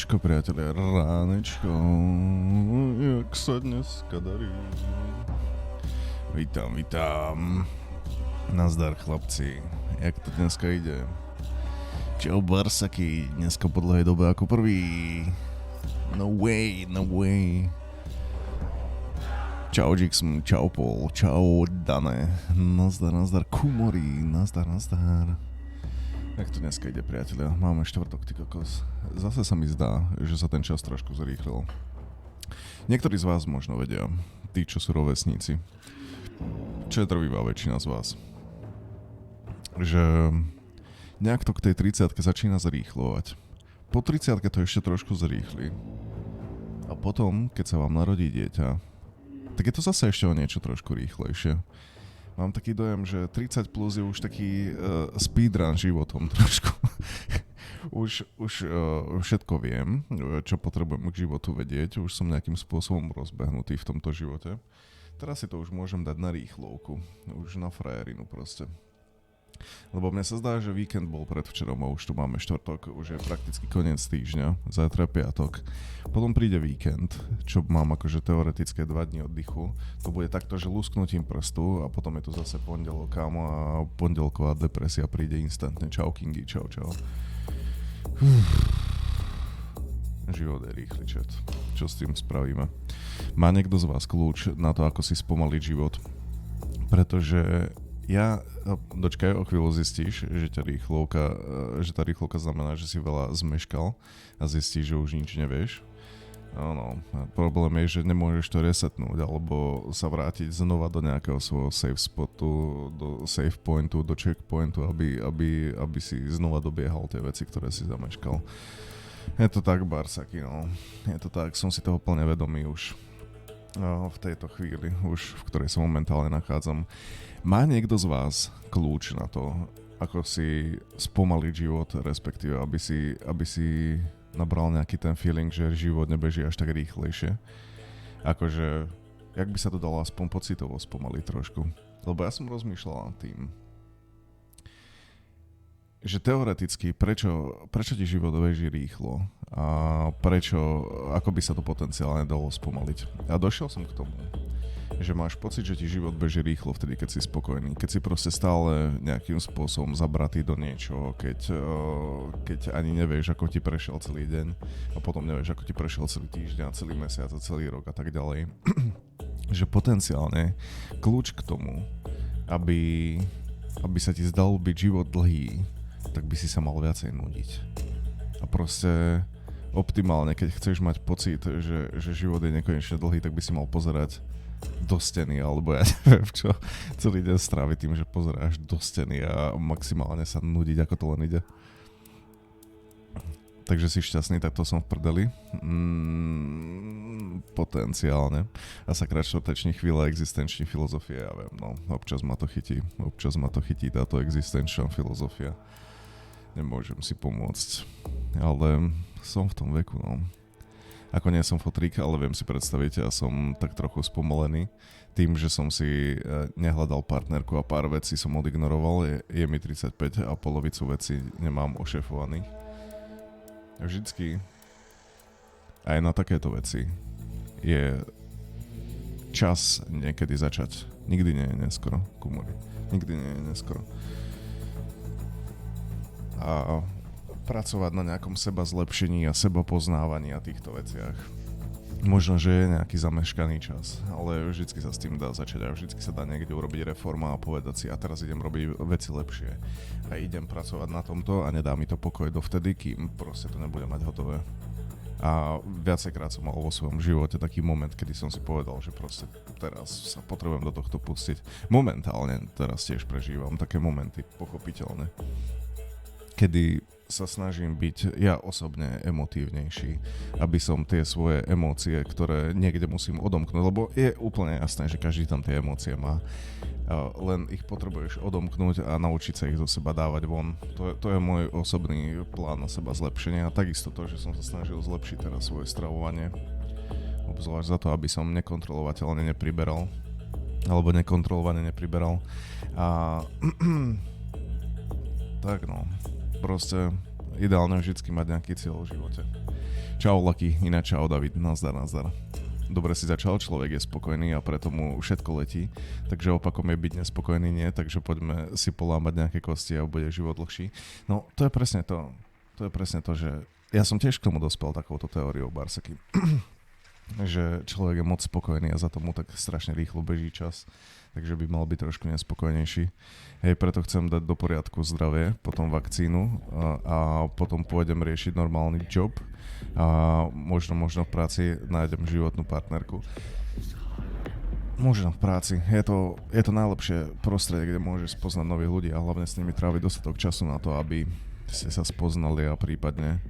Ránečko, priatelia, ránečko, jak sa dneska darí. Vítam. Nazdar, chlapci, jak to dneska ide? Čau, Barsaky, dneska po dlhej dobe ako prvý. No way. Čau, Jixm, čau, Paul, čau, Dane. Nazdar, Kumori, nazdar. Jak to dneska ide, priatelia? Máme štvrtok, ty kokos. Zase sa mi zdá, že sa ten čas trošku zrýchlil. Niektorí z vás možno vedia, tí, čo sú rovesníci, čo je drvivá väčšina z vás, že nejak to k tej 30-ke začína zrýchlovať. Po 30-ke to ešte trošku zrýchli. A potom, keď sa vám narodí dieťa, tak je to zase ešte o niečo trošku rýchlejšie. Mám taký dojem, že 30 plus je už taký speedrun životom trošku. už všetko viem, čo potrebujem k životu vedieť. Už som nejakým spôsobom rozbehnutý v tomto živote. Teraz si to už môžem dať na rýchlovku. Už na frajerinu proste. Lebo mne sa zdá, že víkend bol predvčerom a už tu máme štvrtok, už je prakticky koniec týždňa, zajtra je piatok. Potom príde víkend, čo mám akože teoretické 2 dni oddychu. To bude takto, že lusknutím prstu a potom je tu zase pondelok, kámo, a pondelková depresia príde instantne. Čau, Kingy, čau. Život je rýchly, chat. Čo s tým spravíme? Má niekto z vás kľúč na to, ako si spomaliť život? Pretože dočkaj, o chvíľu zistíš, že tá rýchlovka znamená, že si veľa zmeškal a zistíš, že už nič nevieš. No, problém je, že nemôžeš to resetnúť alebo sa vrátiť znova do nejakého svojho safe spotu, do save pointu, do checkpointu, aby si znova dobiehal tie veci, ktoré si zameškal. Je to tak, Barsaky, no. Je to tak, som si toho plne vedomý už v tejto chvíli, už v ktorej sa momentálne nachádzam. Má niekto z vás kľúč na to, ako si spomaliť život, respektíve aby si nabral nejaký ten feeling, že život nebeží až tak rýchlejšie? Akože, jak by sa to dalo aspoň pocitovo spomaliť trošku? Lebo ja som rozmýšľal nad tým, že teoreticky, prečo ti život beží rýchlo a ako by sa to potenciálne dalo spomaliť. A došiel som k tomu, že máš pocit, že ti život beží rýchlo vtedy, keď si spokojný. Keď si proste stále nejakým spôsobom zabratý do niečoho, keď ani nevieš, ako ti prešiel celý deň a potom nevieš, ako ti prešiel celý týždeň, celý mesiac a celý rok a tak ďalej. Že potenciálne kľúč k tomu, aby sa ti zdal byť život dlhý, tak by si sa mal viacej nudiť. A proste optimálne, keď chceš mať pocit, že život je nekonečne dlhý, tak by si mal pozerať do steny, alebo ja neviem čo, celý deň stráviť tým, že pozeráš do steny a maximálne sa nudiť, ako to len ide. Takže si šťastný, tak to som v prdeli. Potenciálne. A sa štvrteční chvíle existenční filozofie, ja viem, no, občas ma to chytí táto existenčná filozofia. Nemôžem si pomôcť, ale som v tom veku, no. Ako nie som fotrík, ale viem si predstaviť, ja som tak trochu spomolený tým, že som si nehľadal partnerku a pár vecí som odignoroval. Je mi 35 a polovicu vecí nemám ošefovaných. Vždycky aj na takéto veci je čas niekedy začať. Nikdy nie je neskoro, Kumori. Nikdy nie je neskoro. A pracovať na nejakom seba zlepšení a seba poznávaní a týchto veciach. Možno, že je nejaký zameškaný čas, ale vždycky sa s tým dá začať a vždycky sa dá niekde urobiť reforma a povedať si, a teraz idem robiť veci lepšie a idem pracovať na tomto a nedá mi to pokoj dovtedy, kým proste to nebude mať hotové. A viacejkrát som mal vo svojom živote taký moment, kedy som si povedal, že proste teraz sa potrebujem do tohto pustiť. Momentálne teraz tiež prežívam také momenty, pochopiteľne, kedy sa snažím byť ja osobne emotívnejší, aby som tie svoje emócie, ktoré niekde musím odomknúť, lebo je úplne jasné, že každý tam tie emócie má, len ich potrebuješ odomknúť a naučiť sa ich zo seba dávať von. To je môj osobný plán na seba zlepšenia a takisto to, že som sa snažil zlepšiť teraz svoje stravovanie, obzvlášť za to, aby som nekontrolovateľne nepriberal alebo nekontrolovane nepriberal a tak no. Proste ideálne vždycky mať nejaký cieľ v živote. Čau Lucky, ináč čau David, nazdar. Dobre si začal, človek je spokojný a preto mu všetko letí, takže opakom je byť nespokojný nie, takže poďme si polámať nejaké kosti a bude život dlhší. No, to je presne to, že ja som tiež k tomu dospel takouto teóriou Barsaky, že človek je moc spokojný a za tomu tak strašne rýchlo beží čas, takže by mal byť trošku nespokojnejší. Hej, preto chcem dať do poriadku zdravie, potom vakcínu a potom pôjdem riešiť normálny job a možno v práci nájdem životnú partnerku. Možno v práci. Je to najlepšie prostredie, kde môžeš spoznať nových ľudí a hlavne s nimi tráviť dostatok času na to, aby ste sa spoznali a prípadne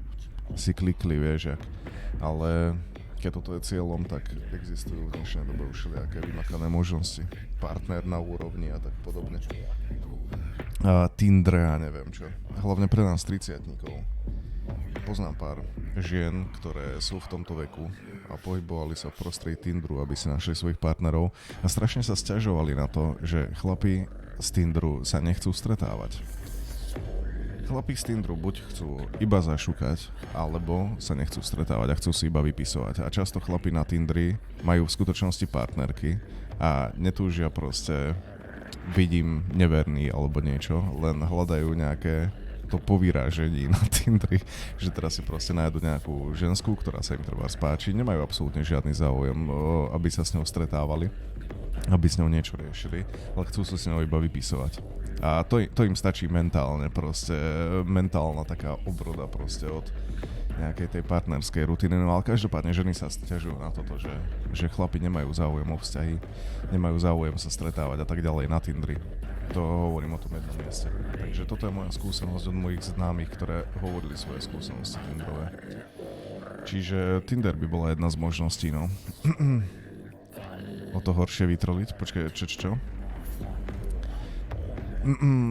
si klikli, vieš, ale keď toto je cieľom, tak existujú v dnešnej dobe už všelijaké vymakané možnosti. Partner na úrovni a tak podobne. Tinder a neviem čo. Hlavne pre nás 30-tníkov. Poznám pár žien, ktoré sú v tomto veku a pohybovali sa v prostredí Tinderu, aby si našli svojich partnerov a strašne sa sťažovali na to, že chlapi z Tinderu sa nechcú stretávať. Chlapi z Tinderu buď chcú iba zašukať, alebo sa nechcú stretávať a chcú si iba vypisovať. A často chlapi na Tinderi majú v skutočnosti partnerky a netúžia proste vidím neverný alebo niečo, len hľadajú nejaké to povyrážení na Tinderi, že teraz si proste nájdu nejakú ženskú, ktorá sa im treba spáči, nemajú absolútne žiadny záujem, aby sa s ňou stretávali, aby s ňou niečo riešili, ale chcú sa s ňou iba vypisovať. A to im stačí mentálne, proste mentálna taká obroda proste od nejakej tej partnerskej rutiny, no ale každopádne ženy sa sťažujú na toto, že chlapi nemajú záujem o vzťahy, nemajú záujem sa stretávať a tak ďalej na Tinderi. To hovorím o tom jednom mieste. Takže toto je moja skúsenosť od mojich známych, ktoré hovorili svoje skúsenosti Tinderové. Čiže Tinder by bola jedna z možností, no. O to horšie vytroliť. Počkaj, čo?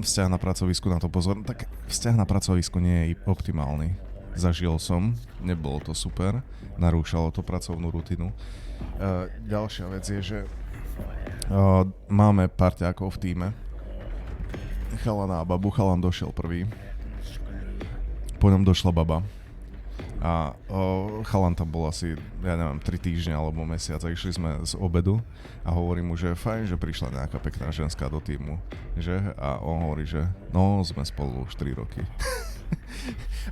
Vzťah na pracovisku, na to pozor. Tak vzťah na pracovisku nie je optimálny. Zažil som, nebolo to super, narúšalo to pracovnú rutinu. Ďalšia vec je, že máme parťákov v tíme. Chalana a babu, chalan došiel prvý. Po ňom došla baba. A chalan tam bol asi, 3 týždne alebo mesiac a išli sme z obedu a hovorím mu, že fajn, že prišla nejaká pekná ženská do týmu, že? A on hovorí, že no, sme spolu už 3 roky.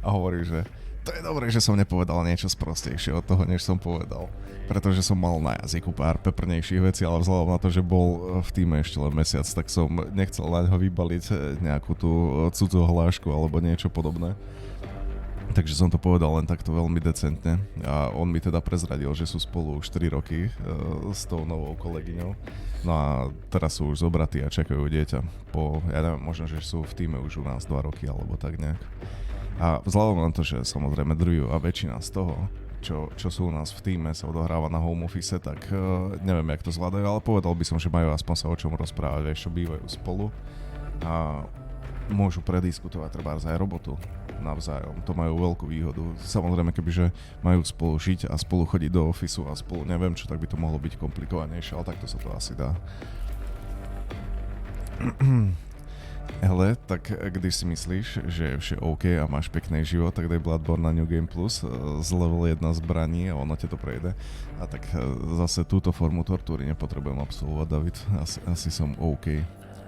A hovorí, že to je dobré, že som nepovedal niečo sprostejšie od toho, než som povedal. Pretože som mal na jazyku pár peprnejších vecí, ale vzhľadom na to, že bol v týme ešte len mesiac, tak som nechcel na ňo vybaliť nejakú tú cudzú hlášku alebo niečo podobné. Takže som to povedal len takto veľmi decentne a on mi teda prezradil, že sú spolu už 4 roky s tou novou kolegyňou. No a teraz sú už zobratí a čakajú dieťa. Možno, že sú v týme už u nás 2 roky alebo tak nejak. A vzhľadom na to, že samozrejme drvivá väčšina z toho, čo sú u nás v týme, sa odohráva na home office, tak neviem, jak to zvládajú, ale povedal by som, že majú aspoň sa o čom rozprávať, vieš, čo bývajú spolu a môžu prediskutovať trebárs aj robotu navzájom. To majú veľkú výhodu. Samozrejme, kebyže majú spolu žiť a spolu chodiť do ofisu a spolu neviem čo, tak by to mohlo byť komplikovanejšie, ale takto sa to asi dá. Hele, tak když si myslíš, že je vše OK a máš pekný život, tak daj Bloodborne na New Game Plus z level 1 zbraní a ono te to prejde. A tak zase túto formu tortúry nepotrebujem absolvovať, David. Asi som OK.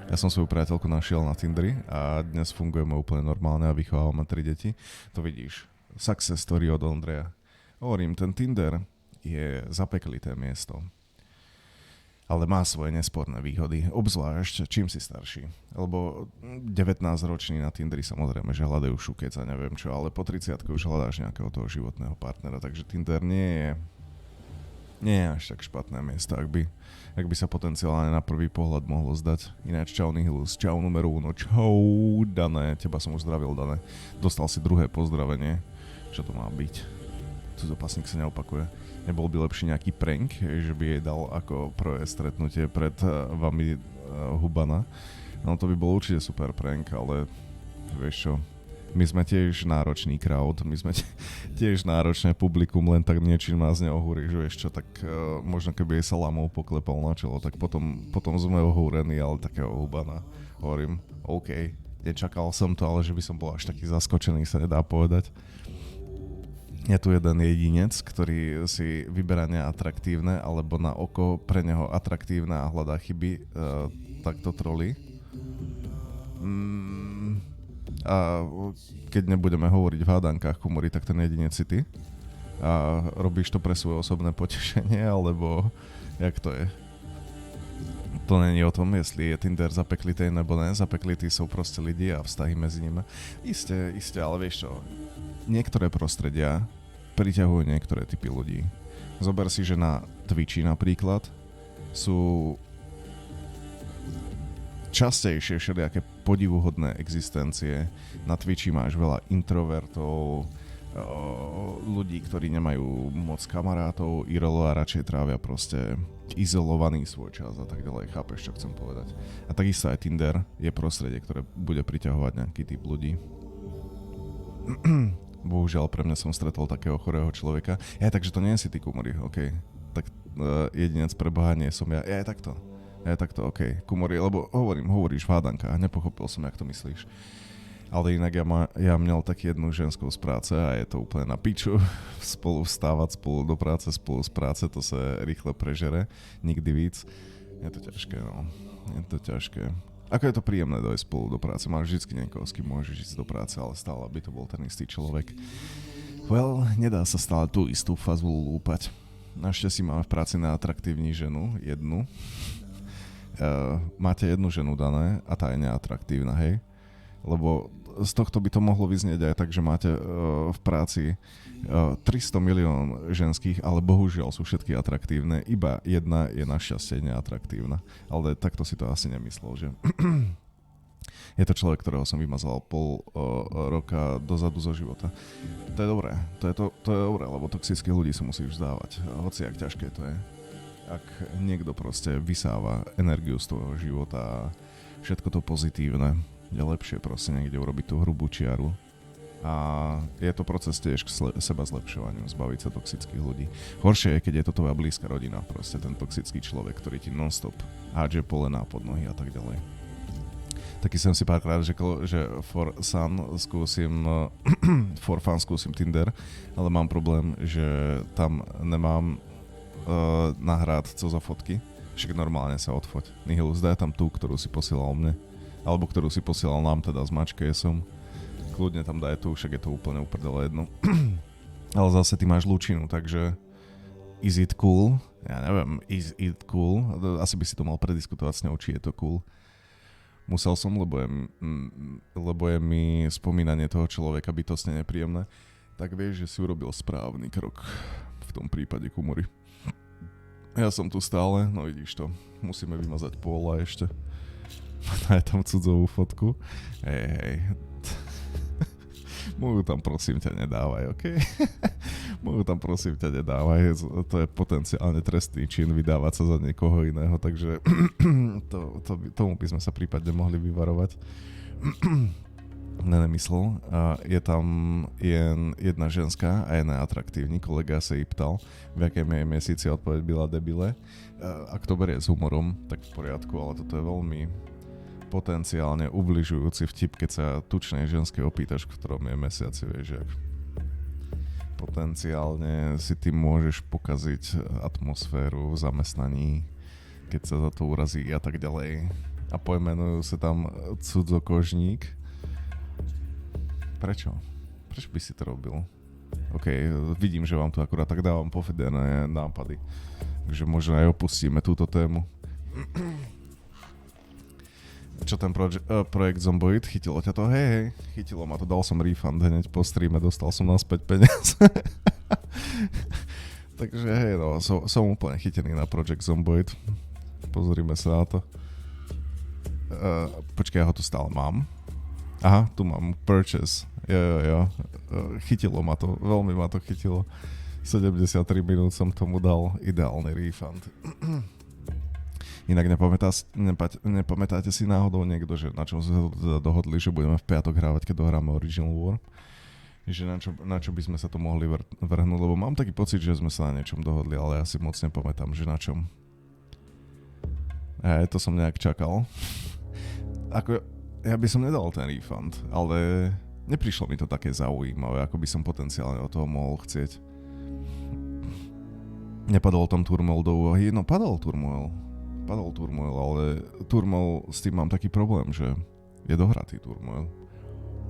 Ja som svoju priateľku našiel na Tinderi a dnes fungujeme úplne normálne a vychovávame 3 deti. To vidíš. Success story od Ondreja. Hovorím, ten Tinder je zapeklité miesto. Ale má svoje nesporné výhody, obzvlášť čím si starší. Lebo 19-roční na Tinderi samozrejme, že hľadajú šukec a neviem čo, ale po 30-ke už hľadáš nejakého toho životného partnera, takže Tinder nie je až tak špatné miesto, ak by sa potenciálne na prvý pohľad mohlo zdať. Ináč čau Nihilus, čau numero 1, čau Dané, teba som už zdravil, Dané. Dostal si druhé pozdravenie, čo to má byť? Cudzopasnik sa neopakuje. Nebol by lepší nejaký prank, že by jej dal ako prvé stretnutie pred vami hubana. No to by bol určite super prank, ale vieš čo, my sme tiež náročný crowd, my sme tiež náročné publikum, len tak niečím nás neohúriš, vieš čo, tak možno keby jej salamou poklepal na čelo, tak potom sme ohúrení, ale takého hubana, hovorím, OK, nečakal som to, ale že by som bol až taký zaskočený, sa nedá povedať. Je tu jeden jedinec, ktorý si vyberá neatraktívne alebo na oko pre neho atraktívne a hľadá chyby, takto trolí. A keď nebudeme hovoriť v hádankách kumory, tak ten jedinec si ty. A robíš to pre svoje osobné potešenie, alebo jak to je? To není o tom, jestli je Tinder zapeklitý nebo ne. Zapeklitý sú proste lidi a vztahy medzi nimi. Isté, ale vieš čo? Niektoré prostredia priťahujú niektoré typy ľudí. Zober si, že na Twitchi napríklad sú častejšie všelijaké podivuhodné existencie. Na Twitchi máš veľa introvertov, ľudí, ktorí nemajú moc kamarátov, IRL a radšej trávia proste izolovaný svoj čas a tak ďalej. Chápeš, čo chcem povedať? A takisto aj Tinder je prostredie, ktoré bude priťahovať nejaký typ ľudí. Bohužiaľ, pre mňa som stretol takého chorého človeka. Takže to nie si ty, kumory, okej. Tak jedinec pre Boha nie som ja. Je takto, okej. Kumory, lebo hovoríš v hádankách, nepochopil som, jak to myslíš. Ale inak ja měl tak jednu ženskou z práce a je to úplne na piču. Spolu vstávať, spolu do práce, spolu z práce, to sa rýchle prežere. Nikdy víc. Je to ťažké, no. Je to ťažké. Ako je to príjemné dojsť spolu do práce. Máš vždycky niekoho, s kým môžeš ísť do práce, ale stále by to bol ten istý človek. Well, nedá sa stále tú istú fazulu lúpať. Našťastie máme v práci neatraktívnu ženu, jednu. Máte jednu ženu dané a tá je neatraktívna, hej? Lebo z tohto by to mohlo vyznieť aj tak, že máte v práci 300 milión ženských, ale bohužiaľ sú všetky atraktívne, iba jedna je našťastie neatraktívna. Ale takto si to asi nemyslel, že? Je to človek, ktorého som vymazal pol roka dozadu zo života. To je dobré, to je dobré, lebo toxických ľudí sa musíš vzdávať. Hoci jak ťažké to je. Ak niekto proste vysáva energiu z tvojho života a všetko to pozitívne, je lepšie proste niekde urobiť tú hrubú čiaru. A je to proces tiež k seba zlepšovaniu, zbaviť sa toxických ľudí. Horšie je, keď je to tvoja blízka rodina, proste ten toxický človek, ktorý ti non-stop hádže polená pod nohy a tak ďalej. Taký som si párkrát řekl, že for fun skúsim Tinder, ale mám problém, že tam nemám nahrát co za fotky, však normálne sa odfoť. Nihilus, daj tam tú, ktorú si posielal mne. Alebo ktorú si posielal nám, teda s mačkesom. Kľudne tam daj tu, však je to úplne uprdele jedno. Ale zase ty máš lučinu, takže is it cool? Ja neviem, is it cool? Asi by si to mal prediskutovať s ňou, či je to cool. Musel som, lebo je mi spomínanie toho človeka bytostne nepríjemné. Tak vieš, že si urobil správny krok v tom prípade, kumory. Ja som tu stále, no vidíš to. Musíme vymazať Póla ešte. Daj tam cudzovú fotku. Hej. Moju tam prosím ťa nedávaj, okej? Moju tam prosím ťa nedávaj. To je potenciálne trestný čin vydávať sa za niekoho iného, takže tomu by sme sa prípadne mohli vyvarovať. Nemyslel. Je tam jedna ženská a je neatraktívny. Kolega sa jej ptal, v jakém jej mesiaci odpoveď byla debile. Ak to berie s humorom, tak v poriadku, ale toto je veľmi potenciálne ubližujúci vtip, keď sa tučnej ženskej opýtaš, v ktorom je mesiaci, vieš, jak potenciálne si tým môžeš pokaziť atmosféru v zamestnaní, keď sa za to urazí a tak ďalej. A pojmenujú sa tam cudzokožník. Prečo? Prečo by si to robil? OK, vidím, že vám tu akurát tak dávam pofedené nápady. Takže možno aj opustíme túto tému. Čo ten projekt Zomboid? Chytilo ťa to? Hej, chytilo ma to, dal som refund hneď po streame, dostal som naspäť peniaze. Takže hej, no, som úplne chytený na projekt Zomboid. Pozrime sa na to. Počkaj, ja ho tu stále mám. Aha, tu mám purchase. Jo. Chytilo ma to, veľmi ma to chytilo. 73 minút som tomu dal ideálny refund. Inak nepamätáte si náhodou niekto, že na čom sme sa dohodli, že budeme v piatok hrávať, keď dohráme Original War? Že na čo by sme sa to mohli vrhnúť, lebo mám taký pocit, že sme sa na niečom dohodli, ale ja si moc nepamätám, že na čom. To som nejak čakal. ja by som nedal ten refund, ale neprišlo mi to také zaujímavé, ako by som potenciálne od toho mohol chcieť. Nepadol tam turmoil do úvahy, no padol turmoil, ale turmoil s tým mám taký problém, že je dohratý turmoil.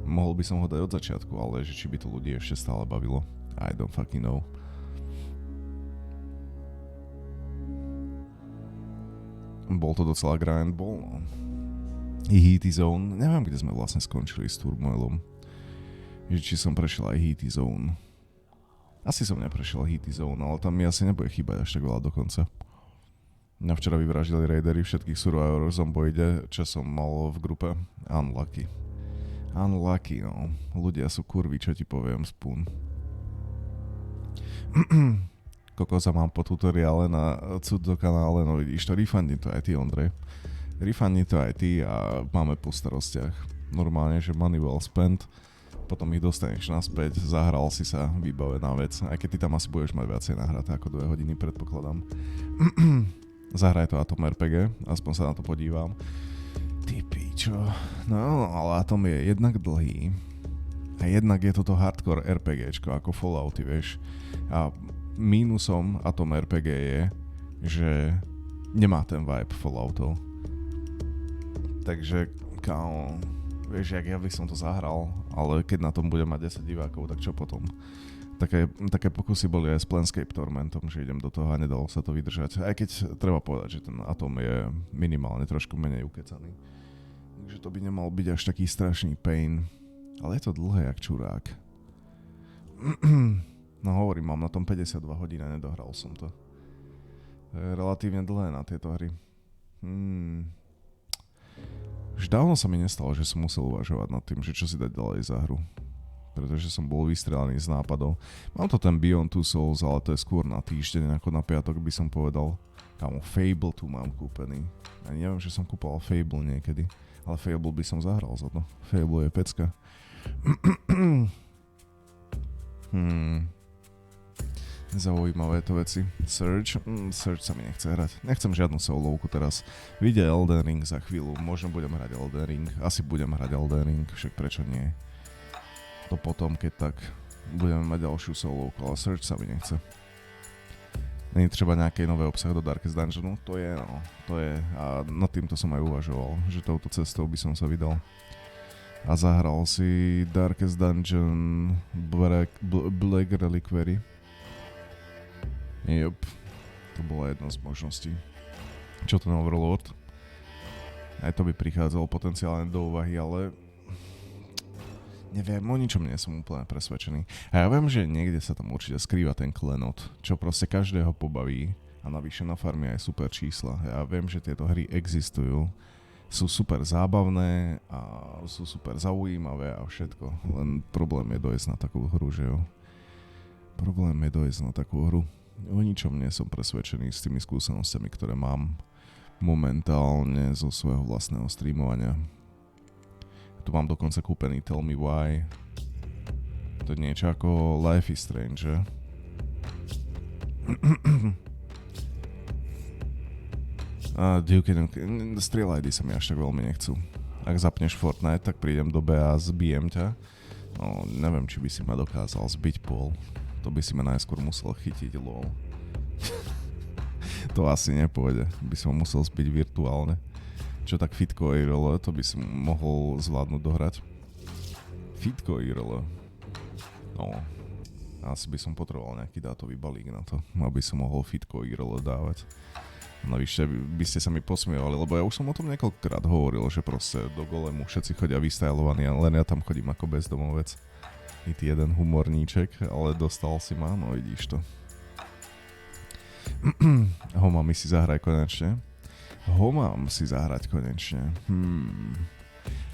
Mohol by som ho dať od začiatku, ale že či by to ľudí ešte stále bavilo, I don't fucking know. Bol to docela grind, bol no. I Heaty Zone, neviem, kde sme vlastne skončili s turmoilom. Či som prešiel aj Heaty Zone. Asi som neprešiel Heaty Zone, ale tam mi asi nebude chýbať až tak veľa dokonca. Mňa včera vyvraždili raidery všetkých survivor zomboide, čo som mal v grupe. Unlucky, no. Ľudia sú kurví, čo ti poviem, Spoon. Kokoza mám po tutoriále na Cudzo kanále, no vidíš to, refundni to aj ty, Ondrej. Refundni to aj ty a máme po starostiach. Normálne, že money well spent. Potom ich dostaneš naspäť, zahral si sa, vybavená vec. Aj keď ty tam asi budeš mať viacej nahraté ako 2 hodiny, predpokladám. Zahraj to Atom RPG, aspoň sa na to podívam. Ty pičo. No, ale Atom je jednak dlhý. A jednak je toto hardcore RPGčko, ako Fallouty, vieš. A mínusom Atom RPG je, že nemá ten vibe Falloutov. Takže, kámo... Vieš, jak ja by som to zahral, ale keď na tom budem mať 10 divákov, tak čo potom? Také pokusy boli aj s Planescape Tormentom, že idem do toho a nedalo sa to vydržať. Aj keď treba povedať, že ten Atom je minimálne trošku menej ukecaný. Takže to by nemal byť až taký strašný pain. Ale je to dlhé jak čurák. No hovorím, mám na tom 52 hodín a nedohral som to. To je relatívne dlhé na tieto hry. Už dávno sa mi nestalo, že som musel uvažovať nad tým, že čo si dať ďalej za hru. Pretože som bol vystrelaný z nápadov. Mám to ten Beyond Two Souls, ale to je skôr na týždeň, ako na piatok by som povedal. Kámo, Fable tu mám kúpený. Ani neviem, že som kúpal Fable niekedy. Ale Fable by som zahral za to. Fable je pecka. Zaujímavé to veci. Search sa mi nechce hrať. Nechcem žiadnu solovku teraz. Vyjde Elden Ring za chvíľu. Možno budem hrať Elden Ring. Asi budem hrať Elden Ring. Však prečo nie? To potom, keď tak budeme mať ďalšiu solovku. Ale Search sa mi nechce. Není treba nejaký nový obsah do Darkest Dungeonu? To je, no. To je. A nad týmto som aj uvažoval. Že touto cestou by som sa vydal. A zahral si Darkest Dungeon Black Reliquary. Jop, to bola jedna z možností. Čo ten Overlord? Aj to by prichádzalo potenciálne do úvahy, ale... Neviem, o ničom nie som úplne presvedčený. A ja viem, že niekde sa tam určite skrýva ten klenot, čo proste každého pobaví. A navyše na farme aj super čísla. Ja viem, že tieto hry existujú. Sú super zábavné a sú super zaujímavé a všetko. Len problém je dojsť na takú hru, že jo? Problém je dojsť na takú hru. O ničom nie som presvedčený s tými skúsenostiami, ktoré mám momentálne zo svojho vlastného streamovania. Tu mám dokonca kúpený Tell Me Why. To je niečo ako Life is Strange, že? A Duke Nukem, strieľajdy sa mi až tak veľmi nechcú. Ak zapneš Fortnite, tak prídem do BA a zbijem ťa. No, neviem, či by si ma dokázal zbiť, Paul. To by si ma najskôr musel chytiť, lol. To asi nepôjde. By som musel zbiť virtuálne. Čo tak Fitko IRL, to by si mohol zvládnuť dohrať. Fitko IRL. No, asi by som potreboval nejaký dátový balík na to, aby som mohol Fitko IRL dávať. Navyše by ste sa mi posmievali, lebo ja už som o tom niekoľkokrát hovoril, že proste do golemu všetci chodia vystajlovaní, len ja tam chodím ako bezdomovec. I ty jeden humorníček, ale dostal si ma, no vidíš to. Homami si zahraj konečne. Homam si zahrať konečne.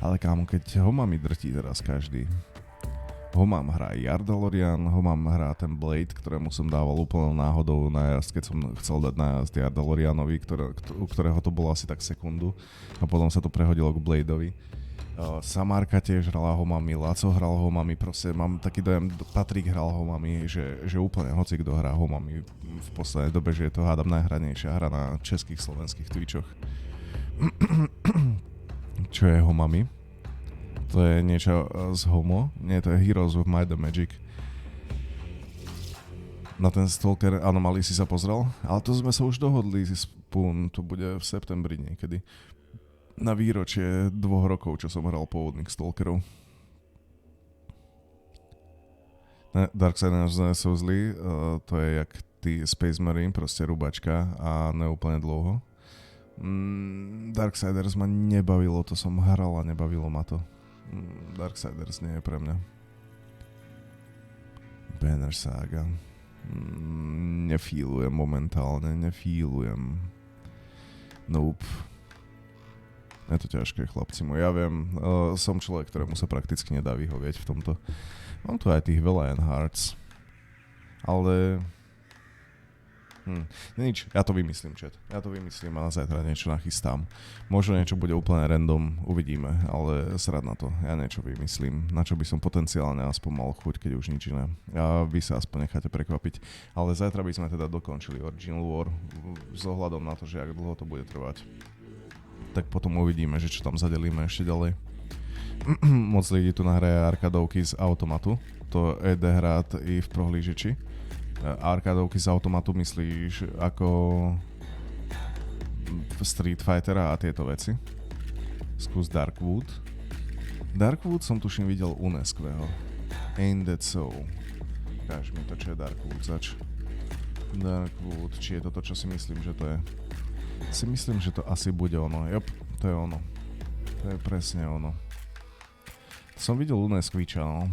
Ale kámo, keď Homami drtí teraz každý. Homam hrá Yardalorian, Homam hrá ten Blade, ktorému som dával úplne náhodou najazd, keď som chcel dať najazd Yardalorianovi, u ktorého to bolo asi tak sekundu. A potom sa to prehodilo k Bladeovi. Samárka tiež hrala Homami, Laco hral Homami, proste mám taký dojem, Patrik hral Homami, že úplne hoci kto hrá Homami v poslednej dobe, že je to hádam najhranejšia hra na českých, slovenských Twitchoch. Čo je Homami? To je niečo z Homo. Nie, to je Heroes of Might and Magic. Na ten Stalker Anomaly si sa pozrel? Ale to sme sa už dohodli, Spoon, to bude v septembri niekedy. Na výročie 2 rokov, čo som hral pôvodných Stalkerov. Darksiders nie sú zlí, to je jak ty Space Marine, proste rubačka a neúplne dlouho. Darksiders ma nebavilo, to som hral a nebavilo ma to. Darksiders nie je pre mňa. Banner Saga. Nefílujem momentálne, Nope. Je to ťažké, chlapci moji. Ja viem, som človek, ktorému sa prakticky nedá vyhovieť v tomto. Mám tu aj tých veľa hráč. Ale... Nič, ja to vymyslím, chat. Ja to vymyslím a na zajtra niečo nachystám. Možno niečo bude úplne random, uvidíme, ale srad na to. Ja niečo vymyslím, na čo by som potenciálne aspoň mal chuť, keď už nič iné. A vy sa aspoň necháte prekvapiť. Ale zajtra by sme teda dokončili Original War s ohľadom na to, že jak dlho to bude trvať. Tak potom uvidíme, že čo tam zadelíme ešte ďalej. Moc ľudí tu nahraje arkadovky z automatu. To ide hrať i v prohlížiči. Arkadovky z automatu myslíš ako Street Fightera a tieto veci? Skús Darkwood. Darkwood som tuším videl u Neskveho. Ain't that so? Káž mi to, čo je Darkwood zač. Darkwood, či je to to, čo si myslím, že to je? Si myslím, že to asi bude ono. Jop, to je ono. To je presne ono. To som videl u Neskviča, no.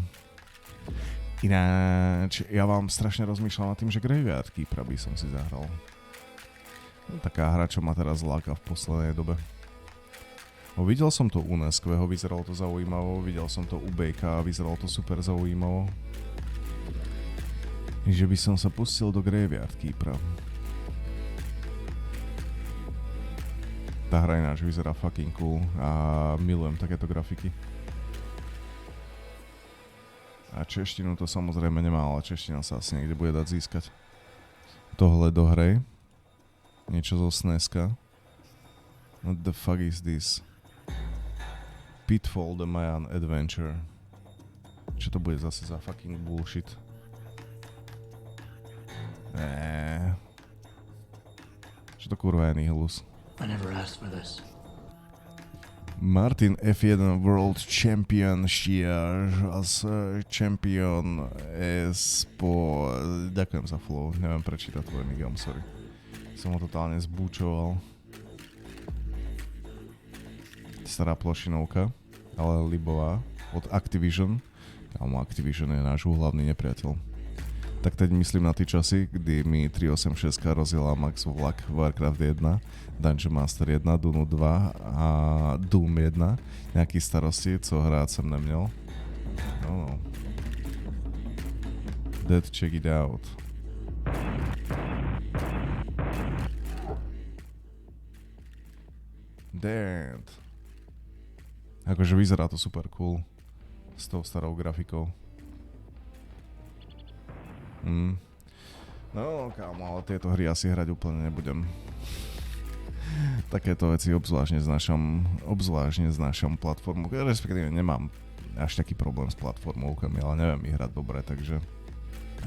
Ináč, ja vám strašne rozmýšľam nad tým, že Graveyard Keepera by som si zahral. No, taká hra, čo ma teraz láka v poslednej dobe. No, videl som to u Neskveho, vyzeralo to zaujímavo, videl som to u Bejka, vyzeralo to super zaujímavo. Že by som sa pustil do Graveyard Keepera. Tá hra ináč vyzerá fucking cool a milujem takéto grafiky. A češtinu to samozrejme nemá, ale čeština sa asi niekde bude dať získať. Tohle dohrej. Niečo zo SNESka. What the fuck is this? Pitfall the Mayan Adventure. Čo to bude zase za fucking bullshit? Čo to kurva je Nihilus? I never asked for this. Martin F1 World Championship as champion po... Ďakujem za follow, neviem prečítať tvoj nick, I'm sorry. Som ho totálne zbúčoval. Stará plošinovka, ale libová, od Activision. Kámo, Activision je náš hlavný nepriateľ. Tak teď myslím na tie časy, kdy mi 386 rozjela Max vlak Warcraft 1, Dungeon Master 1, Dunu 2 a Doom 1. Nejaký starosti, co hrát jsem neměl. No. Dead, check it out. Dead. Akože vyzerá to super cool. S tou starou grafikou. No, kámo, ale tieto hry asi hrať úplne nebudem. Takéto veci obzvláštne znášam platformu, respektíve nemám až taký problém s platformovkami, ale neviem ich hrať dobre, takže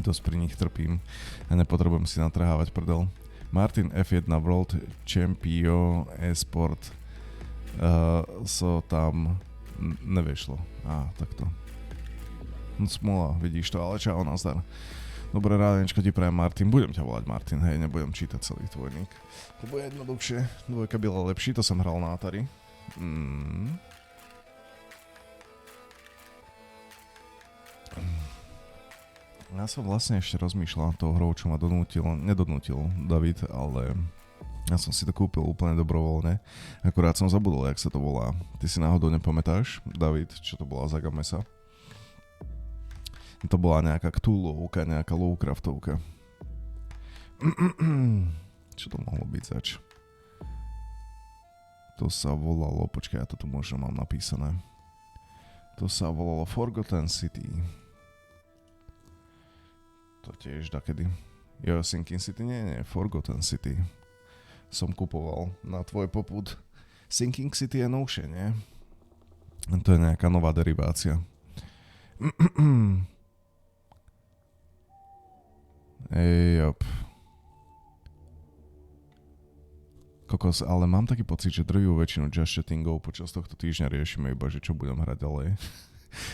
dosť pri nich trpím a nepotrebujem si natrhávať prdel. Martin F1 World Champion e-sport tam nevyšlo. Takto. No smola, vidíš to, ale čau, nazdar. Dobré rádečko ti prajem, Martin. Budem ťa volať Martin, hej, nebudem čítať celý tvoj nick. To bude jednoduchšie. Dvojka byla lepší, to som hral na Atari. Ja som vlastne ešte rozmýšľal tou hrou, čo ma nedonútil David, ale ja som si to kúpil úplne dobrovoľne. Akurát som zabudol, jak sa to volá. Ty si náhodou nepamätáš, David, čo to bola za gamesa? To bola nejaká Cthulhuovka, nejaká Lovecraftovka. Čo to mohlo byť zač? To sa volalo, počkaj, ja to tu možno mám napísané. To sa volalo Forgotten City. To tiež dakedy. Jo, Sinking City? Nie, Forgotten City. Som kupoval na tvoj popud. Sinking City je novšie, nie? To je nejaká nová derivácia. Jop. Kokos, ale mám taký pocit, že drvivú väčšinu just chattingov počas tohto týždňa riešime iba, že čo budem hrať ďalej.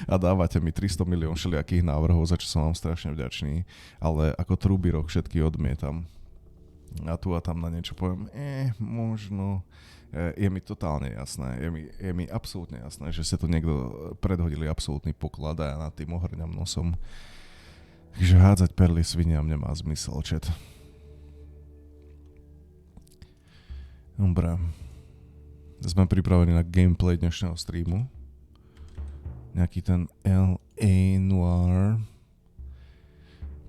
A dávate mi 300 milión všelijakých návrhov, za čo som vám strašne vďačný, ale ako trúbyrok všetky odmietam. A tu a tam na niečo poviem, možno. Je mi totálne jasné, je mi absolútne jasné, že ste to niekto predhodili absolútny poklad a ja nad tým ohrňam nosom. Takže hádzať perly sviniam nemá zmysel, chat. Dobre. Sme pripravení na gameplay dnešného streamu. Nejaký ten L.A.Noire.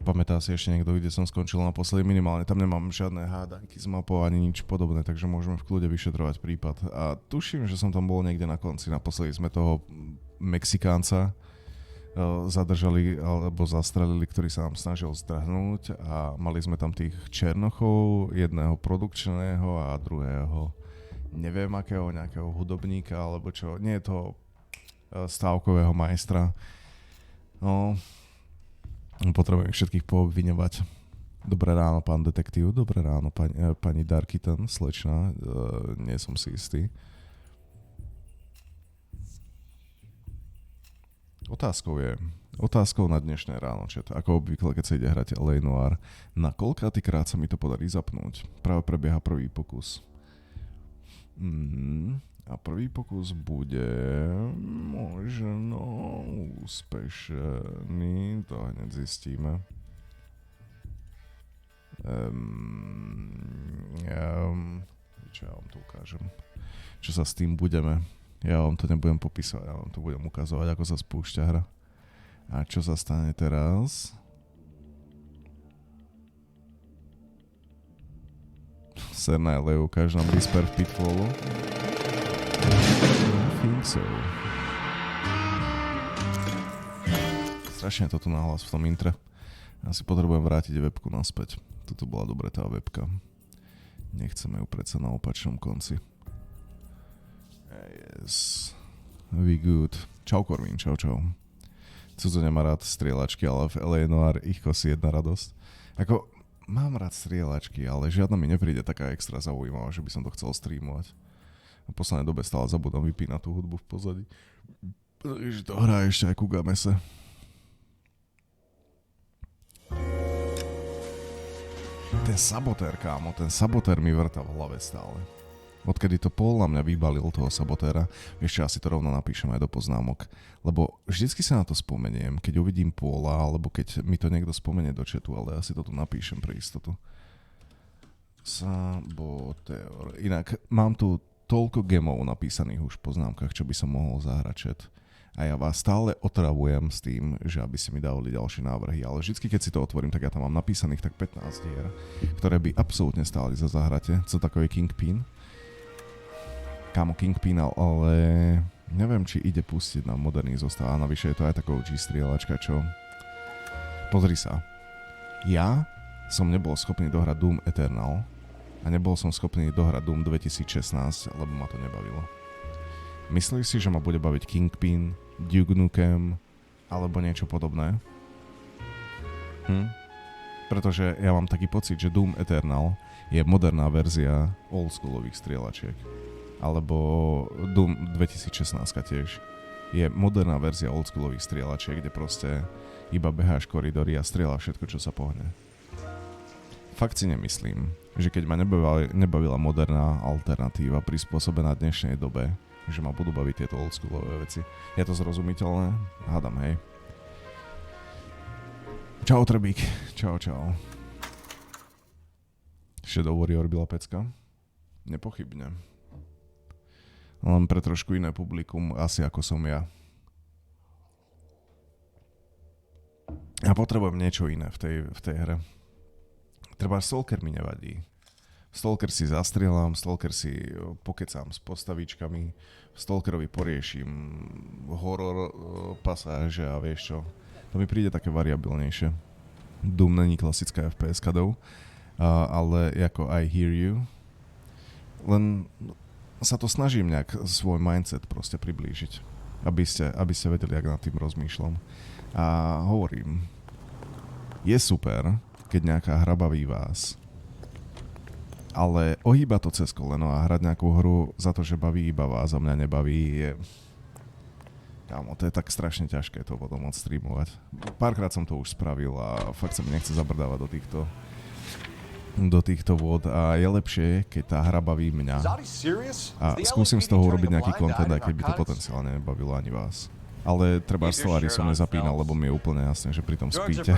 Pamätá si ešte niekto, kde som skončil naposledy? Minimálne tam nemám žiadne hádanky z mapou ani nič podobné, takže môžeme v kľude vyšetrovať prípad. A tuším, že som tam bol niekde na konci. Naposledy sme toho Mexikánca zadržali alebo zastrelili, ktorý sa nám snažil zdrhnúť a mali sme tam tých černochov, jedného produkčného a druhého neviem akého, nejakého hudobníka alebo čo, nie je toho stávkového majstra. No, potrebujem všetkých poobviňovať. Dobré ráno, pán detektív, dobré ráno, pani Darkitan, slečna, nie som si istý. Otázkou na dnešné ráno, chat. Ako obvykle, keď sa ide hrať L.A.Noire, na koľkátý krát sa mi to podarí zapnúť? Práve prebieha prvý pokus. A prvý pokus bude možno úspešný. To hneď zistíme. Čo ja vám to ukážem? Čo sa s tým budeme... Ja vám to nebudem popísať, ja vám to budem ukazovať, ako sa spúšťa hra. A čo sa stane teraz? Serná Leo, ukáž nám Whisper v Pitfallu. I think so. Strašne to tu nahlas v tom intre. Ja si potrebujem vrátiť webku naspäť. Tuto bola dobre tá webka. Nechceme ju predsa na opačnom konci. Yes. We good. Čau Korvín, čau. Cudzo nemá rád strieľačky, ale v L.A.Noire ich kosí jedna radosť. Ako, mám rád strieľačky, ale žiadna mi nepríde taká extra zaujímavá, že by som to chcel streamovať. V poslednej dobe stále zabudám vypínať tú hudbu v pozadí. Takže to hrá ešte aj ku Gamese. Ten sabotér, kámo, ten sabotér mi vrta v hlave stále. Odkedy to Paul na mňa vybalil toho sabotéra, ešte asi to rovno napíšem aj do poznámok. Lebo vždycky sa na to spomeniem, keď uvidím Paula, alebo keď mi to niekto spomenie do chatu, ale asi to tu napíšem pre istotu. Sabotér. Inak mám tu toľko gemov napísaných už v poznámkach, čo by som mohol zahrať chat. A ja vás stále otravujem s tým, že aby ste mi dávali ďalšie návrhy. Ale vždycky, keď si to otvorím, tak ja tam mám napísaných tak 15 hier, ktoré by absolútne stáli za zahrate. Co takový Kingpin? Kámo Kingpin, ale neviem, či ide pustiť na moderný zostav. A navyše je to aj takou strieľačka, čo... Pozri sa. Ja som nebol schopný dohrať Doom Eternal a nebol som schopný dohrať Doom 2016, lebo ma to nebavilo. Myslíš si, že ma bude baviť Kingpin, Duke Nukem alebo niečo podobné? Pretože ja mám taký pocit, že Doom Eternal je moderná verzia oldschoolových strieľačiek. Alebo Doom 2016 tiež je moderná verzia oldschoolových strieľačiek, kde proste iba beháš koridory a strieľaš všetko, čo sa pohne. Fakt si nemyslím, že keď ma nebavila moderná alternatíva prispôsobená dnešnej dobe, že ma budú baviť tieto oldschoolové veci. Je to zrozumiteľné? Hádam, hej. Čau, Trebík. Čau. Shadow Warrior byla pecka? Nepochybne. Len pre trošku iné publikum, asi ako som ja. Ja potrebujem niečo iné v tej hre. Treba Stalker mi nevadí. Stalker si zastrieľam, Stalker si pokecám s postavičkami, v Stalkerovi poriešim horor pasáže a vieš čo. To mi príde také variabilnejšie. Doom není klasická FPS kadou, ale ako I hear you. Len sa to snažím nejak svoj mindset proste priblížiť. aby ste vedeli, jak nad tým rozmýšľam. A hovorím, je super, keď nejaká hra baví vás, ale ohýba to cez koleno a hrať nejakú hru za to, že baví iba vás a mňa nebaví, je... Kámo, to je tak strašne ťažké to potom odstreamovať. Párkrát som to už spravil a fakt sa mi nechce zabrdávať do týchto vôd a je lepšie, keď tá hra baví mňa. A skúsim z toho urobiť nejaký content, aj keď by to potenciálne nebavilo ani vás. Ale treba Stellary som nezapínal, lebo mi je úplne jasné, že pri tom spíte.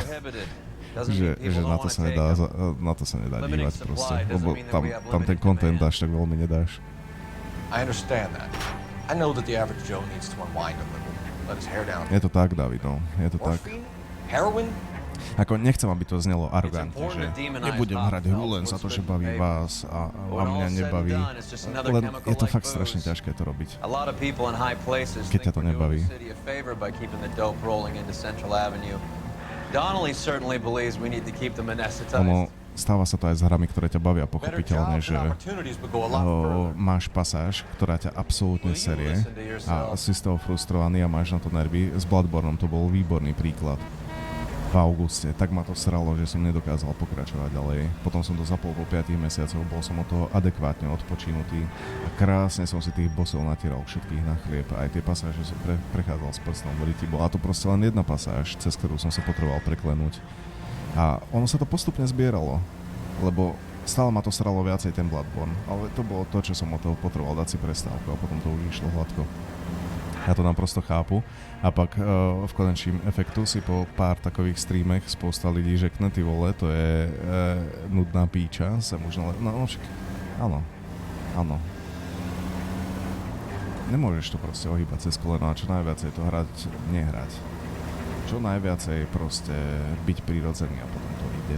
že na to sa nedá dívať proste, lebo tam ten content až tak veľmi nedáš. Je to tak, David, no. Je to tak. Ako nechcem, aby to znelo arogantne, že nebudem hrať hru len za to, že baví vás a mňa nebaví. Len je to fakt strašne ťažké to robiť, keď ťa to nebaví. Stáva sa to aj s hrami, ktoré ťa bavia pochopiteľne, že máš pasáž, ktorá ťa absolútne serie a si z toho frustrovaný a máš na to nervy. S Bloodborneom to bol výborný príklad. V auguste, tak ma to sralo, že som nedokázal pokračovať ďalej. Potom som to zapol po 5 mesiacoch, bol som od toho adekvátne odpočinutý a krásne som si tých bossov natieral všetkých na chlieb. Aj tie pasáže som prechádzal s prstom v riti. Bola to proste len jedna pasáž, cez ktorú som sa potreboval preklenúť. A ono sa to postupne zbieralo, lebo stále ma to sralo viacej ten Bloodborne, ale to bolo to, čo som od toho potreboval dať si prestávku a potom to už išlo hladko. Ja to naprosto chápu a pak v konečným efektu si po pár takových streamech spousta lidí řekne, ty vole, to je nudná píča, sa možno... Áno. Nemôžeš to proste ohýbať cez koleno a čo najviacej to hrať, nehrať. Čo najviacej proste byť prirodzený a potom to ide.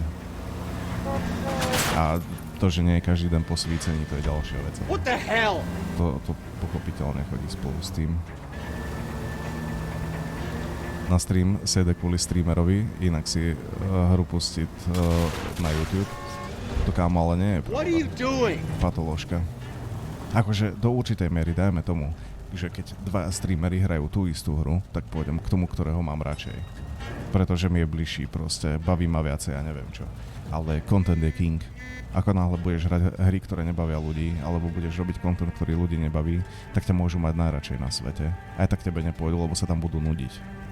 A to, že nie je každý den po svícení, to je ďalšia vec. What the hell? To pochopiteľne chodí spolu s tým. Na stream sede kvôli streamerovi, inak si hru pustiť na YouTube. To kámo, ale nie je patoložka. Akože do určitej miery, dajme tomu, že keď dva streamery hrajú tú istú hru, tak pôjdem k tomu, ktorého mám radšej. Pretože mi je bližší proste, baví ma viacej a neviem čo. Ale content je king. Ako náhle budeš hrať hry, ktoré nebavia ľudí, alebo budeš robiť content, ktorý ľudí nebaví, tak ťa môžu mať najradšej na svete. Aj tak tebe nepôjdu, lebo sa tam budú nudiť.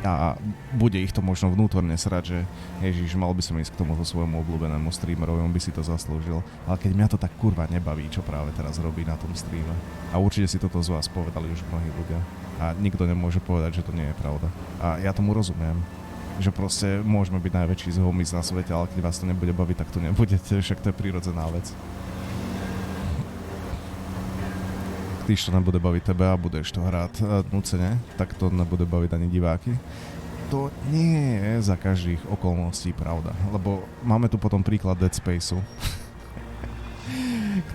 A bude ich to možno vnútorne srať, že ježiš, mal by som ísť k tomuto svojmu obľúbenému streamerovi, on by si to zaslúžil. Ale keď mňa to tak kurva nebaví, čo práve teraz robí na tom streame. A určite si toto z vás povedali už mnohí ľudia. A nikto nemôže povedať, že to nie je pravda. A ja tomu rozumiem. Že proste môžeme byť najväčší zhomies na svete, ale keď vás to nebude baviť, tak to nebudete, však to je prirodzená vec. Když to nebude baviť tebe a budeš to hrať nucene, tak to nebude baviť ani diváky. To nie je za každých okolností pravda, lebo máme tu potom príklad Dead Spaceu,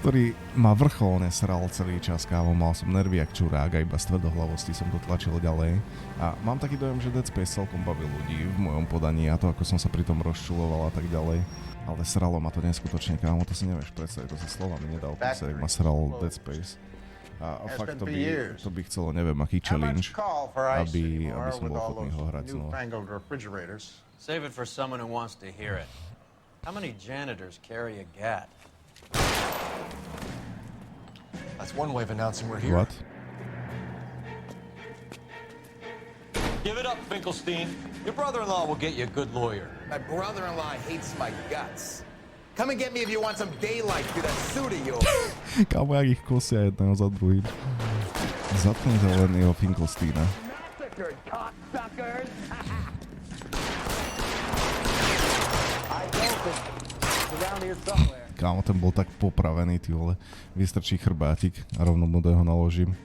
ktorý ma vrcholne sral celý čas, kámo, mal som nervy jak čurák a iba z tvrdohlavosti som to tlačil ďalej. A mám taký dojem, že Dead Space celkom bavil ľudí v mojom podaní a to, ako som sa pri tom rozčuloval a tak ďalej. Ale sralo ma to neskutočne, kámo, to si nevieš predstaviť, to sa slovami nedá opísať, jak ma sral Dead Space. A fakt to by chcelo neviem aký challenge, aby som bol ochotný ho hrať znova. Save it for someone who wants to hear it. How many janitors carry a gat? That's one way of announcing we're here. What? Give it up, Finkelstein. Your brother-in-law will get you a good lawyer. My brother-in-law hates my guts. Come and get me if you want some daylight through that suit of yours. Kámo, jak ich kosia jedného za druhým. Zatknite len jeho Finkelsteina. Kámo, ten bol tak popravený, ty vole. Vystrčí chrbátik a rovno mu do jeho naložím.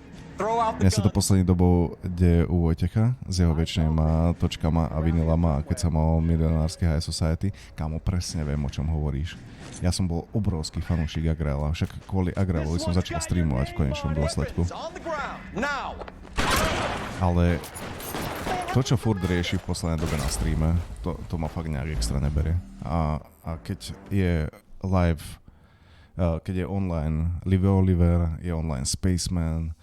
Mne sa to posledný dobou deje u Vojtecha s jeho väčšnými točkama a vinilama a keď sa mal milionársky High Society. Kámo, presne viem, o čom hovoríš. Ja som bol obrovský fanúšik Agrela, však kvôli Agrelovi som začal streamovať v konečnom dôsledku. Ale to, čo furt rieši v poslednej dobe na streame, to ma fakt nejak extra neberie. A keď je live, keď je online Live Oliver, je online Spaceman,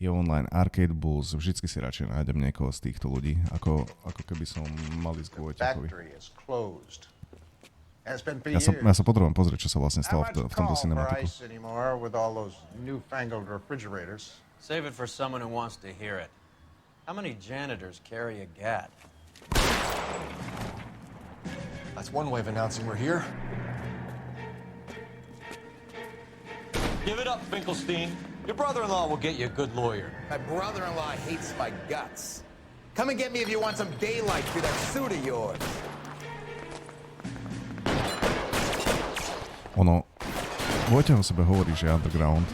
je online Arcade Bulls, vždycky si radšej nájdem niekoho z týchto ľudí, ako keby som mal ísť k Vojtechovi. Ja sa potrebujem pozrieť, čo sa vlastne stalo v tomto cinematiku. Save it for someone who wants to hear it. How many janitors carry a gat? That's one way of announcing we're here. Give it up, Finkelstein. Your brother-in-law will get you a good lawyer. My brother-in-law hates my guts. Come and get me if you want some daylight through that suit of yours. Ono, Vojtech o sebe hovorí, že je underground,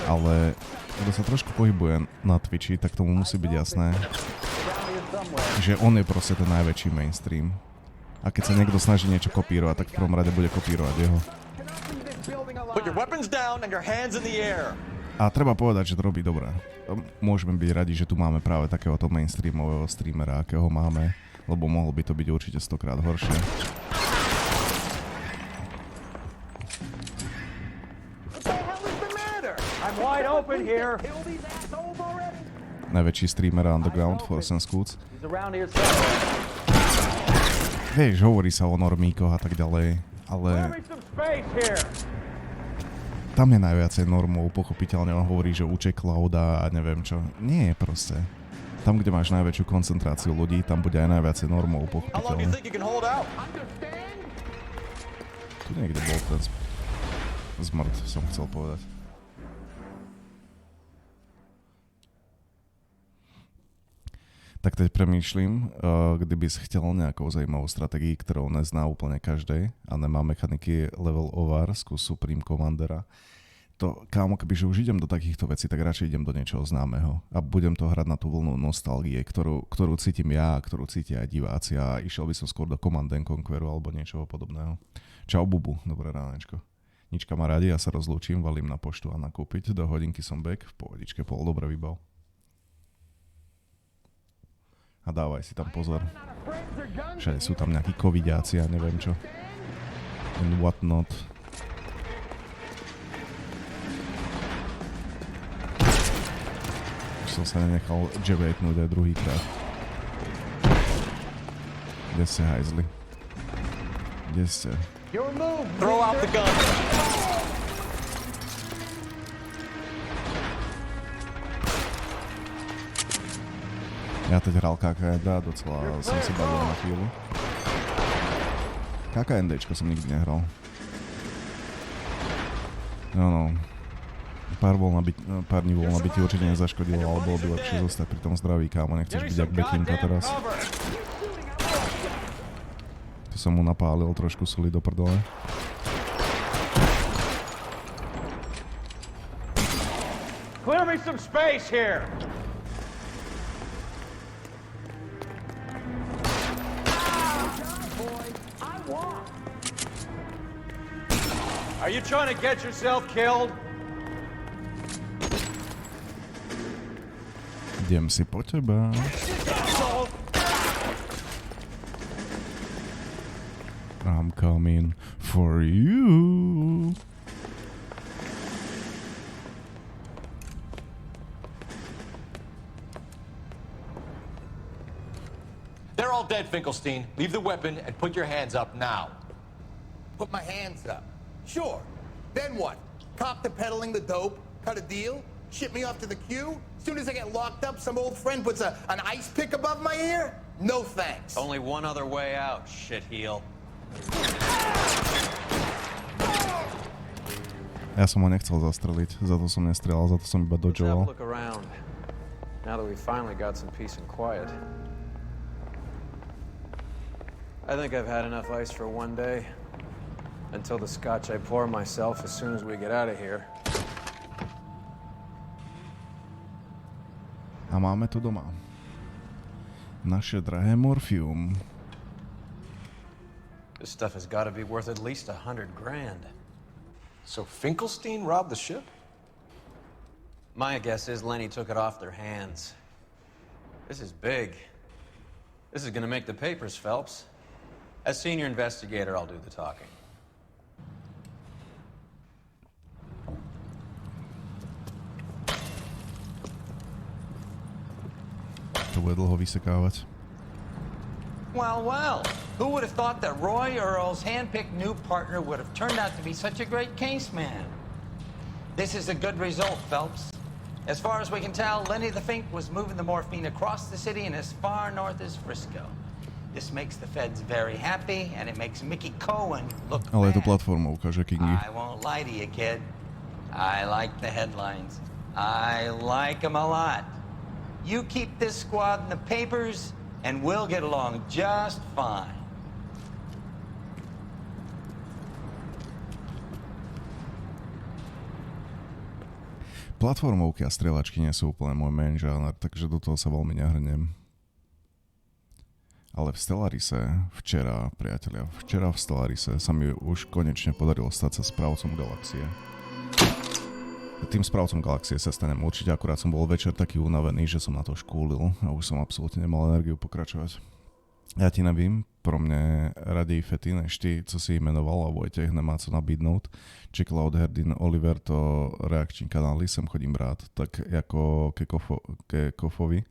ale kto sa trošku pohybuje na Twitchi, tak tomu musí byť jasné, že on je proste ten najväčší mainstream. A keď sa niekto snaží niečo kopírovať, tak v prvom rade bude kopírovať jeho. Put your weapons down and your hands in the air. A treba povedať, že to robí dobre. Môžeme byť radi, že tu máme práve takéhoto mainstreamového streamera, akého máme, lebo mohlo by to byť určite 100-krát horšie. Najväčší streamer underground, Force and Scoots. Vieš, hovorí sa o normíkoch a tak ďalej, ale tam je najviacej normov, pochopiteľne on hovorí, že uče clouda a neviem čo. Nie je proste. Tam, kde máš najväčšiu koncentráciu ľudí, tam bude aj najviacej normov, pochopiteľne. Tu niekde bol ten zmrt, som chcel povedať. Tak teď premýšľam, kdyby si chcel nejakou zajímavou strategii, ktorou nezná úplne každej a nemá mechaniky level over z Supreme Commandera, to kámo, kebyže už idem do takýchto vecí, tak radšej idem do niečoho známeho a budem to hrať na tú vlnu nostalgie, ktorú cítim ja, ktorú cítia aj diváci a išiel by som skôr do Command & Conqueru alebo niečoho podobného. Čau Bubu, dobré ránečko. Nič kamarádi, ja sa rozlúčim, valím na poštu a nakúpiť, do hodinky som back, v pohodičke, pol dobre vybav. A dávaj si tam pozor. Všade sú tam nejakí covidiaci a neviem čo. And what not. Už som sa nenechal javetnúť aj druhýkrát. Kde ste hajzli? Kde ste? Throw out the gun. Ja teď hral KKND a docela som si bavil na chvíľu. KKNDčko som nikdy nehral. No. Pár dní voľna by ti určite nezaškodilo, ale bolo by lepšie zostať pri tom zdraví, kámo. Nechceš byť jak Betinka teraz. Tu som mu napálil trošku soli do prdele. Clear me some space here! Are you trying to get yourself killed? Idem si po teba. I'm coming for you. They're all dead, Finkelstein. Leave the weapon and put your hands up now. Put my hands up. Sure. Then what? Cop to peddling the dope? Cut a deal? Ship me off to the queue? Soon as I get locked up, some old friend puts an ice pick above my ear? No thanks. Only one other way out, shitheel. Ja som ho nechcel zastreliť, za to som nestrelal, za to som iba dodžoval. Look around. Now that we finally got some peace and quiet. I think I've had enough ice for one day. Until the scotch I pour myself as soon as we get out of here. A máme to doma. Naše drahé morfium. This stuff has got to be worth at least $100 grand. So Finkelstein robbed the ship? My guess is Lenny took it off their hands. This is big. This is going to make the papers, Phelps. As senior investigator, I'll do the talking. bude dlho vysekávať. Well, well, who would have thought that Roy Earl's hand-picked new partner would have turned out to be such a great case man? This is a good result, Phelps. As far as we can tell, Lenny the Fink was moving the morphine across the city and as far north as Frisco. This makes the feds very happy, and it makes Mickey Cohen look bad. Ale je to platformovka, že Kingy. I won't lie to you, kid. I like the headlines. I like them a lot. You keep this squad in the papers, and we'll get along just fine. Platformovky a strieľačky nie sú úplne môj main žáner, takže do toho sa veľmi nehrnem. Ale v Stellarise včera, priatelia, v Stellarise sa mi už konečne podarilo stať sa správcom galaxie. Tým správcom galaxie sa stanem určite, akurát som bol večer taký unavený, že som na to škúlil a už som absolútne nemal energiu pokračovať. Ja ti nevím, pro mne raději fety než ty, co si jmenoval, a Vojtěch nemá co nabídnout. Či Cloud Herdin, Oliver, to reakční kanály, sem chodím rád, tak jako ke Kofovi.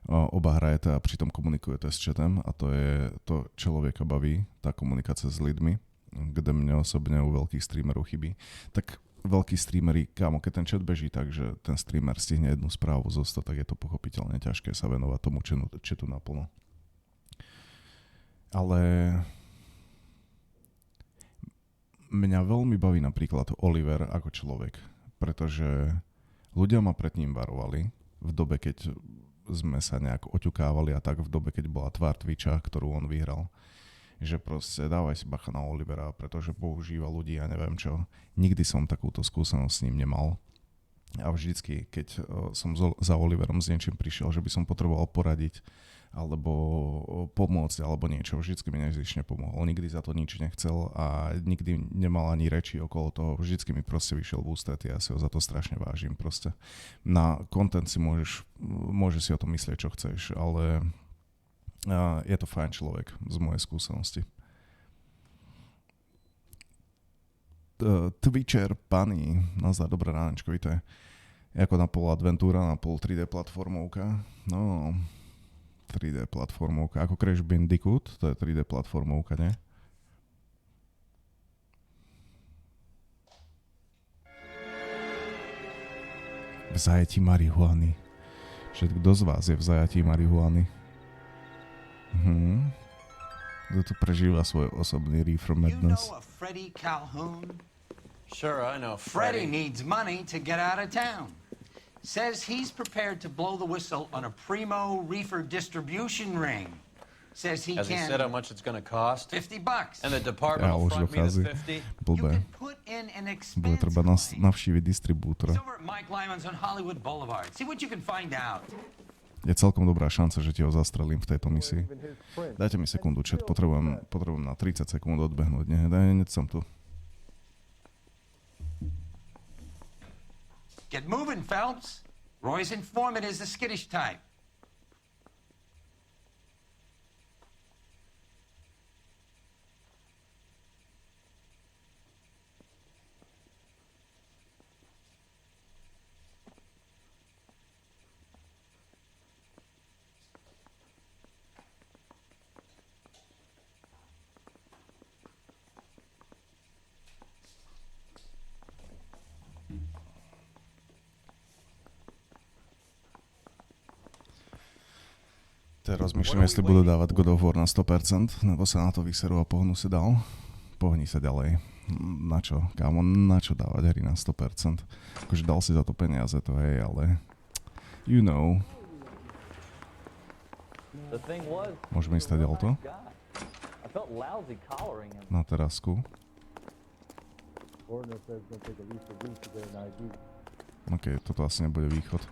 Oba hrajete a přitom komunikujete s chatem a to je to, člověka baví, ta komunikace s lidmi, kde mne osobně u veľkých streamerů chybí. Tak veľký streamery, kámo, keď ten chat beží tak, že ten streamer stihne jednu správu zostať, tak je to pochopiteľne ťažké sa venovať tomu chatu naplno. Ale mňa veľmi baví napríklad Oliver ako človek, pretože ľudia ma pred ním varovali v dobe, keď sme sa nejak oťukávali a tak v dobe, keď bola tvár Twitcha, ktorú on vyhral. Že proste dávaj si bacha na Olivera, pretože používa ľudí a neviem čo. Nikdy som takúto skúsenosť s ním nemal. A vždycky, keď som za Oliverom s niečím prišiel, že by som potreboval poradiť alebo pomôcť alebo niečo, vždycky mi nezišne pomohol. Nikdy za to nič nechcel a nikdy nemal ani reči okolo toho. Vždycky mi proste vyšiel v ústretí a ja si ho za to strašne vážim. Proste na content si môžeš si o tom myslieť, čo chceš, ale je to fajn človek z mojej skúsenosti. Twitcher Pani, nazdar, dobré ránečko, víte. Jako na pol adventúra, na pol 3D platformovka. No, 3D platformovka. Ako Crash Bandicoot, to je 3D platformovka, ne? V zajetí marihuany. Kto z vás je v zajatí marihuany? Kto tu prežíva svoj osobný reefer madness? You know a Freddie Calhoun? Sure, I know Freddie needs money to get out of town. Says he's prepared to blow the whistle on a primo reefer distribution ring. Says he Has he said how much it's going to cost? $50. And the department will front me the 50? Blbé. Put in an Bude treba navštíviť distribútora. It's over at Mike Lyman's on Hollywood Boulevard. See what you can find out. Je celkom dobrá šanca, že ti ho zastrelím v tejto misii. Dajte mi sekundu, chat, potrebujem na 30 sekúnd odbehnúť. Hneď som tu. Get moving, Phelps. Roy's informant is the skittish type. Teraz rozmýšľam, jestli budú dávať God of War na 100%, nebo sa na to vyserú a pohnú si dál. Pohni sa ďalej. Na čo? Kámo, na čo dávať hry na 100%? Akože dal si za to peniaze, to hej, ale... You know. Môžeme ísť ďalej to? Na terasku. OK, toto asi nebude východ.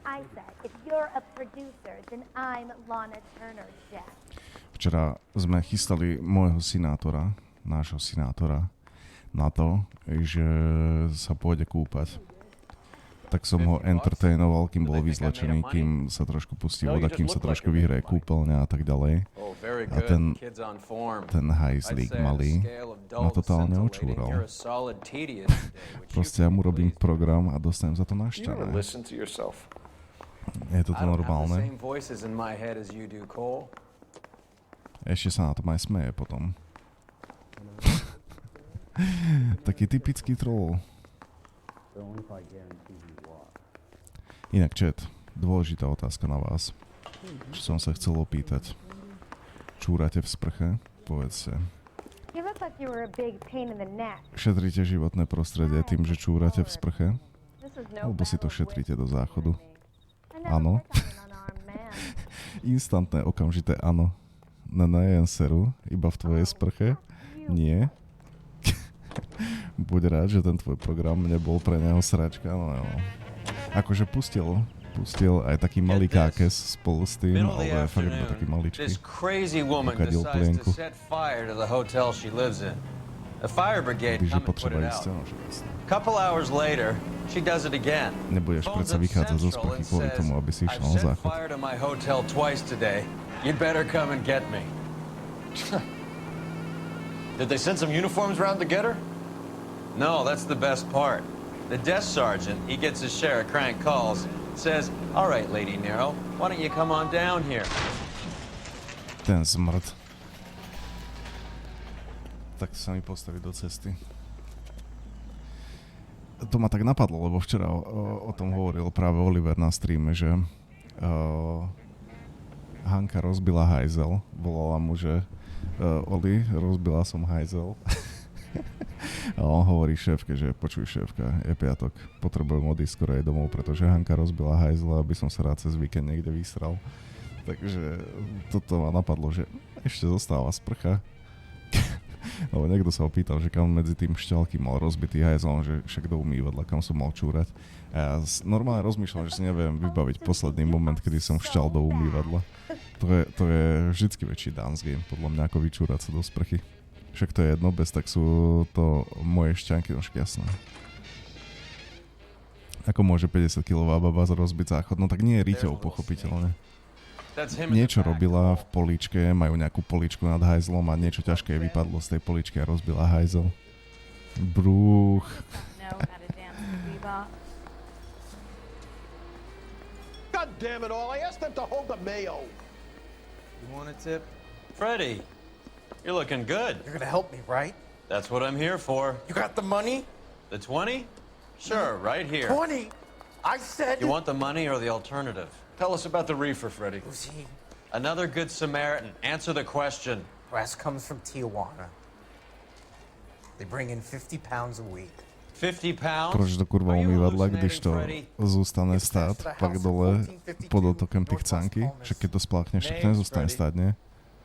I said, if you're a producer, then I'm Lana Turner, Jack. Včera sme chystali môjho sinátora, nášho sinátora, na to, že sa pôjde kúpať. tak som ho entertainoval, kým bol vyzlečený, kým sa trošku pustí voda, kým sa trošku vyhraje kúpeľňa a tak ďalej. A ten hajzlík malý ma totálne očúral. Proste ja mu robím program a dostanem za to naštvané. Je toto normálne? Ešte sa na tom aj smeje potom. Taký typický troll. Inak chat, dôležitá otázka na vás. Čo som sa chcel opýtať. Čúrate v sprche? Povedzte. Šetríte životné prostredie tým, že čúrate v sprche? Alebo si to šetríte do záchodu? Áno. Instantné, okamžité áno. Na answeru, iba v tvojej sprche? Nie. Buď rád, že ten tvoj program nebol pre neho sračka, no. Akože pustil aj taký malý kákes spolu s tým, ale fakt iba taký maličký. Ukadil plienku. Že potreba ísť, no, že jasne. Nebudeš predsa vychádzať zo sprchy kvôli tomu, aby si išiel na záchod. Did they send some uniforms round to get her? No, that's the best part. The desk sergeant, he gets his share of crank calls, says, "All right, Lady Nero, why don't you come on down here?" Ten zmrt. Tak sa mi postaví do cesty. To ma tak napadlo, lebo včera o tom hovoril práve Oliver na streame, že Hanka rozbila hajzel. Volala mu, že Oli, rozbila som hajzel. A on hovorí šéfke, že počuj šéfka, je piatok, potrebujem odísť skoro aj domov, pretože Hanka rozbila hajzel, aby som sa rád cez víkend niekde vysral. Takže toto ma napadlo, že ešte zostáva sprcha. Lebo niekto sa opýtal, že kam medzi tým šťalky mal rozbitý hajzel, že však do umývadla, kam som mal čúrať. A ja normálne rozmýšľam, že si neviem vybaviť posledný moment, kedy som šťal do umývadla. To je vždycky väčší dance game, podľa mňa, ako vyčúrať sa do sprchy. Však to je jedno, bez tak sú to moje šťanky no šťastné. Ako môže 50-kilová baba rozbiť záchod? No tak nie je riťou, pochopiteľne. Niečo robila v políčke, majú nejakú políčku nad hajzlom a niečo ťažké vypadlo z tej políčky a rozbila hajzel. Brúch. God damn it all, I asked them to hold the mayo. You want a tip? Freddie, you're looking good. You're gonna help me, right? That's what I'm here for. You got the money? The 20? Sure, right here. 20? I said... You want the money or the alternative? Tell us about the reefer, Freddie. Who's he? Another good Samaritan. Answer the question. Brass comes from Tijuana. They bring in 50 pounds a week. 50 pounds? Proč do kurva umývadla, kdežto zústane stát, pak dole pod otokem tých cánky? Však keď to splákneš, však nezústane stát, nie?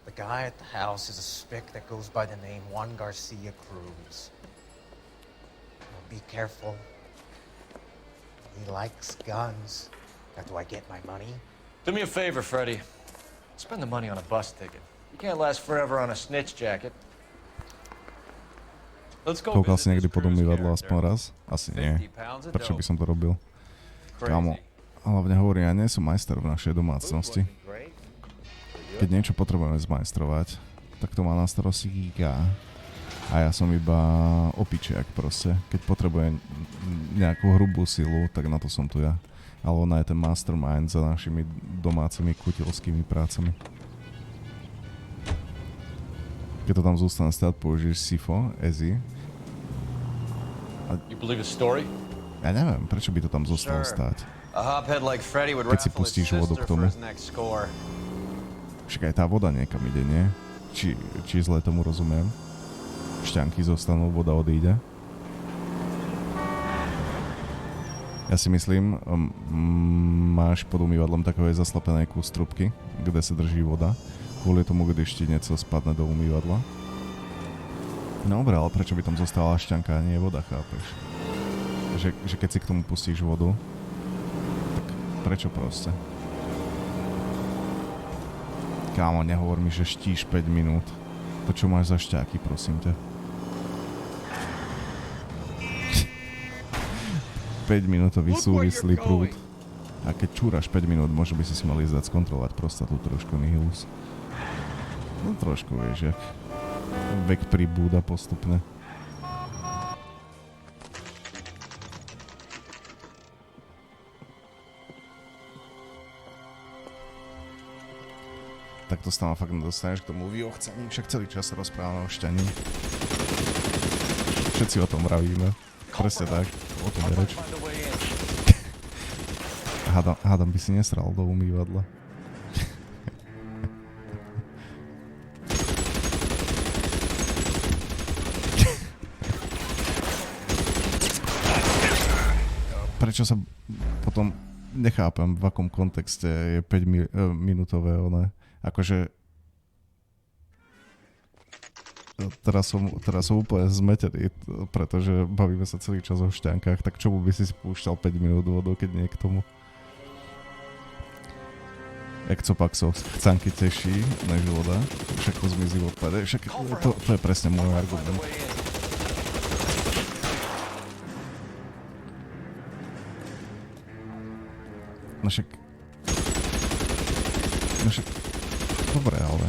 The guy at the house is a spick that goes by the name Juan Garcia Cruz. Be careful. He likes guns. Now, do I get my money? Do me a favor, Freddie. Spend the money on a bus ticket. You can't last forever on a snitch jacket. Koukal si niekdy pod umývadlo aspoň raz? Asi nie. Prečo by som to robil? Kámo, hlavne hovorím, ja nie som majster v našej domácnosti. Keď niečo potrebujeme zmajstrovať, tak to má na starosti Giga. A ja som iba opičiak proste. Keď potrebujem nejakú hrubú silu, tak na to som tu ja. Ale ona je ten mastermind za našimi domácimi kutilskými prácami. Keď to tam zostane stáť, použiješ sifo, easy. You believe his story? Ja neviem, prečo by to tam zostalo stáť. Keď si pustíš vodu k tomu. Však aj tá voda niekam ide, nie? Či zle tomu rozumiem? Šťanky zostanú, voda odíde. Ja si myslím, máš pod umývadlom takové zaslapené kus trubky, kde sa drží voda. Kvôli tomu, když ti niečo spadne do umývadla. No dobre, ale prečo by tam zostala šťanka a nie voda, chápeš? Že keď si k tomu pustíš vodu, tak prečo proste? Kámo, nehovor mi, že štíš 5 minút. To čo máš za šťáky, prosím ťa? 5-minútový súvislý prúd. A keď čúraš 5 minút, možno by si mal ísť dať skontrolovať prostatu trošku, nihilus. No trošku, vieš, jak vek pribúda postupne. Tak to stále fakt nedostaneš k tomu vyochcaní, však celý čas sa rozprávame o šťaní. Všetci o tom vravíme. Presne tak, o tom je reč. Hádam by si nesral do umývadla. Prečo sa potom nechápem, v akom kontexte je 5-minútové one. Akože teraz som úplne zmetený, pretože bavíme sa celý čas o šťankách, tak čomu by si spúšťal 5 minút vodu, keď nie k tomu? Jak copak sa chcánky teší, než voda, však to zmizí v odpade, však to je presne môj argument. No však... Dobre, ale...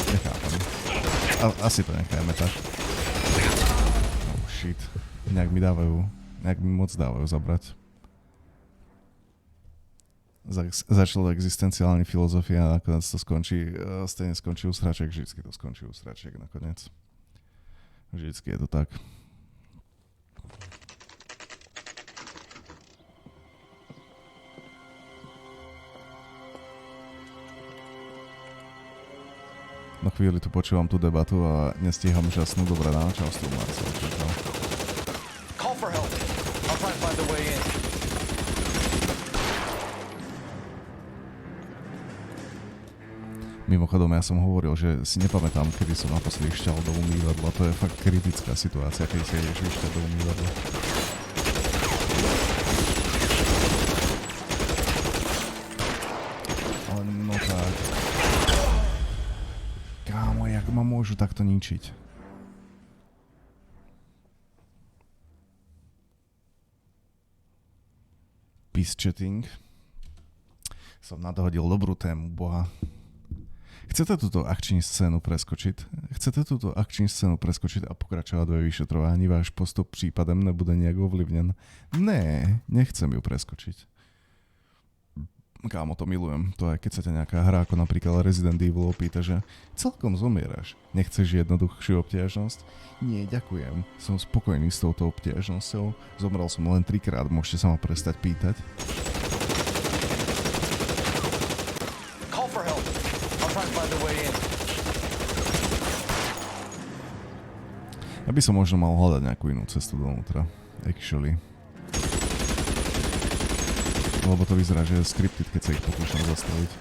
Nechápam. Asi to nechajme tak. Oh shit. Nejak mi moc dávajú zabrať. Začalo existenciálne filozofia a nakoniec to skončí, stejne skončí u sraček, vždycky to skončí u sraček nakoniec. Vždycky je to tak. Na chvíli tu počúvam tú debatu a nestíham žasnú. Dobré ráno, čau, tu Marcel. Call for help. I'll try and find a way in. Mimochodom, ja som hovoril, že si nepamätám, kedy som naposledy šťal do umývadla. To je fakt kritická situácia, keď si ideš vyšťať do umývadla. Ale no tak... Kámo, jak ma môžu takto ničiť? Peace chatting. Som nadhodil dobrú tému, boha. Chcete túto akční scénu preskočiť a pokračovať ve vyšetrovaní? Váš postup případem nebude nejak ovlivnen? Ne, nechcem ju preskočiť. Kámo, to milujem. To aj keď sa ťa nejaká hra, ako napríklad Resident Evil, opýta, že celkom zomieraš. Nechceš jednoduchšiu obťažnosť? Nie, ďakujem. Som spokojný s touto obťažnosťou. Zomrel som len 3-krát, môžete sa ma prestať pýtať. Ja by som možno mal hľadať nejakú inú cestu donútra. Actually. Lebo to vyzerá, že je scripted, keď sa ich pokúšam zastaviť.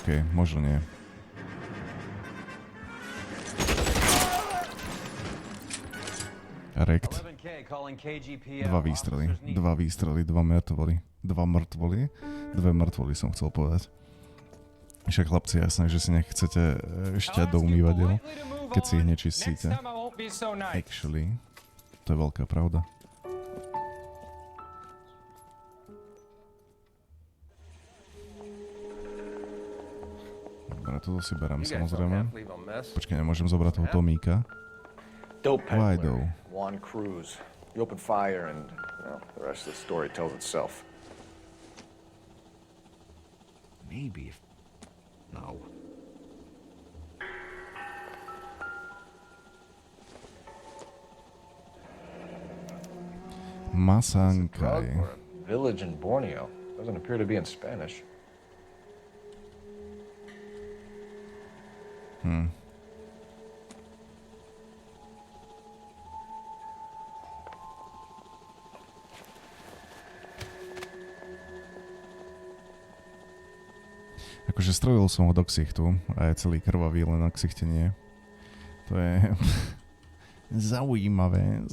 OK, možno nie. Rekt. 2 výstrely, 2 mŕtvoly. 2 mŕtvoly som chcel povedať. Však chlapci, jasné, že si nechcete šťať do umývadiel, keď si ich nečistíte. Actually, to je veľká pravda. Dobre, toto si berám samozrejme. Počkaj, nemôžem zobrať toho Tomíka. Why though? Juan Cruz. You open fire and, well, the rest of the story tells itself. Maybe if... No. Masankaj. Village in Borneo. Doesn't appear to be in Spanish. Akože strojil som ho do ksichtu a je celý krvavý, len na ksichte nie. To je zaujímavé.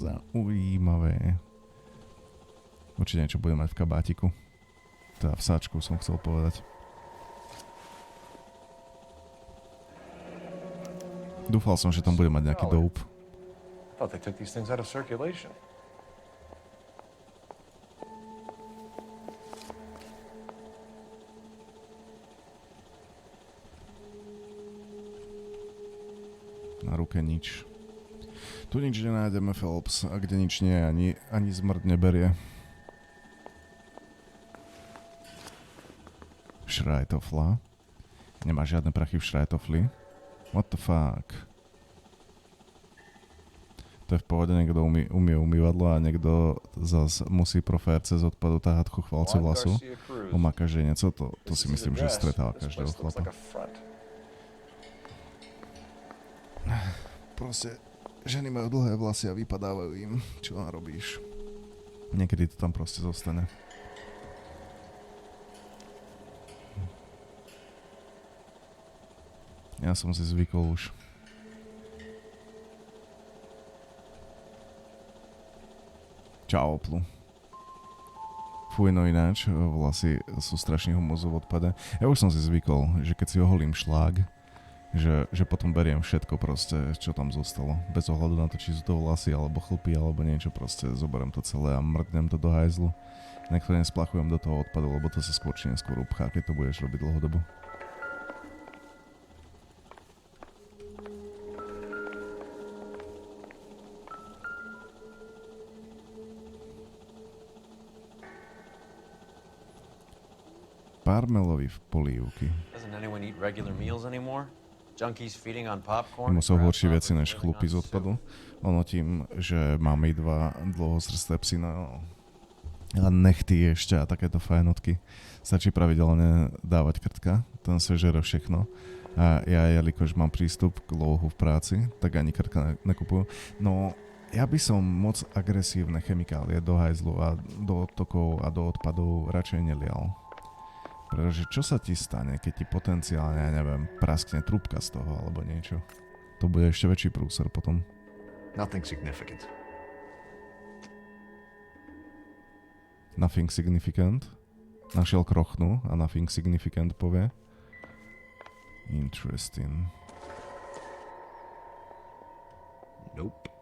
Určite niečo bude mať v kabátiku. Teda v sáčku som chcel povedať. Dúfal som, že tam bude mať nejaký dope. I thought they took these things out of circulation. Na ruke nič. Tu nič nenájdeme, Phelps, a kde nič nie je, ani zmrt neberie. Šrajtofla. Nemá žiadne prachy v šrajtofli. What the fuck? To je v pohode, niekto umie umývadlo a niekto zase musí profér cez odpadu táhať chuchvalce vlasu. Omáka ženico, to si myslím, že stretáva každého chlapa. Proste, ženy majú dlhé vlasy a vypadávajú im. Čo tam robíš? Niekedy to tam proste zostane. Ja som si zvykol už. Čau, Oplu. Fuj, no ináč, vlasy sú strašne humozu v odpade. Ja už som si zvykol, že keď si oholím šlág, že potom beriem všetko proste, čo tam zostalo. Bez ohľadu na to, či sú to vlasy, alebo chlpy, alebo niečo, proste zoberiem to celé a mrdnem to do hajzlu. Nech to nesplachujem do toho odpadu, lebo to sa skôr či neskôr upchá, keď to budeš robiť dlhodobo. Parmelový v polívky. Mu sú horšie veci než chlupy z odpadu. Ono tým, že máme dva dlhozrsté psy na nechty ešte a takéto fajnotky. Stačí pravidelne dávať krtka, ten sa žere všechno. A ja, jelikož mám prístup k lohu v práci, tak ani krtka nekupujú. No, ja by som moc agresívne chemikálie do hajzlu a do odtokov a do odpadov radšej nelial. Pretože čo sa ti stane, keď ti potenciálne, ja neviem, praskne trúbka z toho alebo niečo? To bude ešte väčší prúser potom. Nothing significant. Nothing significant? Našiel krochnu a nothing significant povie. Interesting. Nope.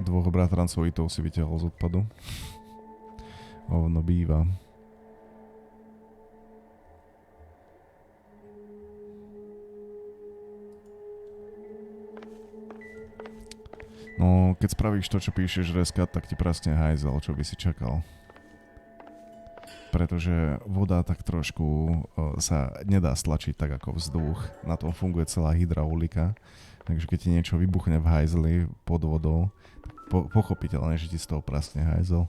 Dvoch bratrancovitov si vyťahol z odpadu. Ono býva. No, keď spravíš to, čo píšeš reskat, tak ti praskne hajzel, čo by si čakal. Pretože voda tak trošku sa nedá stlačiť tak ako vzduch. Na tom funguje celá hydraulika. Takže keď ti niečo vybuchne v hajzli pod vodou, pochopiteľne, že ti z toho praskne hajzel.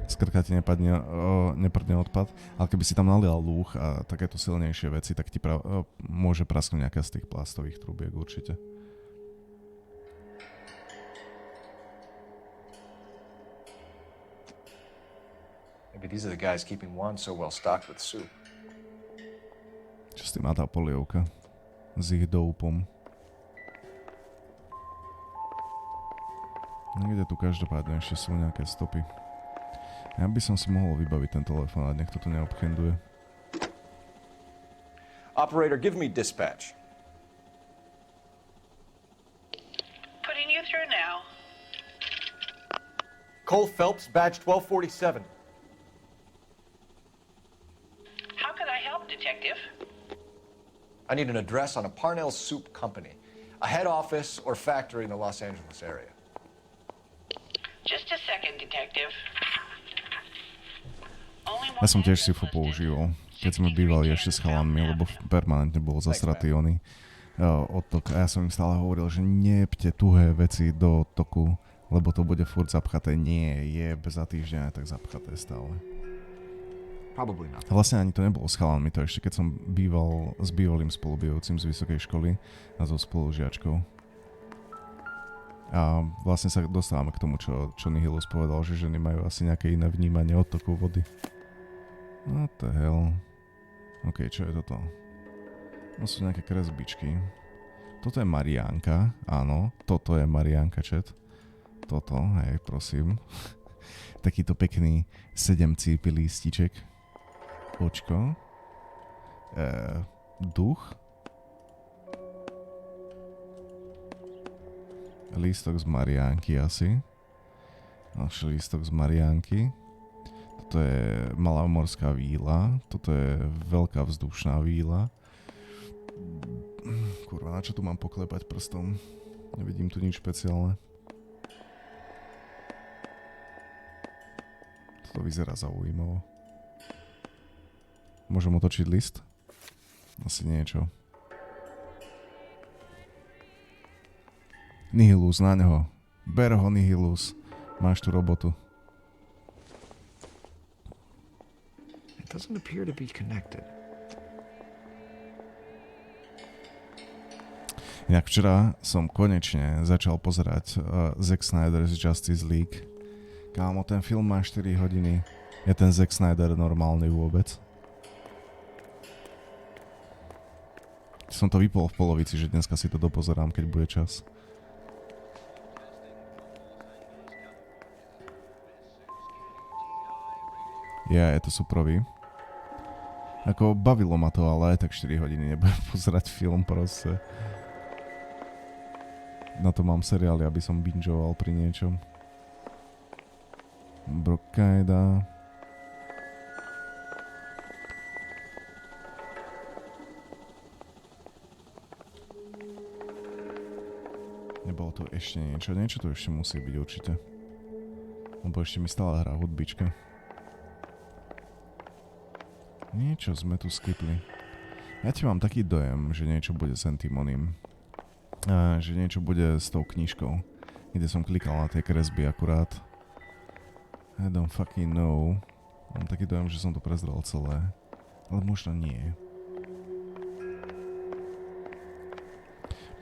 Z krka ti neprdne odpad, ale keby si tam nalial lúh a takéto silnejšie veci, tak ti môže prasknúť nejaká z tých plastových trúbiek určite. Maybe these are the guys keeping Juan so well stocked with soup. Čo s tým má tá polievka? S ich doupom. Niekde tu každopádne ešte sú nejaké stopy. Ja by som si mohol vybaviť ten telefón a nech to tu neobchenduje. Operator, give me dispatch. Putting you through now. Cole Phelps, badge 1247. How can I help, Detective? I need an address on a Parnell Soup Company, a head office or factory in the Los Angeles area. Just a second, Detective. Ja som tiež SIFO používal, keď sme bývali ešte s chalanmi, lebo permanentne bol zasratý oný odtok. A ja som im stále hovoril, že nejebte tuhé veci do odtoku, lebo to bude furt zapchaté. Nie, je za týždeň tak zapchaté stále. A vlastne ani to nebolo s chalanmi, to ešte keď som býval s bývalým spolubývajúcim z vysokej školy a so spolužiačkou. A vlastne sa dostávame k tomu, čo Nihilus povedal, že ženy majú asi nejaké iné vnímanie odtoku vody. What the hell? OK, čo je toto? No sú nejaké kresbičky. Toto je Mariánka, áno, toto je Mariánka, chat. Toto, hej, prosím. Takýto pekný 7-cípy lístiček. Očko. Duch. Lístok z Mariánky asi. Ďalší lístok z Mariánky. Toto je malá morská víla. Toto je veľká vzdušná víla. Kurva, na čo tu mám poklepať prstom? Nevidím tu nič špeciálne. Toto vyzerá zaujímavo. Môžem otočiť list? Asi niečo. Nihilus, na ňo. Ber ho, Nihilus. Máš tu robotu. It doesn't appear to be connected. Inak včera som konečne začal pozerať Zack Snyder's Justice League. Kámo, ten film má 4 hodiny. Je ten Zack Snyder normálny vôbec? Som to vypol v polovici, že dneska si to dopozerám, keď bude čas. Je to suprový. Ako bavilo ma to, ale aj tak 4 hodiny nebudem pozerať film proste. Na to mám seriály, aby som bingeoval pri niečom. Brokajda. Nebolo to ešte niečo. Niečo to ešte musí byť určite. Lebo ešte mi stále hrá hudbička. Niečo sme tu skipli. Ja ti mám taký dojem, že niečo bude s tým oným. Že niečo bude s tou knižkou, kde som klikal na tie kresby akurát. I don't fucking know. Mám taký dojem, že som to prezrel celé. Ale možno nie.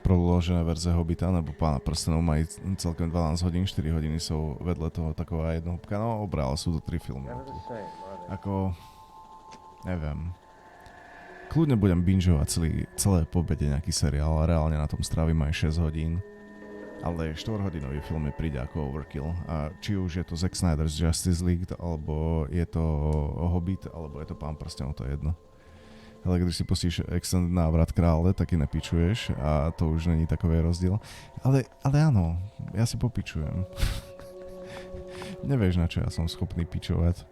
Proložené verze Hobbita nebo Pána prstenov mají celkem 12 hodín, 4 hodiny sú vedle toho taková jednohúbka. No obral, sú to 3 filmy. Ako... Neviem. Kľudne budem bingeovať celé po obede nejaký seriál a reálne na tom strávim aj 6 hodín. Ale 4-hodinový film mi príde ako overkill. A či už je to Zack Snyder's Justice League, alebo je to Hobbit, alebo je to Pán prstenov, to je jedno. Ale když si pustíš Extended návrat krále, taky nepičuješ a to už není takový rozdiel. Ale áno, ja si popičujem. Nevieš, na čo ja som schopný pičovať.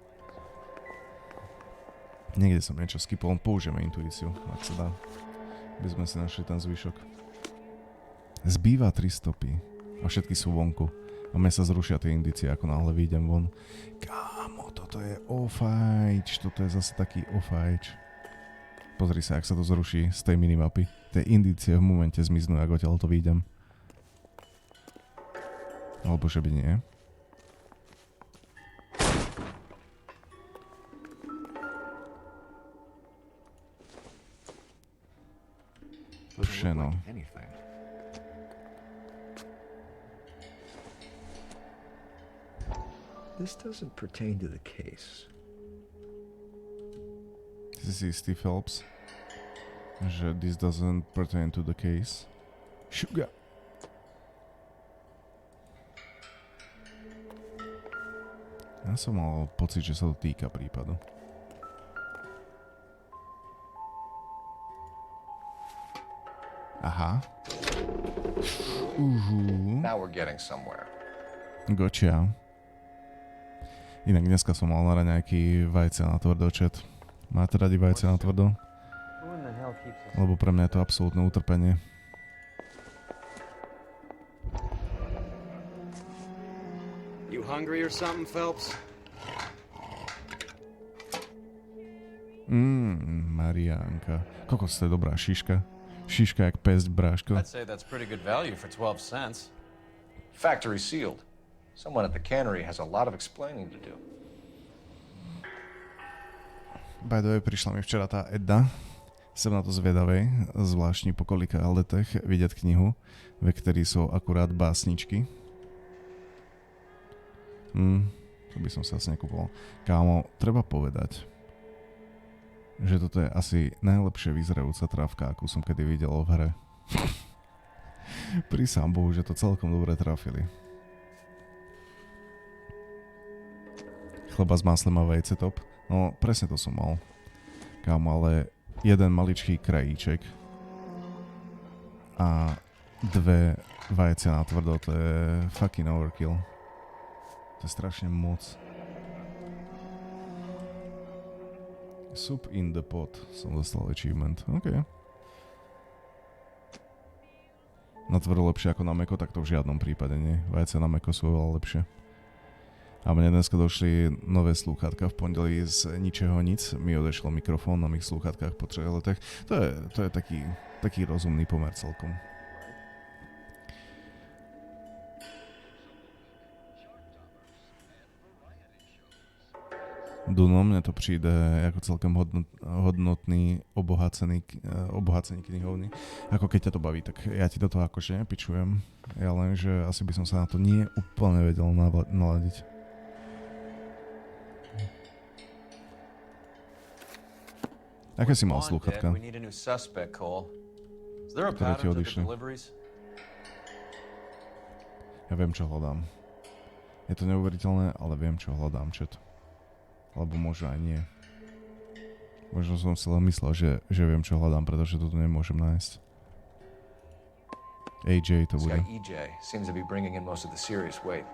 Niekde som niečo skipol, použijeme intuíciu, ak sa dá. By sme si našli ten zvyšok. Zbýva 3 stopy a všetky sú vonku. A mne sa zrušia tie indície, ako náhle vyjdem von. Kámo, toto je ofajč, toto je zase taký ofajč. Pozri sa, ak sa to zruší z tej minimapy. Tie indície v momente zmiznú, ak odtiaľ to vyjdem. Alebo že by nie. Pšeno. This doesn't pertain to the case. Ty si istý, Phelps, že this doesn't pertain to the case. Sugar. Ja som mal pocit, že sa to týka prípadu. Aha. Now we're getting somewhere. Gotcha. Inak dneska som mal na raňajky vajce na tvrdo, chat. Máte radi vajce na tvrdo? Lebo pre mňa je to absolútne utrpenie. You hungry or something, Phelps? Mariánka. Kokos, to je dobrá šiška. Šiška jak pesť, bráško. I'd say that's pretty good value for 12 cents. Factory sealed. Someone at the cannery has a lot of explaining to do. By the way, prišla mi včera tá Edda. Som na to zvedavej, zvláštne po kolika letech vidieť knihu, ve ktorej sú akurát básničky. To by som sa asi nekupoval. Kámo, treba povedať, že toto je asi najlepšie vyzerajúca trávka, akú som kedy videl v hre. Prisám Bohu, že to celkom dobre trafili. chleba s máslem a vejce top. No, presne to som mal. Kámo, ale jeden maličký krajíček a 2 vajce na tvrdo, to je fucking overkill. To je strašne moc. Soup in the pot som dostal achievement. OK. Na tvrdo lepšie ako na meko, tak to v žiadnom prípade nie. Vajce na meko sú oveľa lepšie. A mne dneska došli nové slúchatka v pondeli z ničeho nic. Mi odešlo mikrofón na mých slúchatkách po 3 letech. To je taký rozumný pomer celkom. Duno, mne to príde ako celkom hodnotný, obohacený knihovný. Ako keď ťa to baví, tak ja ti do toho akože nepičujem. Ja len, že asi by som sa na to nie úplne vedel naladiť. Aké si mal slúchatka? Ktoré ti odišli? Ja viem, čo hľadám. Je to neuveriteľné, ale viem, čo hľadám, chat. Alebo možno aj nie. Možno som si len myslel, že viem, čo hľadám, pretože to tu nemôžem nájsť. AJ to bude. EJ seems to be bringing in most of the serious weight.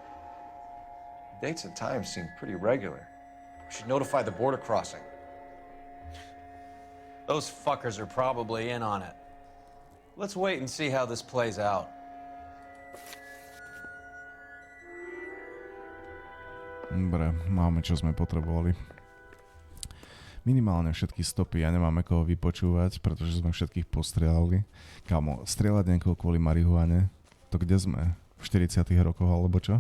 Dates and times seem pretty regular. We should notify the border crossing. Those fuckers are probably in on it. Let's wait and see how this plays out. Dobre, máme, čo sme potrebovali. Minimálne všetky stopy, ja nemáme koho vypočúvať, pretože sme všetkých postrieľali. Kámo, strieľať niekoho kvôli marihuane? To kde sme? V 40 rokoch alebo čo?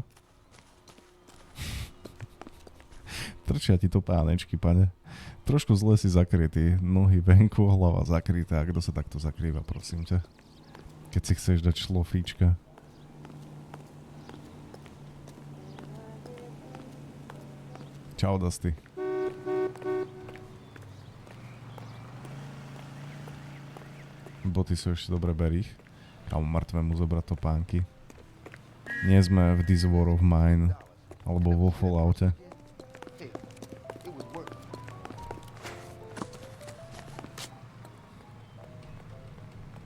Trčia ti to pánečky, pane. Trošku zle si zakrytý, nohy venku, hlava zakrytá. Kto sa takto zakrýva, prosím ťa? Keď si chceš dať šlofíčka. Čau, Dusty. Boty sú ešte dobre, ber ich. Kámo, mŕtvemu zobrať topánky. Nie sme v This War of Mine alebo vo Falloute.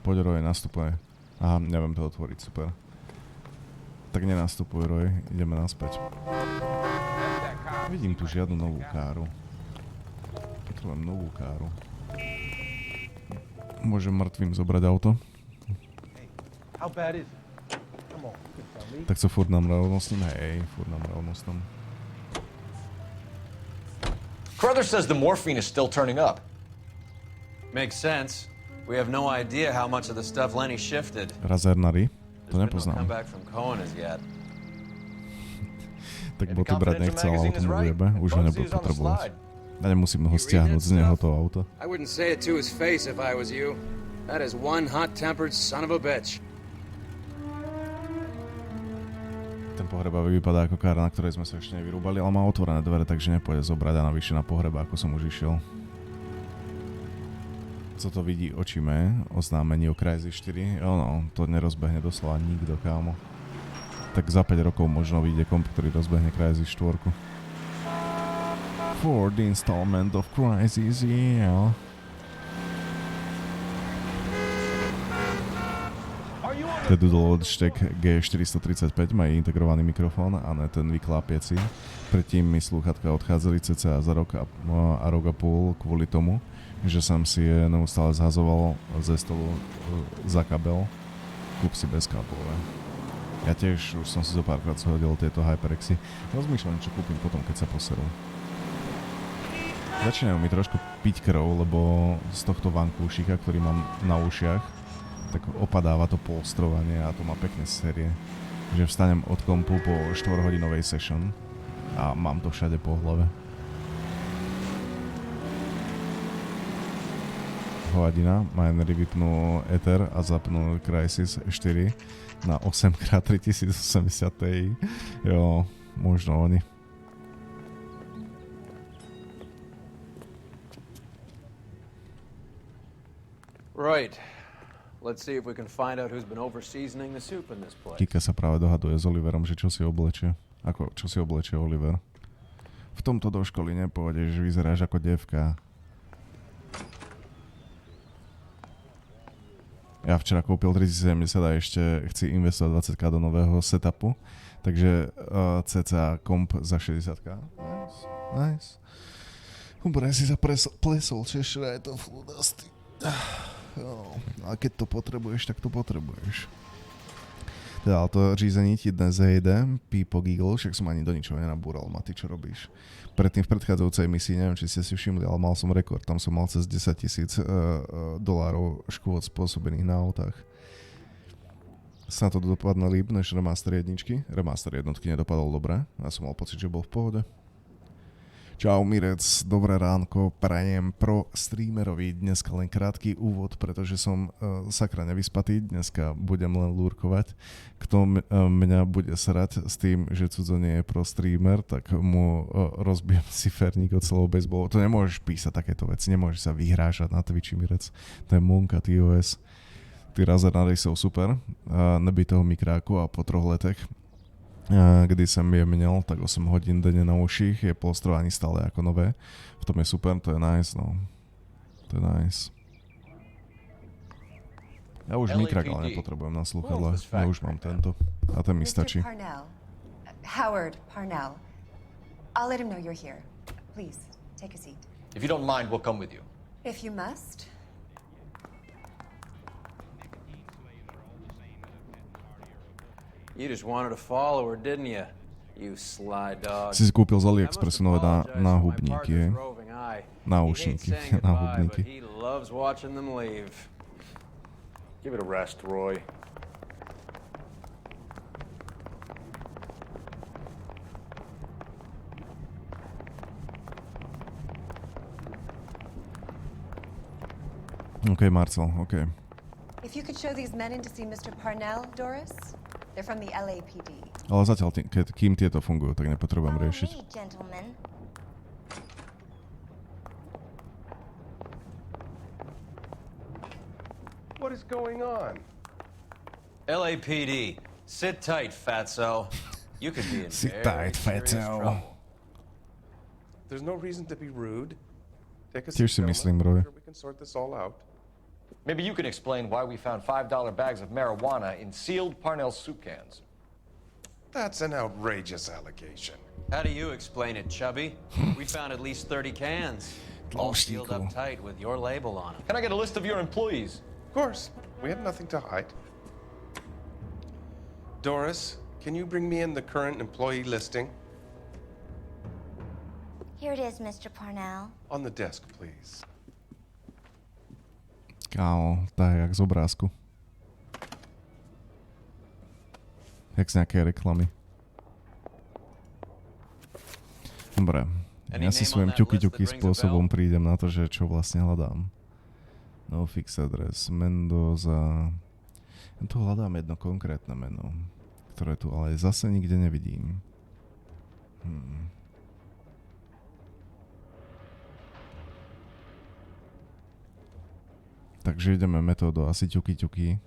Poď, Roy, nastupuj. Aha, neviem to otvoriť, super. Tak nenastupuj, Roy, ideme naspäť. Vidím tu žiadnu novú káru. Potrebujem novú káru. Môžem mŕtvým zobrať auto? Tak sa furt nám rovnostním? Hej, furt nám rovnostnom. Carruthers says the morphine is still turning up. Makes sense. We have no idea how much of the stuff Lenny shifted. Razernary? To nepoznám. Tak boty brať nechcel, auto mu vyjebe. Už ho nebudu potrebovať. Ja nemusím ho stiahnuť z neho to auto. I wouldn't say it to his face if I was you. That is one hot-tempered son of a bitch. Ten pohrebavý vypadá ako kára, na ktorej sme sa ešte nevyrúbali, ale má otvorené dvere, takže nepôjde zobrať a navyše na pohreba, ako som už išiel. Co to vidí očíme, oznámenie o Crysis 4, no, to nerozbehne doslova nikto, kámo. Tak za 5 rokov možno vyjde komp, ktorý rozbehne Crysis 4. For the installment of Crysis, yeah. Tedy Logitech G435 má integrovaný mikrofón a ne ten vyklápiaci. Predtým mi slúchatka odchádzali cca za rok a pol kvôli tomu, že som si je neustále zhazoval ze stolu za kabel. Kúp si bezkáblové. Ja tiež už som si zo párkrát zhodil tieto HyperXy. Rozmýšľam, čo kúpim potom, keď sa poserú. Začínajú mi trošku piť krv, lebo z tohto vankúšika, ktorý mám na ušiach, tak opadáva to polstrovanie a to má pekne z série. Že vstanem od kompu po 4-hodinovej session a mám to všade po hlave. Hovadina, majenery vypnú Ether a zapnú Crysis 4 na 8x3080 Ti. Jo, možno oni. Right. Let's see if we can find out who's been over-seasoning the soup in this place. Kika sa práve dohaduje s Oliverom, že čo si oblečie. Čo si oblečie Oliver? V tomto do školy nepôjdeš, vyzeráš ako devka. Ja včera kúpil 3070 a ešte chci investovať 20k do nového setupu. Takže cca komp za 60k. Nice. Úplne si sa plesol, češra, je to fludastý. A keď to potrebuješ, tak to potrebuješ. Teda, ale to řízení ti dnes jde, Pipo Giggle, však som ani do ničoho nenabúral, Mati, čo robíš? Predtým v predchádzajúcej misii, neviem, či ste si všimli, ale mal som rekord, tam som mal cez 10 000 dolárov škôd spôsobených na autách. Snad to dopadne líp než remaster jedničky. Remaster jednotky nedopadol dobre, ja som mal pocit, že bol v pohode. Čau Mirec, dobré ránko, prajem pro streamerovi. Dneska len krátky úvod, pretože som sakra nevyspatý. Dneska budem len lúrkovať. Kto mňa bude srať s tým, že cudzo nie je pro streamer, tak mu rozbijem si ferník od celého baseballu. To nemôžeš písať takéto veci, nemôžeš sa vyhrážať na Twitchi, Mirec. To je Monka, TOS. Ty razernady sú super. Nebitého mikráku a po 3 letech, kdy som je měl, tak 8 hodín denne na uších, je polstrování stále ako nové. V tom je super, to je nice, no. To je nice. Ja už mikrák, ale nepotrebujem na slúchadle. Ja už mám tento. A ten mi stačí. Howard Parnell. I'll let him know you're here. Please, take a seat. If you don't mind, we'll come with you. If you must. You just wanted a follower, didn't you? You sly dog. Si kúpil z AliExpressu nové náhubníky, náušníky, náhubníky. He loves watching them leave. Give it a rest, Roy. OK, Marcel, OK. If you could show these men in to see Mr. Parnell, Doris? They're from the LAPD. Ale zatiaľ, kým tieto fungujú, tak nepotrebujem riešiť. What is going on? LAPD, sit tight, fatso. You could be in very serious trouble. There's no reason to be rude. Take a Tiež si myslím, Roy. We can sort this all out. Maybe you can explain why we found $5 bags of marijuana in sealed Parnell soup cans. That's an outrageous allegation. How do you explain it, Chubby? We found at least 30 cans, all sealed up tight with your label on them. Can I get a list of your employees? Of course. We have nothing to hide. Doris, can you bring me in the current employee listing? Here it is, Mr. Parnell. On the desk, please. Kámo, tak jak z obrázku. Jak z nejakej reklamy. Dobre, ja si svojím ťuky spôsobom prídem na to, že čo vlastne hľadám. No fix address, Mendoza. Ja tu hľadám jedno konkrétne meno, ktoré tu ale zase nikde nevidím. Takže ideme metódou asi ťuky.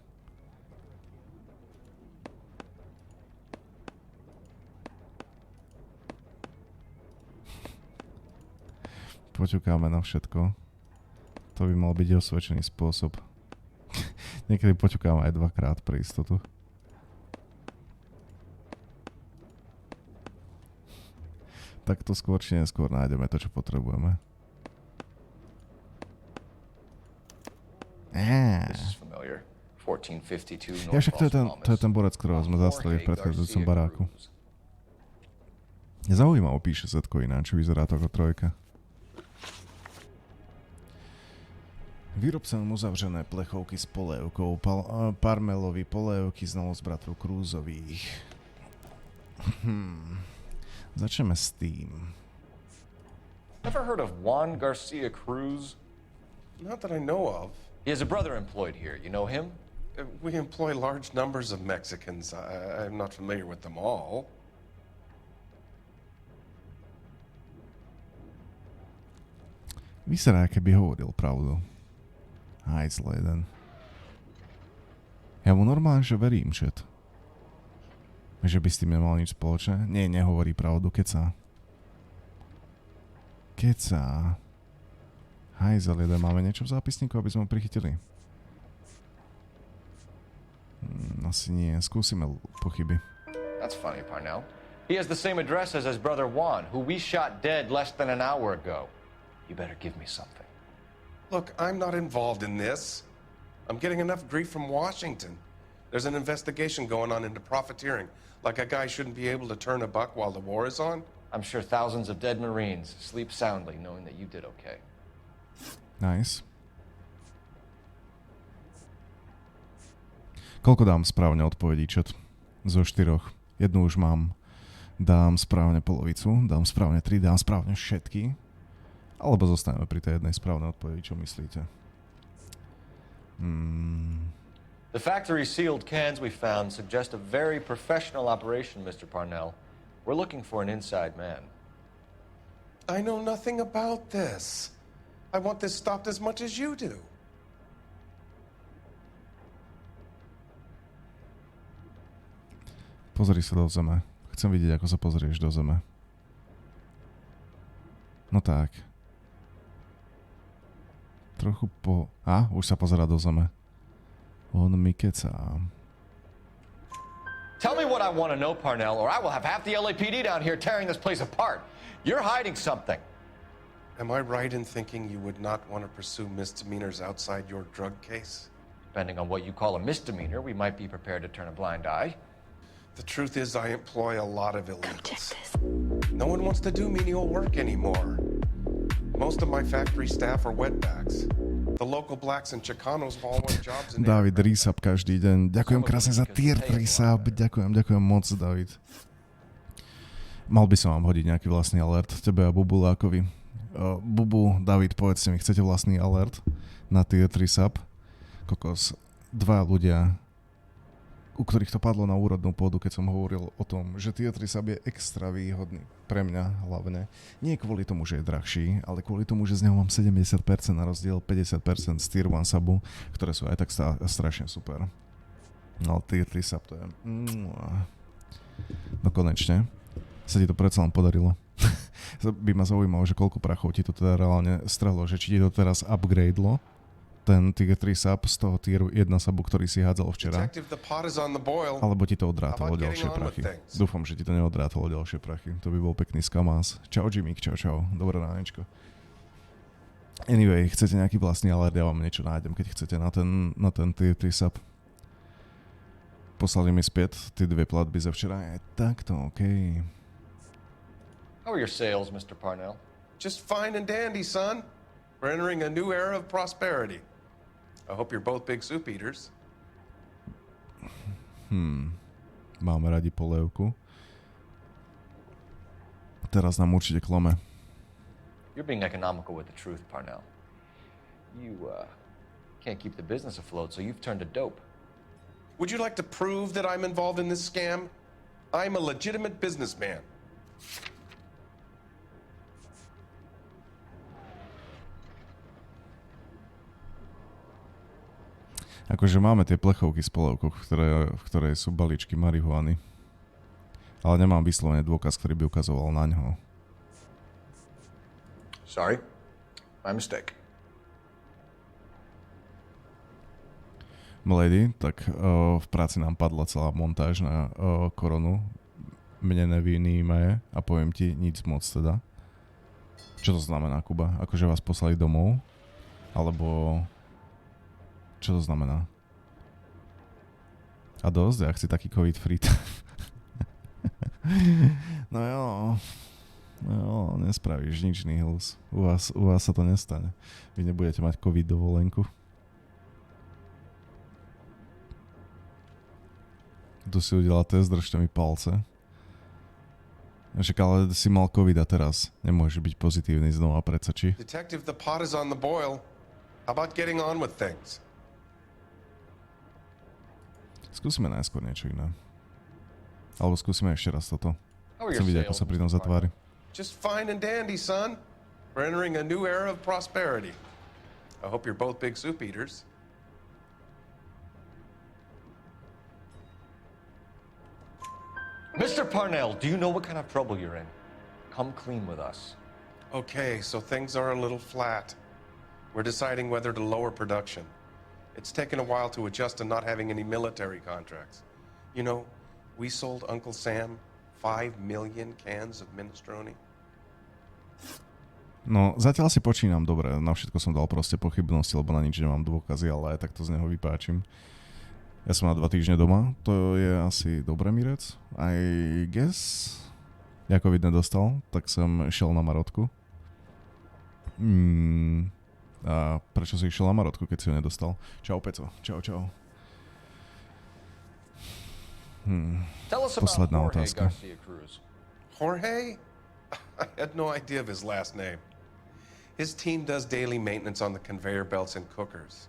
Poťukáme na všetko. To by mal byť osvedčený spôsob. Niekedy poťukáme aj 2-krát pre istotu. Tak to skôr či neskôr nájdeme to, čo potrebujeme. Ja však to je ten borec, ktorého sme zastrelili v predchádzajúcom baráku. Zaujímavo píše Zetko ináč, vyzerá to ako 3. Výrobcom uzavřené plechovky s polévkou, Parmelovi polévky znovu z bratrov Cruzových. Začneme s tým. Ever heard of Juan Garcia Cruz? Not that I know of. He has a brother employed here. You know him? We employ large numbers of Mexicans. I'm not familiar with them all. Vyzerá, keby hovoril pravdu. Hajzle jeden. Ja mu normálne, že verím, šet. Že by s tým nemal nič spoločné? Nie, nehovorí pravdu, keca. keca. Hajzel jeden, máme niečo v zápisníku, aby sme ho prichytili? Asi nie, skúsime pochyby. That's funny, Parnell. He has the same address as his brother Juan, who we shot dead less than an hour ago. You better give me something. Look, I'm not involved in this. I'm getting enough grief from Washington. There's an investigation going on into profiteering. Like a guy shouldn't be able to turn a buck while the war is on. I'm sure thousands of dead Marines sleep soundly knowing that you did okay. Nice. Koľko dám správne odpovedí, chat? Zo 4. Jednu už mám. Dám správne polovicu, dám správne 3, dám správne všetky. Alebo zostaneme pri tej jednej správnej odpovedi, čo myslíte? The factory sealed cans we found suggest a very professional operation, Mr. Parnell. We're looking for an inside man. I know nothing about this. I want this stopped as much as you do. Pozri sa do zeme. Chcem vidieť, ako sa pozrieš do zeme. No tak. Trochu po... už sa pozerá do zeme. On mi kecá. Tell me what I want to know, Parnell, or I will have half the LAPD down here tearing this place apart. You're hiding something. Am I right in thinking you would not want to pursue misdemeanors outside your drug case? Depending on what you call a misdemeanor, we might be prepared to turn a blind eye. The truth is I employ a lot of illegals. No one wants to do menial work anymore. Most of my factory staff are wetbacks. The local blacks and Chicanos all want jobs in David resub každý deň. Ďakujem krásne za tier 3 sub. Ďakujem moc, David. Mal by som vám hodiť nejaký vlastný alert tebe a Bubu Lákovi. Bubu, David, povedzte mi, chcete vlastný alert na tier 3 sub? Kokos, 2 ľudia, u ktorých to padlo na úrodnú pôdu, keď som hovoril o tom, že tier 3 sub je extra výhodný. Pre mňa hlavne. Nie kvôli tomu, že je drahší, ale kvôli tomu, že z neho mám 70% na rozdiel 50% z tier 1 subu, ktoré sú aj tak strašne super. No tier 3 sub to je... No konečne. Sa ti to predsa len podarilo. By ma zaujímalo, že koľko prachov ti to teda reálne strhlo, že či ti to teraz upgradelo, ten tier 3 sub z toho tier 1 subu, ktorý si hádzal včera, alebo ti to odrátalo ďalšie prachy. Dúfam, že ti to neodrátalo ďalšie prachy. To by bol pekný skamás. Čau Jimmy, čau. Dobré ránečko. Anyway, chcete nejaký vlastný alert, ja vám niečo nájdem, keď chcete na ten tier 3 sub. Poslali mi späť tie 2 platby za včera. Je takto, okej. How are your sales, Mr. Parnell? Just fine and dandy, son. We're entering a new era of prosperity. I hope you're both big soup eaters. Máme radi polievku. Teraz nám určite klame. You're being economical with the truth, Parnell. You, can't keep the business afloat, so you've turned to dope. Would you like to prove that I'm involved in this scam? I'm a legitimate businessman. Akože máme tie plechovky z polievkou, v ktorej sú balíčky marihuany. Ale nemám vyslovene dôkaz, ktorý by ukazoval na ňo. Sorry, my mistake. Mlady, tak v práci nám padla celá montáž na koronu. Mne nevynímaje a poviem ti nič moc teda. Čo to znamená, Kuba? Akože vás poslali domov? Alebo... Čo to znamená? A dosť, ak si taký covid-free. No jo, nespravíš nič, Nihils. U vás sa to nestane. Vy nebudete mať covid dovolenku. Tu si udelal test, držte mi palce. Však ale si mal covid a teraz nemôžeš byť pozitívny znova, predsa či? Detective, the pot is on the boil. How about getting on with things? Skúsime najskôr niečo iné. Alebo skúsime ešte raz toto. Chcem vidieť, ako sa pri tom zatvári. Just fine and dandy, son. We're entering a new era of prosperity. I hope you're both big soup eaters. Mr. Parnell, do you know what kind of trouble you're in? Come clean with us. Okay, so things are a little flat. We're deciding whether to lower production. It's taken a while to adjust to not having any military contracts. You know, we sold Uncle Sam 5 million cans of minestrone. No, zatiaľ si počínam dobre. Na všetko som dal proste pochybnosti, lebo na nič nemám dôkazy, ale aj tak to z neho vypáčim. Ja som na 2 týždne doma, to je asi dobré, Mirec. I guess. Ako vidne dostal, tak som šiel na marotku. A prečo si išiel na marotku, keď si ho nedostal? Čau, Peco. Čau, čau. Posledná otázka. Jorge? I had no idea of his last name. His team does daily maintenance on the conveyor belts and cookers.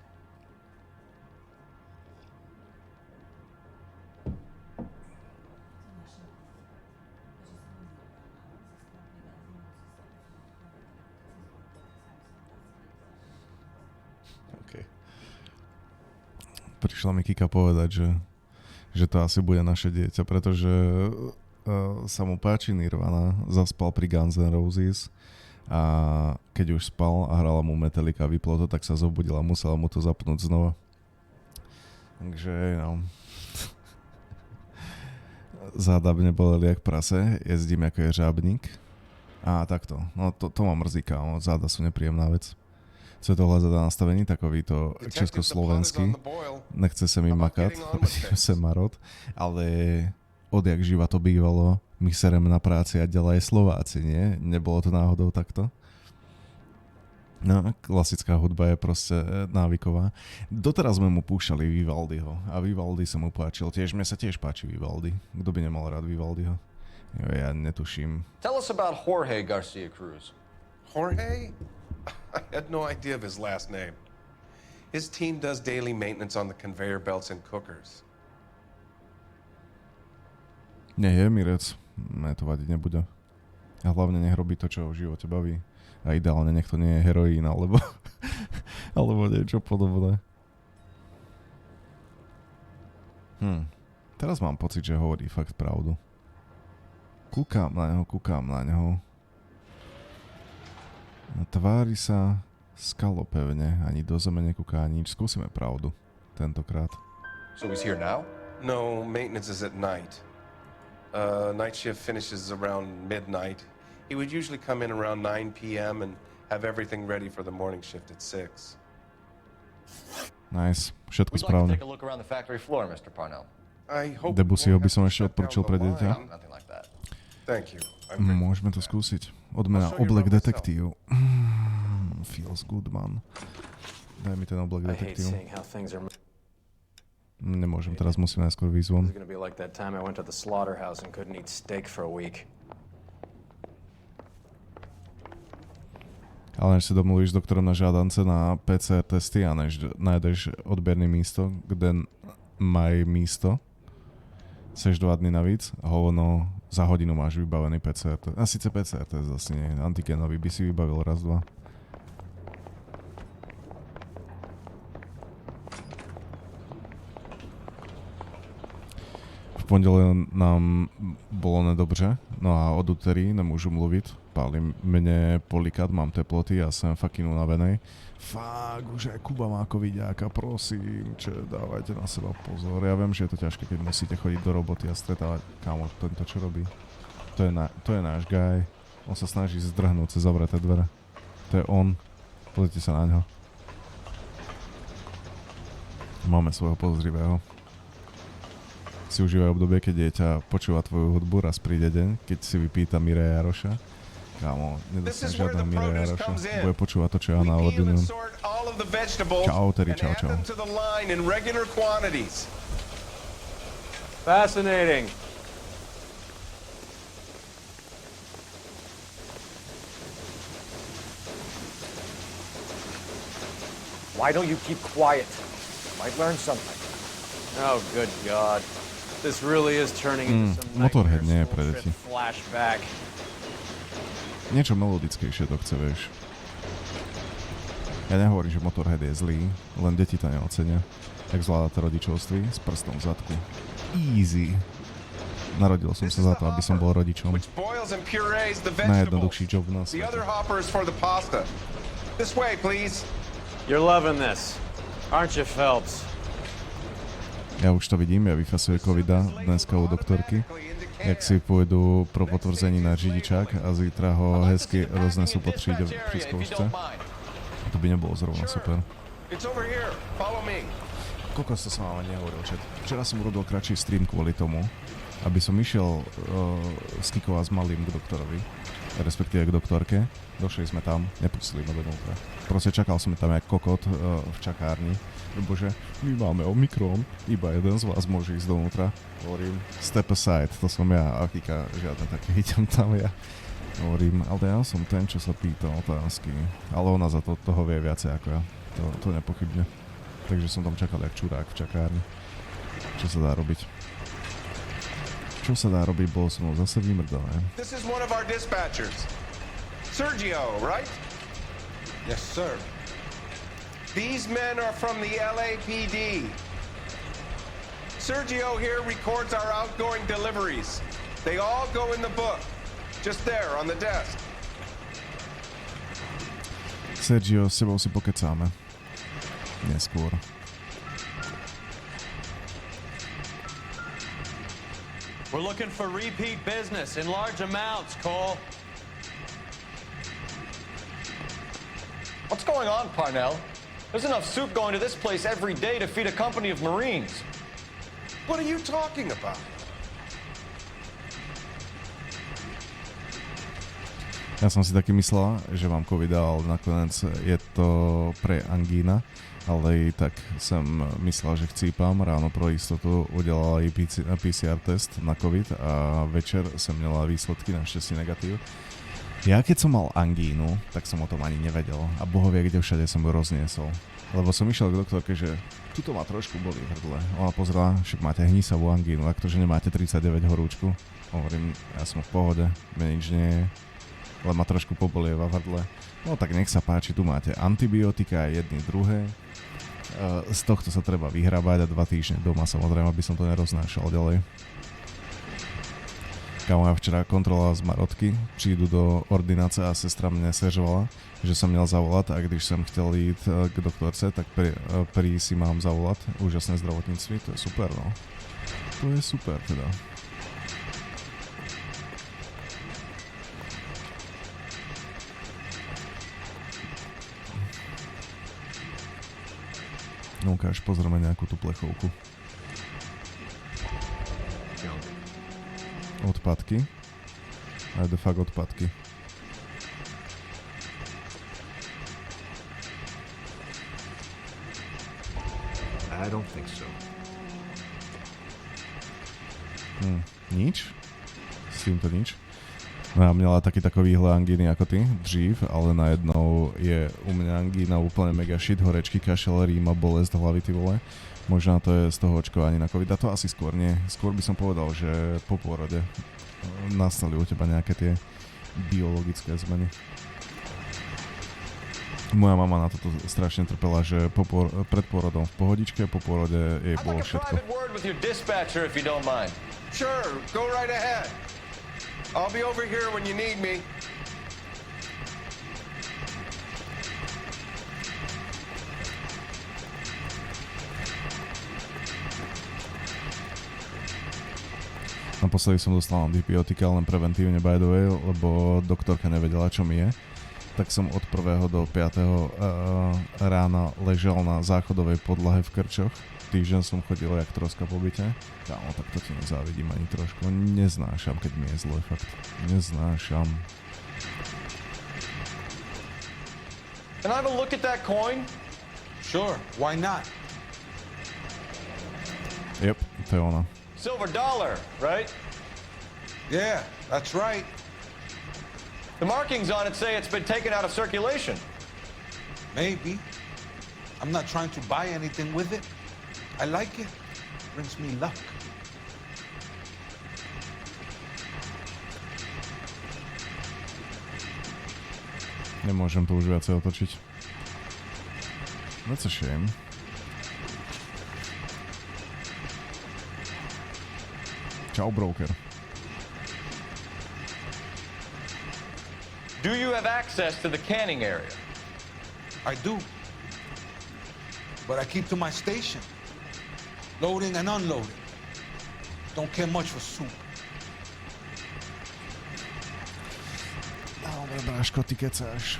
Prišla mi Kika povedať, že to asi bude naše dieťa, pretože sa mu páči Nirvana, zaspal pri Guns N' Roses a keď už spal a hrala mu Metallica a vyplo to, tak sa zobudil a musela mu to zapnúť znova. Takže no. Záda mne boleli jak prase, jezdím ako je žábnik a takto. No to ma mrzí, kámo, záda sú nepríjemná vec. Co je tohle za nastavení, takový to československý. Nechce se mi makat, jsem marot, ale odjak živa to bývalo, my sereme na práci a ďalej Slováci, nie? Nebolo to náhodou takto? No, klasická hudba je proste návyková. Doteraz sme mu púšťali Vivaldiho a Vivaldi sa mu páčil. Mne sa tiež páči Vivaldi. Kto by nemal rád Vivaldiho? Ja netuším. Tell us about Jorge Garcia Cruz. Jorge? I had no idea of his last name. His team does daily maintenance on the conveyor belts and cookers. Nie je, Mirec. Mne to vadiť nebude. A hlavne nech robí to, čo ho v živote baví. A ideálne nech to nie je heroín, alebo niečo podobné. Teraz mám pocit, že hovorí fakt pravdu. Kúkam na neho. Tvári sa skalopevne, ani do zeme nekúká nič. Skúsime pravdu tentokrát. So he's here now? No, maintenance is at night. Night shift finishes around midnight. He would usually come in around 9 p.m. and have everything ready for the morning shift at 6. Nice, všetko správne. Debussyho by som ešte odporúčil pre dieťa. Môžeme to skúsiť. Odmena Oblek detektív. Feels good, man. Daj mi ten Oblek detektív. Nemôžem, teraz musím najskôr výjsť von. Ale než si domluvíš s doktorom na žádance na PCR testy a než nájdeš odbierné místo, kde mají místo, seš 2 dny navíc a hovno za hodinu máš vybavený PCR test. A síce PCR test zase nie, antigenový by si vybavil raz, 2. V pondelok nám bolo nedobře, no a od úterý nemôžu mluvit. Páli mne polikát, mám teploty a som fucking unavený. Fakt, už aj Kuba má covidiáka, prosím, dávajte na seba pozor. Ja viem, že je to ťažké, keď musíte chodiť do roboty a stretávať. Kámo, tento čo robí? To je náš guy. On sa snaží zdrhnúť cez zavreté dvere. To je on. Pozrite sa na ňo. Máme svojho podozrivého. Si užívaj obdobie, keď dieťa počúva tvoju hudbu, raz príde deň, keď si vypýta Mireja Jaroša. Kámo, nedostaneš žiadneho Mireja Jaroša. Bude počúvať to, čo ja naordinujem. Čau, Terry, čau. Fascinating. Why don't you keep quiet? Might learn something. Oh, good God. This really is turning into some Motorhead nie je pre deti. flashback. Niečo melodickejšie to chce, vieš. Ja nehovorím, že Motorhead je zlý, len deti to neocenia. Jak zvládate rodičovství s prstom v zadku. Easy. Narodil som sa za to, aby som bol rodičom. Najjednoduchší job na svete. This way, please. You're loving this, aren't you, Phelps? Ja už to vidím, ja vyfasuje covida dneska u doktorky. Jak si pôjdu pro potvrzení na řidičák a zítra ho hezky roznesú po tříde pri skúšce. To by nebolo zrovna super. Koľko to som vám nehovoril, čet. Včera som urobil kratší stream kvôli tomu, aby som išiel s Kikou a s malým k doktorovi, respektíve k doktorke. Došli sme tam, nepustili ma dovnútra. Proste čakal som tam jak kokot v čakárni, lebože my máme Omikron, iba jeden z vás môže ísť dovnútra. Hovorím, step aside, to som ja, a Kika žiadne také idem tam ja. Hovorím, ale ja som ten, čo sa pýta otázky, ale ona za to toho vie viacej ako ja, to nepochybne. Takže som tam čakal jak čurák v čakárni. Čo sa dá robiť? Čo sa dá robiť, bol som zase vymrdané. This is one of our dispatchers. Sergio, right? Yes, sir. These men are from the LAPD. Sergio here records our outgoing deliveries. They all go in the book. Just there, on the desk. Sergio, s tebou si pokecáme. Neskôr. We're looking for repeat business in large amounts, Cole. What's going on, Parnell? There's enough soup going to this place every day to feed a company of Marines. What are you talking about? Ja som si taky myslela, že mám covid, ale nakoniec je to pre angína, ale tak som myslela, že chcípam. Ráno pro istotu udelala aj PCR test na covid a večer som mala výsledky, našťastie negatív. Ja keď som mal angínu, tak som o tom ani nevedel a bohovie, kde všade som ju rozniesol. Lebo som išiel k doktorke, že tuto ma trošku boli v hrdle. Ona pozrela, však máte hnisavú angínu, ak to, že nemáte 39 horúčku. Hovorím, ja som v pohode, mne nič nie je. Ale ma trošku pobolieva v hrdle. No tak nech sa páči, tu máte antibiotika jedny, druhé. Z tohto sa treba vyhrabať a 2 týždne doma, samozrejme, aby som to neroznášal ďalej. Kamoja včera kontrolovala z Marotky, prídu do ordináce a sestra mne sežovala, že som měl zavolať a když som chcel ísť k doktorce, tak pri si mám zavolať. Úžasné zdravotníctví, to je super, no. To je super teda. No ukáž, pozrieme nejakú tú plechovku. Odpadky. A je to fakt odpadky. I don't think so. Nič? S týmto nič? No ja měla taky takový angíny ako ty, dřív, ale najednou je u mňa angína úplne mega shit, horečky, kašel, rýma, bolesť hlavy, ty vole. Možná to je z toho očkovania na covid, a to asi skôr nie. Skôr by som povedal, že po pôrode nastali u teba nejaké tie biologické zmeny. Moja mama na toto strašne trpela, že pred pôrodom v pohodičke, po pôrode jej bolo všetko. Sure, go right ahead. I'll be over here when you need me. Naposledy som dostal antibiotika, len preventívne by the way, lebo doktorka nevedela, čo mi je. Tak som od 1. do 5. rána ležal na záchodovej podlahe v krčoch. Týždeň som chodil jak troska po byte. Kámo, tak to ti nezávidím ani trošku. Neznášam, keď mi je zle, fakt. Neznášam. Can I have a look at that coin? Sure, why not? Yep, to je ona. Silver dollar, right? Yeah, that's right. The markings on it say it's been taken out of circulation. Maybe. I'm not trying to buy anything with it. I like it. Brings me luck. Nemôžem to už viacej otočiť. That's a shame. Čau, broker. Do you have access to the canning area? I do. But I keep to my station. Loading and unloading. Don't care much for soup. Dobre, Bráško, ty kecáš.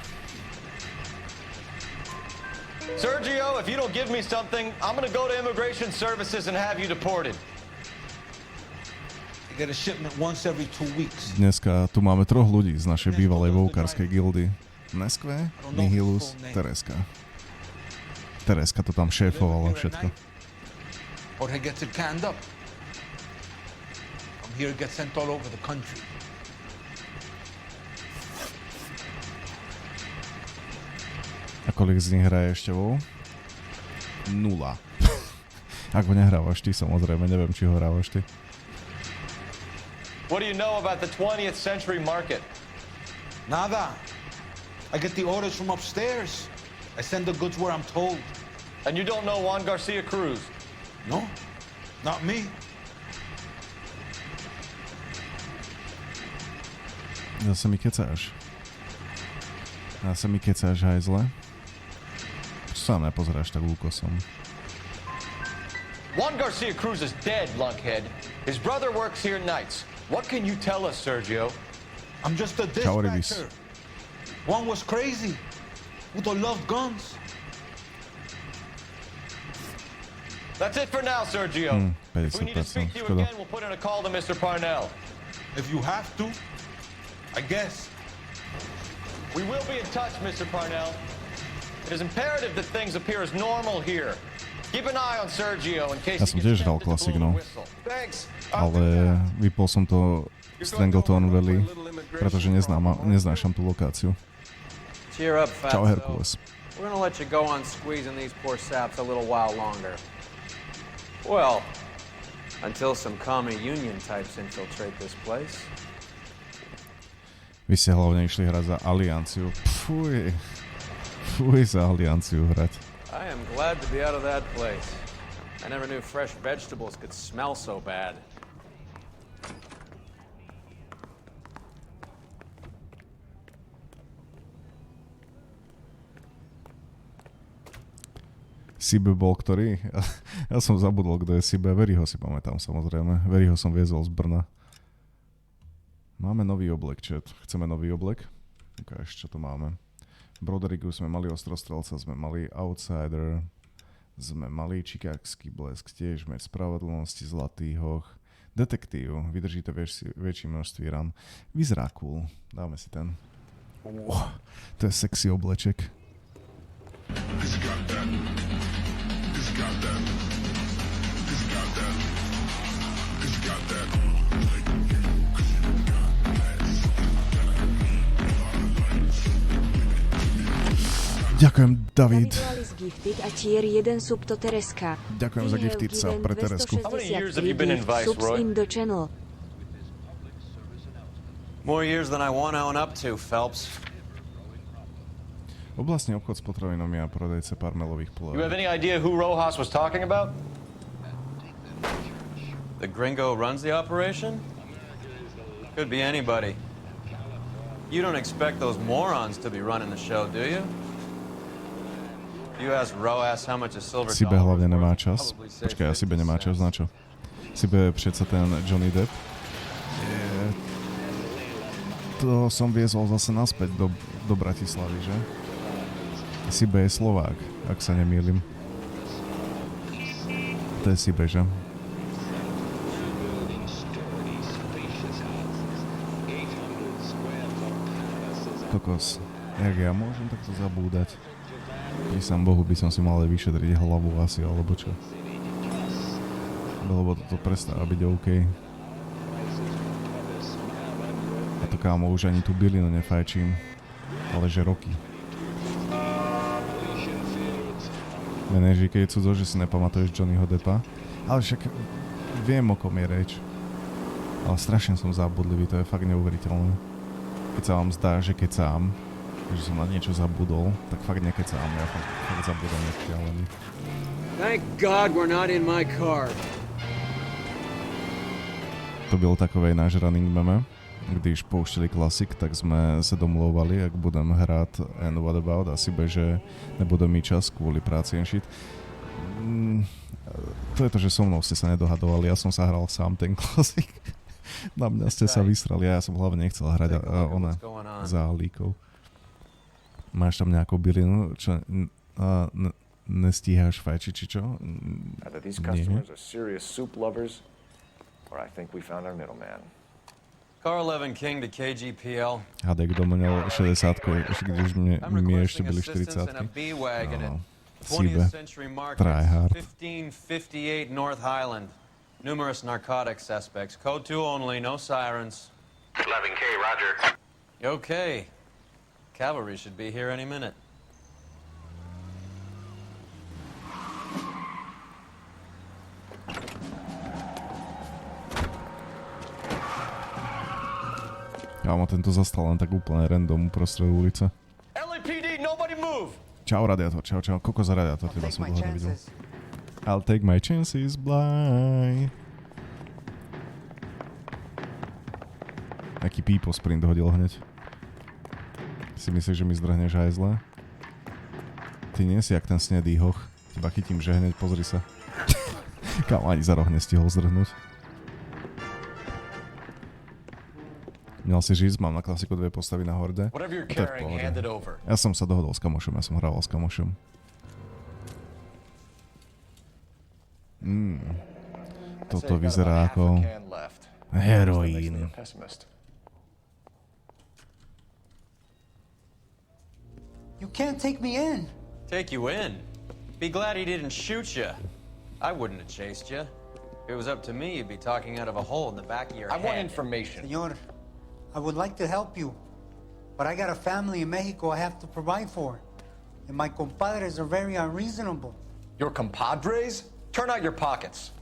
Sergio, if you don't give me something, I'm gonna go to Immigration Services and have you deported. I get a shipment once every 2 weeks. Dneska tu máme 3 ľudí z našej bývalej vovkárskej gildy. Neskve, Nihilus, Tereska. Tereska to tam šéfovala všetko. Or he gets it canned up. From here it gets sent all over the country. A kolik z nich hraje ešte vo? 0. Ak ho nehrávaš ty, samozrejme, neviem, či ho hrávaš ty. What do you know about the 20th century market? Nada. I get the orders from upstairs. I send the goods where I'm told. And you don't know Juan Garcia Cruz? No, not me. Zase mi kecáš. Hajzle. Čo sa nepozeráš tak úkosom? Juan Garcia Cruz is dead, lunkhead. His brother works here nights. What can you tell us, Sergio? I'm just a dispatcher. One was crazy. Udo loved guns. That's it for now, Sergio. If we need to 50%, speak to you škoda. again, we'll put in a call to Mr. Parnell. If you have to, I guess. We will be in touch, Mr. Parnell. It is imperative that things appear as normal here. Keep an eye on Sergio in case Ja he som gets tiež hral tempted to blow klasik, the no. whistle. Thanks. Ale vypol som to Strangleton Valley, pretože neznášam tú lokáciu. Cheer up, Čau, fatso. Herkules. We're gonna let you go on squeezing these poor saps a little while longer. Well, until some commie union types infiltrate this place. Vy ste hlavne išli hrať za Alianciu. Fuj za Alianciu hrať. I am glad to be out of that place. I never knew fresh vegetables could smell so bad. Sibe bol ktorý? Ja som zabudol, kto je Sibe. Veriho si pamätám, samozrejme. Veriho som viezol z Brna. Máme nový oblek, chat. Chceme nový oblek? Ukáž, čo to máme. V Broderigu sme mali Ostrostrelca, sme mali Outsider, sme mali Čikákský blesk, tiež meč spravodlnosti, Zlatý hoch, Detektív, vydrží to väčšie množství ran. Vyzerá cool, dáme si ten. To je sexy obleček. Ďakujem, David. Ďakujem za gifted sa pre Teresku. More years than I want to own up to, Phelps. Oblastný obchod s potravinami a prodajce parmelových plov. You have any idea who Rojas was talking about? The gringo runs the operation? Could be anybody. You don't expect those morons to be running the show, do you? You ask Rojas how much a silver Sibe hlavne nemá čas. Počkaj, a Sibe nemá čas na čo? Sibe je predsa ten Johnny Depp. To som viezol zase naspäť do Bratislavy, že? Sibe je Slovák, ak sa nemýlim. To je Sibe, že? Kokos, jak ja môžem takto zabúdať? Prísam Bohu, by som si mal aj vyšetriť hlavu asi, alebo čo? Lebo toto prestáva byť OK. A to kámo, už ani tú bylinu nefajčím, ale že roky. Menej, že keď je cudzo, že si nepamatuješ Johnnyho Deppa, ale však viem, o kom je reč. Ale strašne som zabudlivý, to je fakt neuveriteľné. Keď sa vám zdá, že kecám, že som na niečo zabudol, tak fakt nekecám, ja fakt zabudol nešialený. Thank God we're not in my car. To byl takovej náš running meme. když pouštěli klasik, tak jsme se domlouvali, jak budem hrát And What About, asi že nebudem mít čas kvůli práci and shit. To je to, že so mnou ste sa nedohadovali, ja som sa hral sám ten klasik. Na mňa ste sa vysrali, ja som hlavne nechcel hrať za líkov. Máš tam nejakú bylinu, čo nestíhaš fajčiť, či čo? Either these customers are serious soup lovers, or I think we found our middleman. Car 11 King to KGPL. Hádej, kdo měl 60-ku, když mě ještě byly 40-ky. No. 20th century market, Tryhard. 1558 North Highland. Numerous narcotic suspects. Code 2 only, no sirens. 11K, roger. Okay. Cavalry should be here any minute. Kámo, tento zastal len tak úplne random uprostred ulice. LAPD, nobody move! Čau, radiátor, čau. Koľko za radiátor, teba som dlho nevidel. I'll take my chances, bly. Aký pípo sprint hodil hneď. Si myslíš, že mi zdrhneš aj zle? Ty nie si jak ten snedý hoch. Teba chytím, že hneď, pozri sa. Kámo, ani za roh nestihol zdrhnúť. Měl si říct, mám na klasiku 2 postavy na horde. Ja som sa dohodol s kamošom, ja som hrával s kamošom. Toto vyzerá ako heroín. You can't take me in. Take you in? Be glad he didn't shoot you. I wouldn't have chased you. If it was up to me, you'd be talking out of a hole in the back of your head. I want information. Señor, I would like to help you, but I got a family in Mexico I have to provide for. And my compadres are very unreasonable. Your compadres? Turn out your pockets.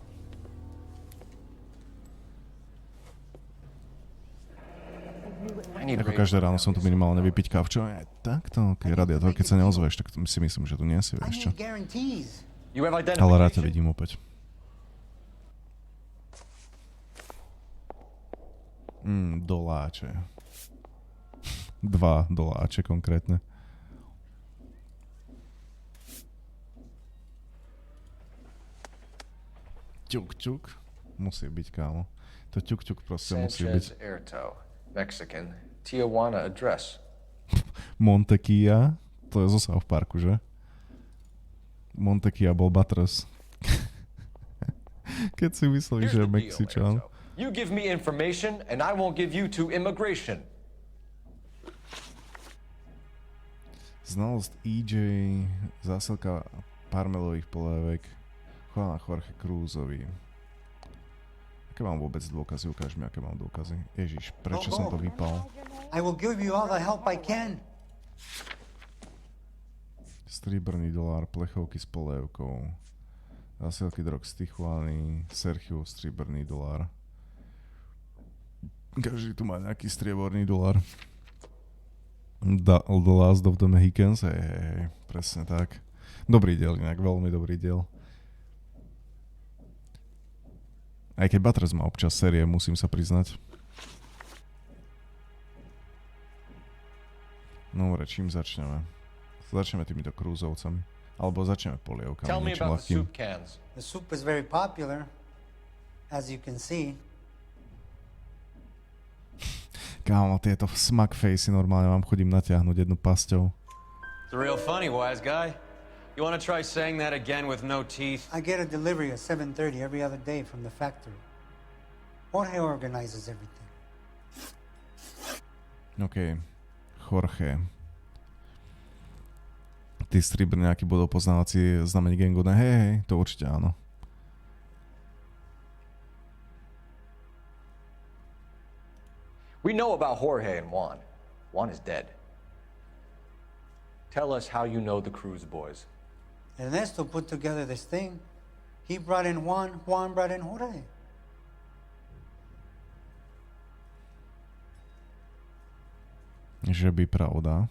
Ako každé ráno som tu minimálne vypiť kávčo. Takto, keď radiátor, keď sa neozveš, tak si myslím, že tu nie si, vieš čo. Ale rád ťa vidím opäť. Doláče. 2 doláče konkrétne. Ťuk. Musí byť, kámo. To ťuk proste musí byť. Mexican, Tijuana address. Montequilla, to je zo South Parku, že? Montequilla bol Batros. Keď si myslíš, že je Mexičan. You give me information and I won't give you to immigration. Znalosť EJ, zásilka parmelových polievek, Juana Jorge Cruzovi. Aké mám vôbec dôkazy? Ukáž mi, aké mám dôkazy. Ježiš, prečo som to vypal? I will give you all the help I can. Strieborný dolár, plechovky s polievkou. Zásilky drog z Tijuany, Sergio, strieborný dolár. Každý tu má nejaký strieborný dolár. The Last of the Mexicans, hej, presne tak. Dobrý diel, inak veľmi dobrý diel. Aj keď Batres má občas série, musím sa priznať. No, čím začneme? Začneme týmito krúzovcami. Alebo začneme polievkami, niečím ľahkým. The soup is very popular, as you can see. Kámo, tieto smack facey normálne vám chodím natiahnuť jednu pasťou. It's real funny, wise guy. You want to try saying that again with no teeth? I get a delivery at 7:30 every other day from the factory. Jorge organizes everything. OK. Jorge. Ty strieborný nejaký budú poznávací znamení gangu? Ne, hej, to určite áno. We know about Jorge and Juan. Juan is dead. Tell us how you know the Cruz boys. Ernesto put together this thing. He brought in Juan, Juan brought in Jorge. Že by pravda.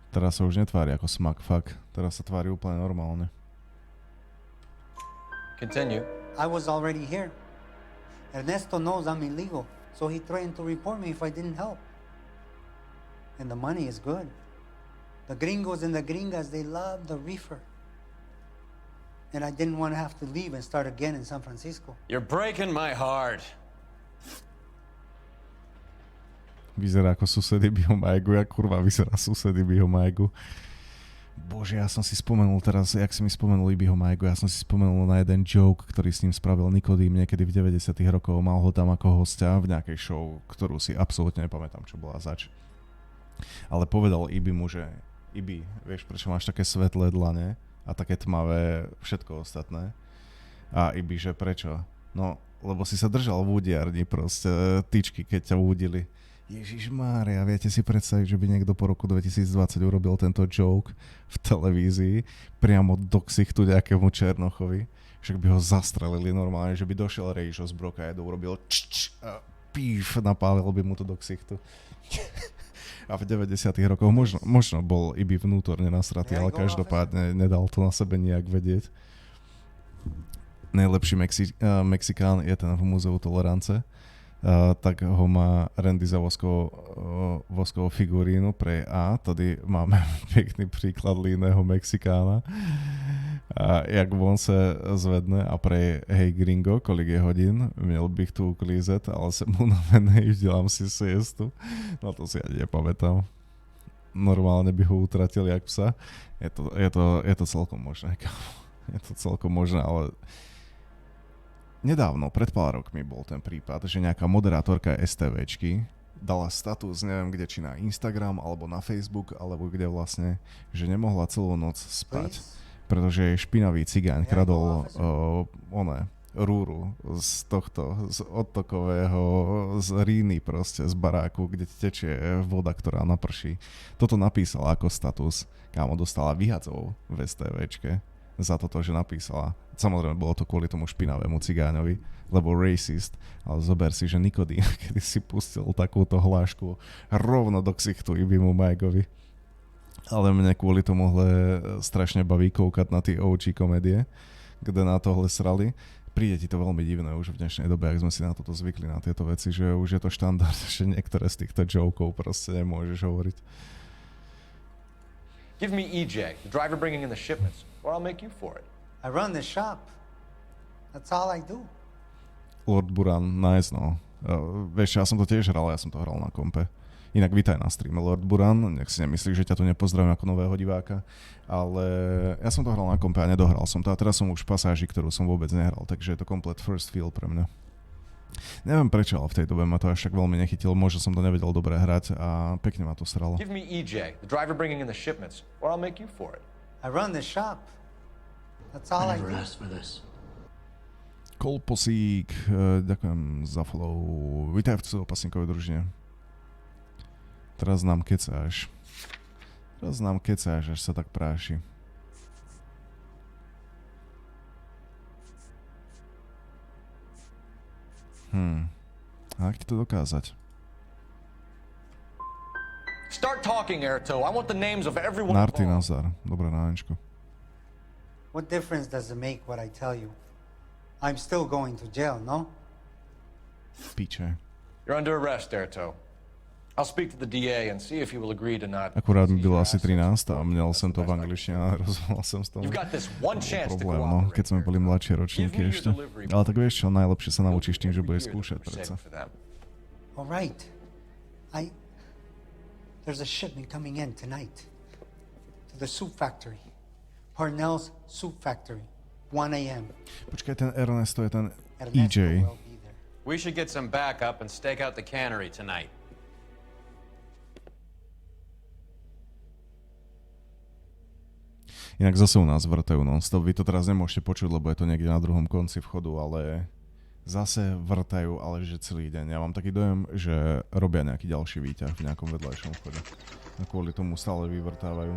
Teraz sa už netvári ako smackfuck. Teraz sa tvári úplne normálne. Continue. I was already here. Ernesto knows I'm illegal. So he threatened to report me if I didn't help. And the money is good. The gringos and the gringas, they love the reefer. And I didn't want to have to leave and start again in San Francisco. You're breaking my heart. Vyzerá ako susedy Bihomajgu, jak kurva vyzerá susedy Bihomajgu. Bože, ja som si spomenul teraz, jak si mi spomenul Bihomajgu, ja som si spomenul na jeden joke, ktorý s ním spravil Nikodým niekedy v 90. rokoch. Mal ho tam ako hostia v nejakej show, ktorú si absolútne nepamätám, čo bola zač. Ale povedal Ibi mu, že Ibi, vieš, prečo máš také svetlé dlane a také tmavé všetko ostatné? A Ibi, že prečo? No, lebo si sa držal v údiarni proste, tyčky, keď ťa údili. Ježišmária, viete si predstaviť, že by niekto po roku 2020 urobil tento joke v televízii priamo do ksichtu nejakému Černochovi? Však by ho zastrelili normálne, že by došiel Rejšo z Brokajedu, urobil a píf, napálil by mu to do ksichtu. A v 90. rokoch možno bol Ibi vnútorne nasratý, ale každopádne nedal to na sebe nejak vedieť. Najlepší Mexikán je ten v Múzeu tolerance. Tak ho má Randy za voskovú figurínu pre A. Tady máme pekný príklad líného Mexikána. A jak on sa zvedne a pre hej gringo, kolik je hodín, měl bych tu uklízet, ale som unavený, dělám si siestu. No to si ani nepamätám. Normálne by ho utratil jak psa. Je to celkom možné. Je to celkom možné, ale nedávno, pred pár rokmi bol ten prípad, že nejaká moderátorka STVčky dala status, neviem kde, či na Instagram, alebo na Facebook, alebo kde vlastne, že nemohla celú noc spať, pretože jej špinavý cigáň kradol rúru z odtokového, z Ranny proste, z baráku, kde tečie voda, ktorá naprší. Toto napísala ako status, kámo, dostala vyhadzov v STVčke za toto, že napísala. Samozrejme, bolo to kvôli tomu špinavému cigáňovi, lebo racist, ale zober si, že Nikodým, kedy si pustil takúto hlášku rovno do ksichtu Ibimu Majgovi. Ale mne kvôli tomuhle strašne baví koukať na tie OG komédie, kde na tohle srali. Príde ti to veľmi divné už v dnešnej dobe, ak sme si na toto zvykli, na tieto veci, že už je to štandard, že niektoré z týchto jokov proste nemôžeš hovoriť. Give me EJ, the driver bringing in the shipments, or I'll make you for it. I run the shop. That's all I do. Lord Buran, nice, no. Vieš, ja som to tiež hral, ja som to hral na kompe. Inak vítaj na streame, Lord Buran, nech si nemyslíš, že ťa tu nepozdravím ako nového diváka, ale ja som to hral na kompe a nedohral som to a teraz som už v pasáži, ktorú som vôbec nehral, takže je to komplet first feel pre mňa. Neviem prečo, ale v tej dobe ma to až tak veľmi nechytilo, možno som to nevedel dobre hrať a pekne ma to sralo. Give me EJ, the driver bringing in the shipments, or I'll make you for it. I run the shop. That's all I do. Kolposík, ďakujem za follow. Vítaj v Cudzopasníkovej družine. Teraz nám kecáš. Až sa tak práši. A jak ti to dokázať? Start talking, Erto. I want the names of everyone Narty involved. nazdar. Dobré ránečko. What difference does it make what I tell you? I'm still going to jail, no? Piče. You're under arrest, Erto. I'll speak to the DA and see if he will agree to not. Akurát mi bylo asi 13 a měl jsem to v angličtině a rozhodol jsem z toho. You've got this one chance to problém, no, cooperate. keď sme boli mladšie ročníky ešte. Ale tak vieš čo, najlepšie sa naučíš tým, že budeš skúšať predsa. All right. There's a shipment coming in tonight to the soup factory. Parnell's soup factory. 1 a.m. Počkaj, ten Ernesto je ten EJ. We should get some backup and stake out the cannery tonight. Inak zase u nás vrtajú non-stop. Vy to teraz nemôžete počuť, lebo je to niekde na druhom konci vchodu, ale zase vrtajú, ale že celý deň. Ja mám taký dojem, že robia nejaký ďalší výťah v nejakom vedľajšom vchode. A kvôli tomu stále vyvrtávajú.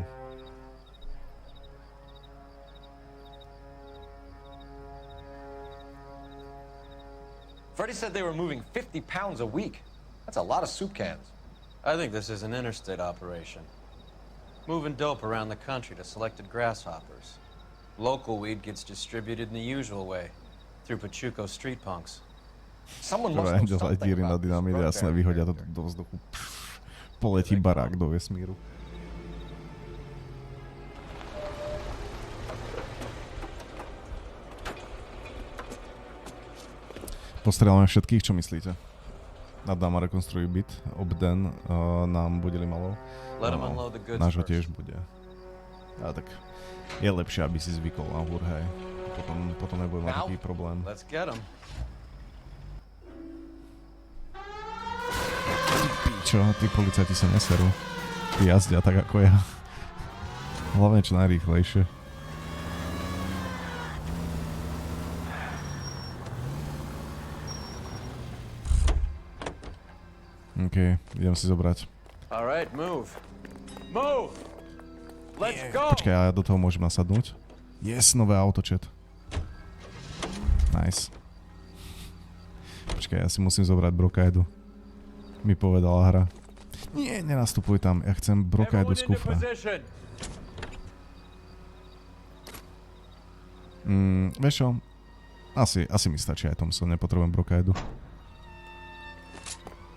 Freddie said they were moving 50 pounds a week. That's a lot of soup cans. I think this is an interstate operation. Moving dope around the country to selected grasshoppers. Local weed gets distributed in the usual way, through Pachuco street punks. Ktoré aj díry na dynamit, jasné, vyhodia to do vzduchu. Poletí barák do vesmíru. Postrieľame všetkých, čo myslíte? Nad náma rekonstruujú byt, obden nám budeli malo. Nášho tiež bude. A tak je lepšie, aby si zvykol na húr, hej. Potom nebude mať taký problém. Čo, tí policajti sa neserú. Tí jazdia tak ako ja. Hlavne čo najrýchlejšie. OK, idem si zobrať. Alright, move. Move! Let's go! Počkaj, ja do toho môžem nasadnúť. Yes, nové auto, chat. Nice. Počkaj, ja si musím zobrať brokajdu. Mi povedala hra. Nie, nenastupuj tam, ja chcem brokajdu z kufra. Vieš čo? Asi mi stačí aj Thompson, nepotrebujem brokajdu.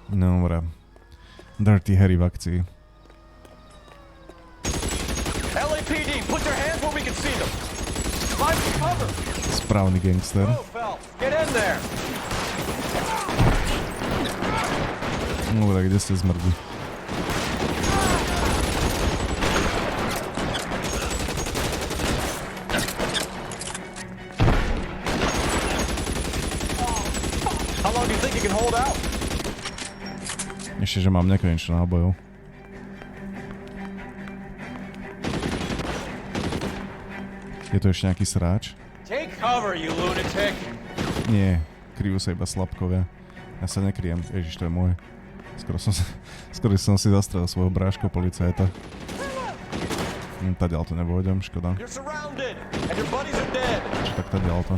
Dobre. Dirty Harry v akcii. LAPD, put your hands where we can see them. Find cover. Správny gangster. Get in there. Dobre, kde ste zmrdli? How long do you think you can hold out? Ešte, že mám nekonečné nábojov. Je tu ešte nejaký sráč? Take cover, you lunatic. Nie, kryjú sa iba slabkovia. Ja sa nekryjem, ježiš, to je môj. Skoro som si zastrelil svojho bráško policajta. Tadiaľ to nepôjdem, škoda. Tak tadiaľ to.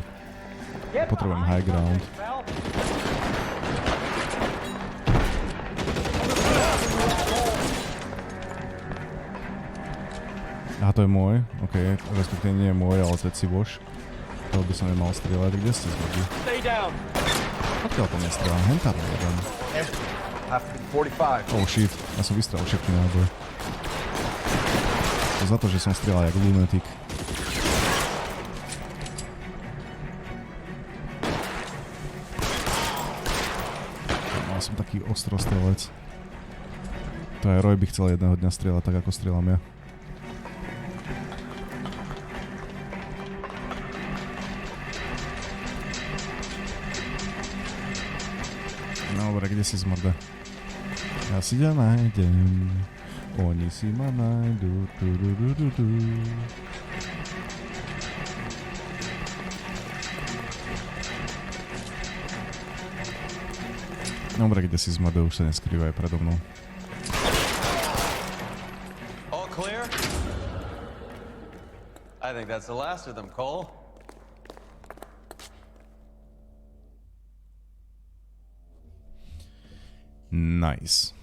Potrebujem high ground. Aha, to je môj, OK, respektíve nie je môj, ale to je civoš. Toho by som nemal strieľať, kde ste zmrdli? Odkiaľ to nestrieľam, hentár jeden. Oh shit, ja som vystrelil všetky náboje. To za to, že som strieľal jak lunatik. Ja som taký ostrostrelec. To aj Roy by chcel jedného dňa strieľať tak, ako strieľam ja. Dobre, kde si zmrde? Ja si ťa nájdem. Oni si ma nájdu. Dobre, kde si zmrde, už sa neskrývaj predo mnou. All clear? I think that's the last of them, Cole. Nice.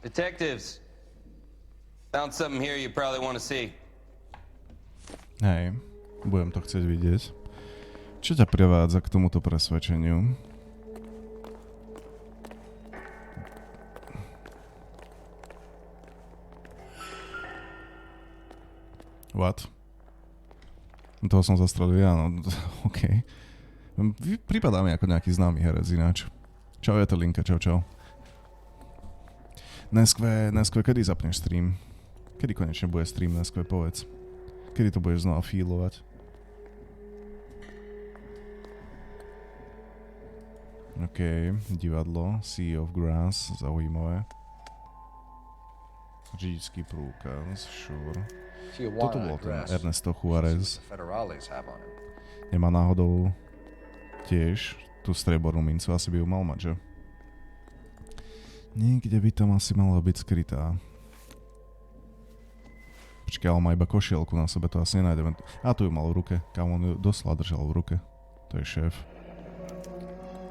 Detectives, found something here you probably want to see. Hej, budem to chcieť vidieť. Čo ťa privádza k tomuto presvedčeniu? What? Toho som zastrelil ja, no OK. Prípadá mi ako nejaký známy herec ináč. Čau, je to Linka, čau. Neskve, kedy zapneš stream? Kedy konečne bude stream, Neskve, povedz. Kedy to budeš znova feelovať? OK, divadlo, Sea of Grass, zaujímavé. Řidičský prúkaz, sure. Toto bol ten Ernesto Juarez. Nemá náhodou tiež tú striebornú mincu, asi by ju mal mať, že? Niekde by tam asi mala byť skrytá. Počkaj, ale má iba košielku na sebe, to asi nenájdeme. A tu ju mal v ruke, kam on ju doslova držal v ruke. To je šéf.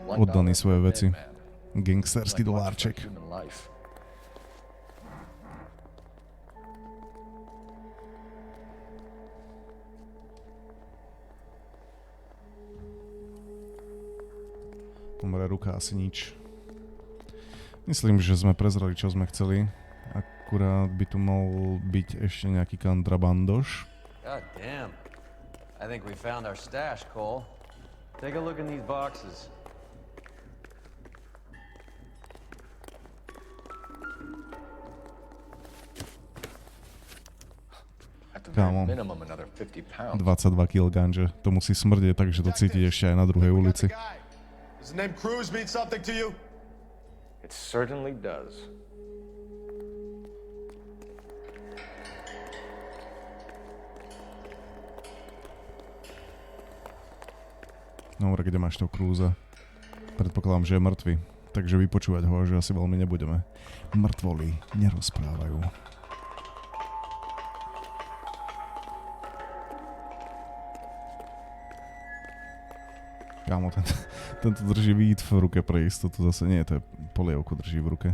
Oddaný svoje veci. Gangsterský dolárček. Dobre, ruka asi nič. Myslím, že sme prezreli, čo sme chceli. Akurát by tu mal byť ešte nejaký kontrabandoš. God damn. I think we found our stash, Cole. Take a look in these boxes. Kámo, 22 kg ganže. To musí smrdieť, takže to cítiť ešte aj na druhej ulici. Does the name Cruz mean something to you? It certainly does. Dobre, kde máš toho Cruza? Predpokladám, že je mŕtvy, takže vypočúvať ho, že asi veľmi nebudeme. Mŕtvoli nerozprávajú. Kámo, tento drží vít v ruke pre istotu, zase nie, to je polievku drží v ruke.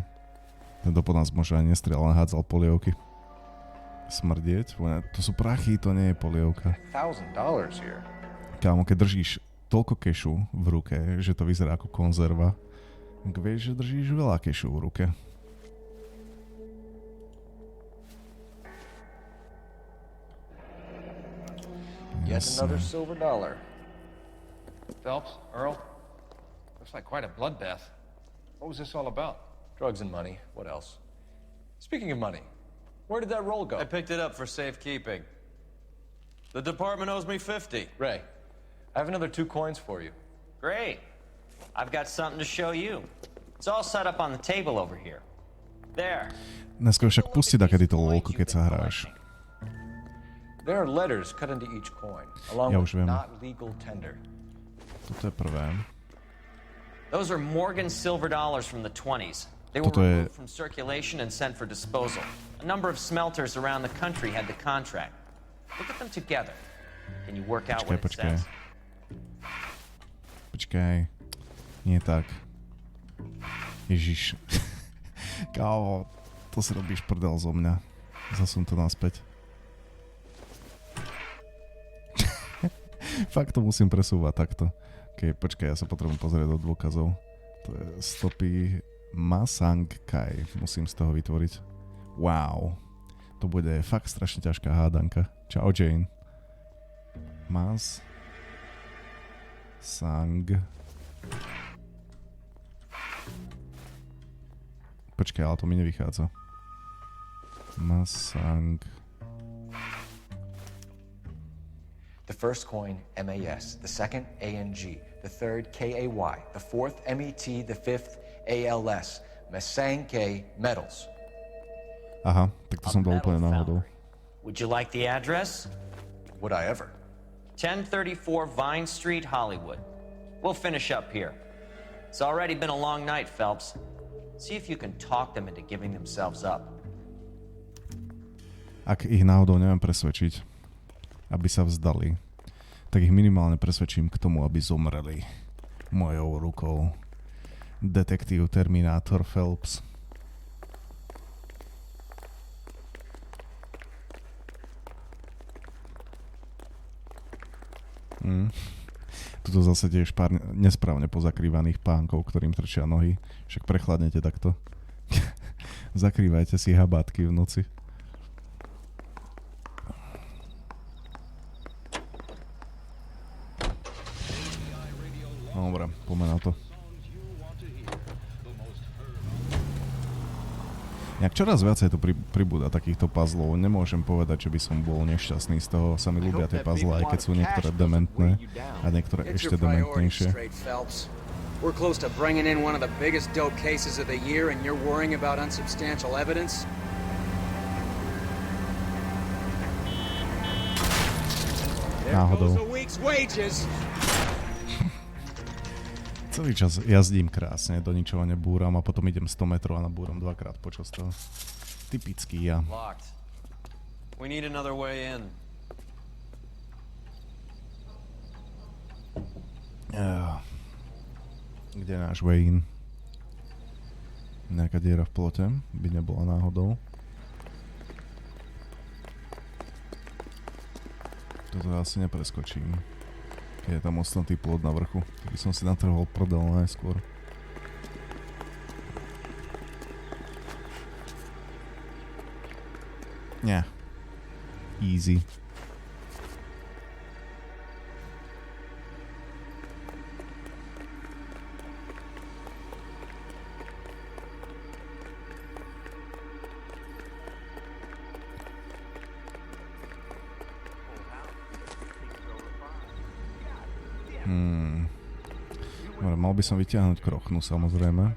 Tento po nás možno aj nestrel, len hádzal polievky. Smrdieť? To sú prachy, to nie je polievka. $1,000 here. Kámo, keď držíš toľko kešu v ruke, že to vyzerá ako konzerva, tak vieš, že držíš veľa kešu v ruke. Yet another silver dollar. Phelps, Earl, looks like quite a bloodbath. What was this all about? Drugs and money. What else? Speaking of money, where did that roll go? I picked it up for safekeeping. The department owes me 50. Ray, I have another 2 coins for you. Great. I've got something to show you. It's all set up on the table over here. There. Dneska však pusti takedy to lolko, keď sa hráš. There are letters cut into each coin, along with not legal tender. Toto je prvé. Those are Morgan silver dollars from the 20s. They were removed from circulation and sent for disposal. A number of smelters around the country had the contract. Look at them together. Can you work out what it says? Počkaj. Nie tak. Ježiš. Kávo, to si robíš prdel zo mňa. Zasun to naspäť. Fakt to musím presúvať takto. Počkaj, ja sa potrebujem pozrieť do dôkazov. To je stopy Masang Kai. Musím z toho vytvoriť. Wow. To bude fakt strašne ťažká hádanka. Čau, Jane. Sang. Počkaj, ale to mi nevychádza. Masang. The first coin, MAS. The second, ANG. The third, KAY. The fourth, MET. The fifth, ALS. Masanke Metals. Aha, tak to som dal úplne náhodou. Would you like the address? Would I ever? 1034 Vine Street, Hollywood. We'll finish up here. It's already been a long night, Phelps. See if you can talk them into giving themselves up. Ak ich náhodou neviem presvedčiť, aby sa vzdali, tak ich minimálne presvedčím k tomu, aby zomreli mojou rukou. Detektív Terminátor Phelps. Tuto zase tiež pár nesprávne pozakrývaných pánkov, ktorým trčia nohy. Však prechladnete takto. Zakrývajte si habátky v noci. Dobre, poďme na to. Jak čoraz viacej tu pribúda takýchto puzzlov, nemôžem povedať, že by som bol nešťastný z toho. Sa mi ľúbia tie puzzle, aj keď sú niektoré dementné a niektoré ešte dementnejšie. We're close to bringing in one of the biggest dope cases of the year and you're worrying about unsubstantial evidence? Náhodou. Celý čas jazdím krásne, do ničoho nebúram a potom idem 100 metrov a nabúram dvakrát počas toho. Typický ja. We need another way in. Kde je náš way in? Nejaká diera v plote by nebola náhodou. Toto asi nepreskočím. Keď je tam ostnatý plot na vrchu. Tak by som si natrhol prdel najskôr. Nie. Easy. Dobre, mal by som vyťahnuť krochnu, samozrejme.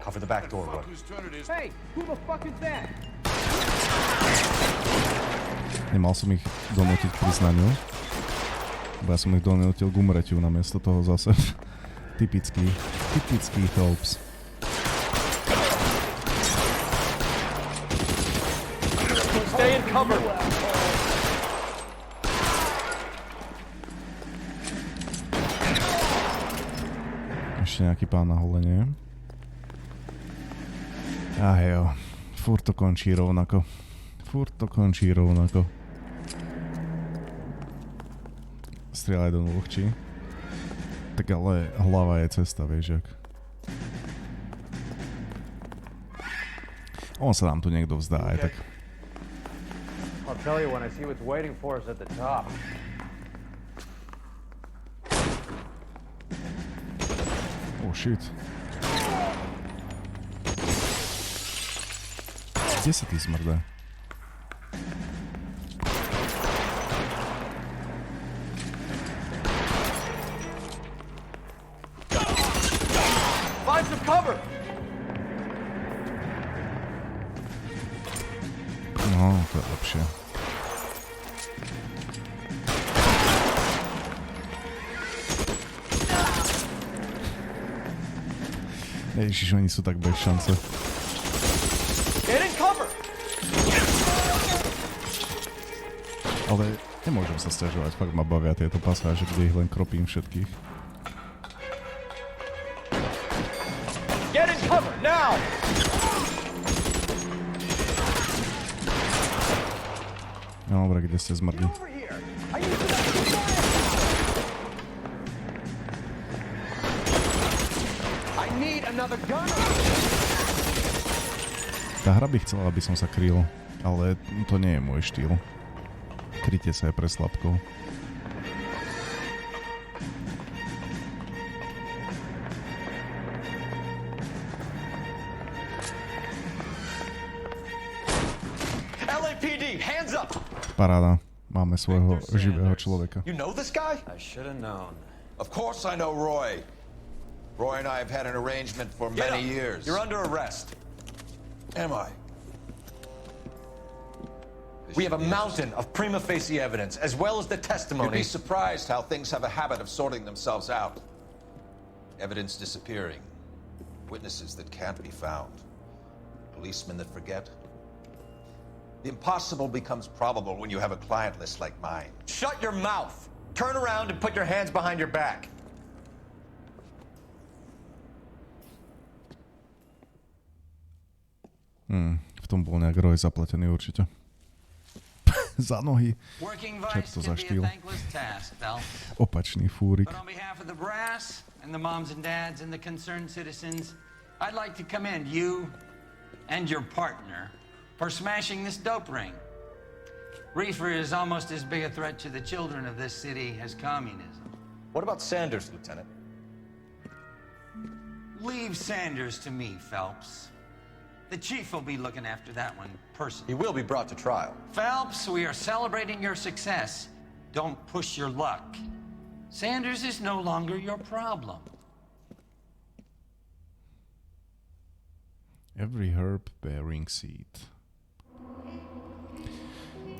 Cover the back door, bro. Hey, who the fuck is that? Nemal som ich donútiť k priznaniu. Bo ja som ich donútil k umretiu namiesto toho zase. Typický Phelps. Stay in cover. Ešte nejaký pán na holenie. Jo, furt to končí rovnako. Strieľaj do nôhčí. Tak ale hlava je cesta, vieš jak. On sa nám tu niekto vzdá aj tak. I'll tell you when I see what's waiting for us at the top. Oh shit. Kde sa ty zmrdá? Find some cover. No, to je lepšie. Ježiš, oni sú tak bez šance. Get in cover. Ale nemôžem sa sťažovať, fakt ma bavia tieto pasáže, kde ich len kropím všetkých. Get in cover now. No dobre, kde ste zmrdli? Tá hra by chcela, aby som sa kryl, ale to nie je môj štýl. Krytie sa je pre slabkov. LAPD, hands up. Paráda. Máme svojho živého človeka. You know this guy? I should have known. Of course I know Roy. Roy and I have had an arrangement for many years. You're under arrest. Am I? We have a mountain of prima facie evidence, as well as the testimony. You'd be surprised how things have a habit of sorting themselves out. Evidence disappearing. Witnesses that can't be found. Policemen that forget. The impossible becomes probable when you have a client list like mine. Shut your mouth! Turn around and put your hands behind your back. V tom bol nejak Roy zapletený určite. Za nohy. Čak to za štýl. Opačný fúrik. But on behalf of the brass and the moms and dads and the concerned citizens, I'd like to commend you and your partner for smashing this dope ring. Reefer is almost as big a threat to the children of this city as communism. What about Sanders, Lieutenant? Leave Sanders to me, Phelps. The chief will be looking after that one personally. He will be brought to trial. Phelps, we are celebrating your success. Don't push your luck. Sanders is no longer your problem. Every herb bearing seed.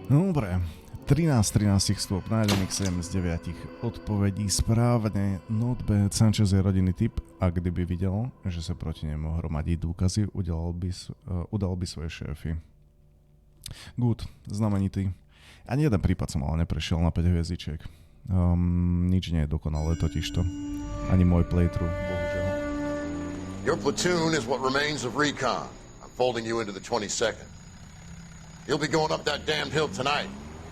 Dobre. 13 stôp nájdených, 7 z 9 odpovedí správne. Not bad. Sanchez je rodinný typ a kdyby videl, že sa proti nemu hromadí dôkazy, udal by svoje šéfy. Good. Znamenitý. Ani jeden prípad som ale neprešiel na 5 hviezdičiek. Nič nie je dokonalé totižto. Ani môj playthrough, bohužiaľ. Your platoon is what remains of recon. I'm folding you into the 22nd. You'll be going up that damned hill tonight.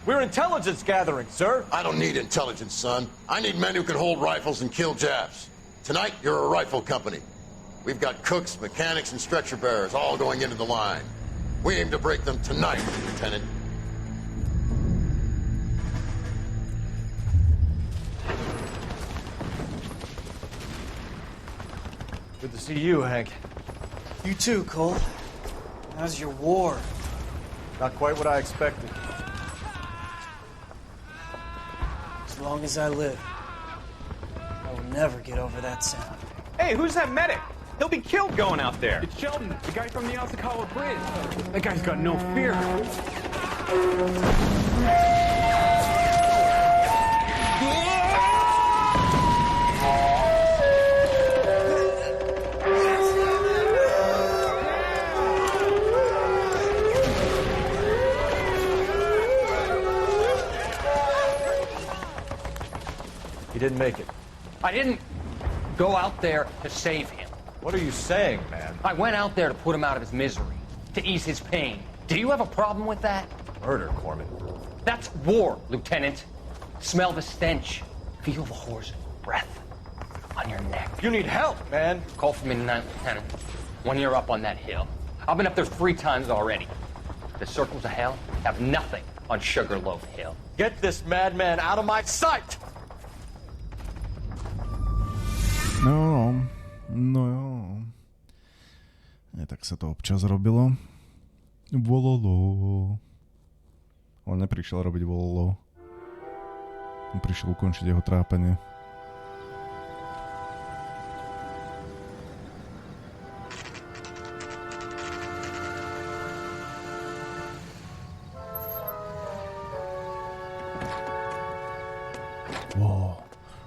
We're intelligence gathering, sir. I don't need intelligence, son. I need men who can hold rifles and kill Japs. Tonight, you're a rifle company. We've got cooks, mechanics, and stretcher bearers all going into the line. We aim to break them tonight, Lieutenant. Good to see you, Hank. You too, Cole. How's your war? Not quite what I expected. As long as I live, I will never get over that sound. Hey, who's that medic? He'll be killed going out there. It's Sheldon, the guy from the Osakawa Bridge. That guy's got no fear. He didn't make it. I didn't go out there to save him. What are you saying, man? I went out there to put him out of his misery, to ease his pain. Do you have a problem with that? Murder, Corman. That's war, Lieutenant. Smell the stench. Feel the horse's breath on your neck. You need help, man. Call for me tonight, Lieutenant, when you're up on that hill. I've been up there 3 times already. The circles of hell have nothing on Sugarloaf Hill. Get this madman out of my sight! No jo. Tak sa to občas robilo. Vololo. On neprišiel robiť vololo. On prišiel ukončiť jeho trápenie.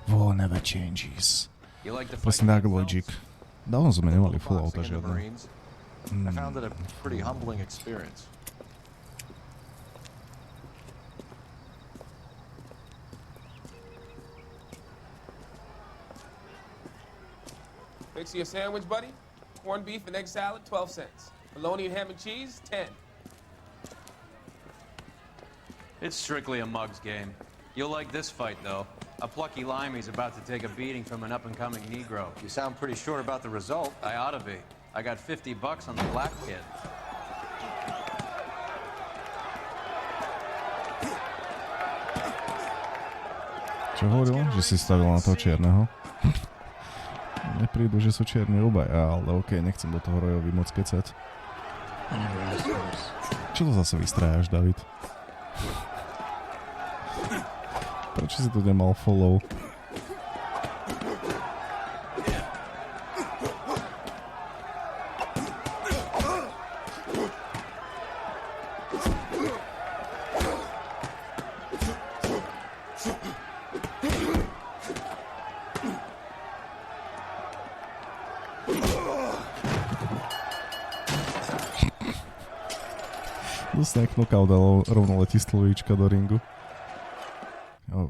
War never changes. Presne tak, Logic. Dávno sme nemali Fallouta žiadne. I found it a pretty humbling experience. Fix you a sandwich, buddy? Corned beef and egg salad, 12 cents. Bologna and ham and cheese, 10. It's strictly a mug's game. You'll like this fight, though. A plucky limey's about to take a beating from an up-and-coming Negro. You sound pretty sure about the result. I ought to be. I got $50 on the black kid. Čo hovorila? Že si stavila na toho čierneho? Neprídu, že sú čierni obaja, ale okej, nechcem do toho Royovi moc kecať. Čo to zase vystrájaš, David? Prečo si tu nemal follow? Dostane knockout, ale rovno letí stolička do ringu.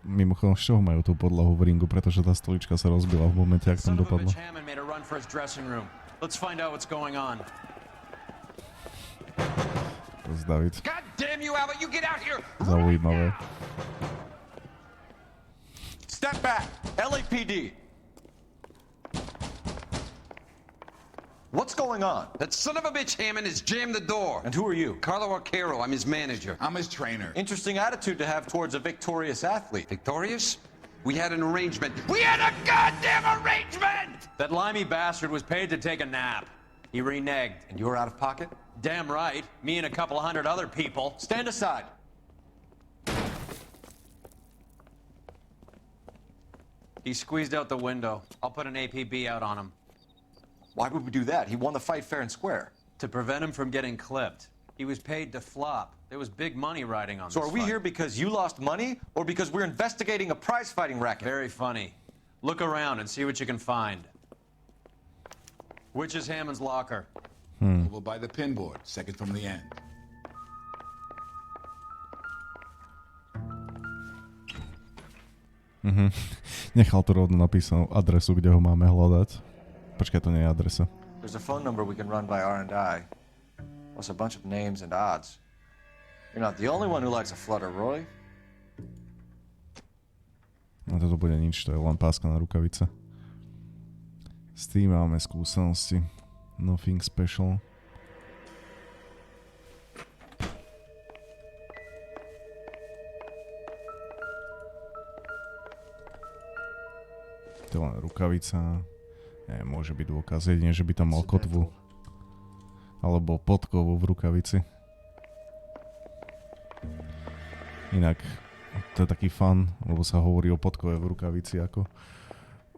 Mimochodom, z čoho majú tú podlahu v ringu, pretože tá stolička sa rozbila v momente, ak tam dopadla. To je David. Zaujímavé. Step back! LAPD! What's going on? That son of a bitch Hammond has jammed the door. And who are you? Carlo Arcaro. I'm his manager. I'm his trainer. Interesting attitude to have towards a victorious athlete. Victorious? We had an arrangement. We had a goddamn arrangement! That limey bastard was paid to take a nap. He reneged. And you're out of pocket? Damn right. Me and a couple of 100 other people. Stand aside. He squeezed out the window. I'll put an APB out on him. Why would we do that? He won the fight fair and square. To prevent him from getting clipped. He was paid to flop. There was big money riding on this So are we fight. here because you lost money or because we're investigating a prize-fighting racket? Very funny. Look around and see what you can find. Which is Hammond's locker? Over by the pinboard, second from the end. Nechal tu rovno napísanú adresu, kde ho máme hľadať. Počkaj, to nie je adresa. There's a phone number we can run by R&I, plus a bunch of names and odds. You're not the only one who likes a flutter, Roy. No toto bude nič, to je len páska na rukavice. S tým máme skúsenosti. Nothing special. To je len rukavica. Môže byť dôkaz, jedine, že by tam mal kotvu. Alebo podkovu v rukavici. Inak, to je taký fun, lebo sa hovorí o podkove v rukavici ako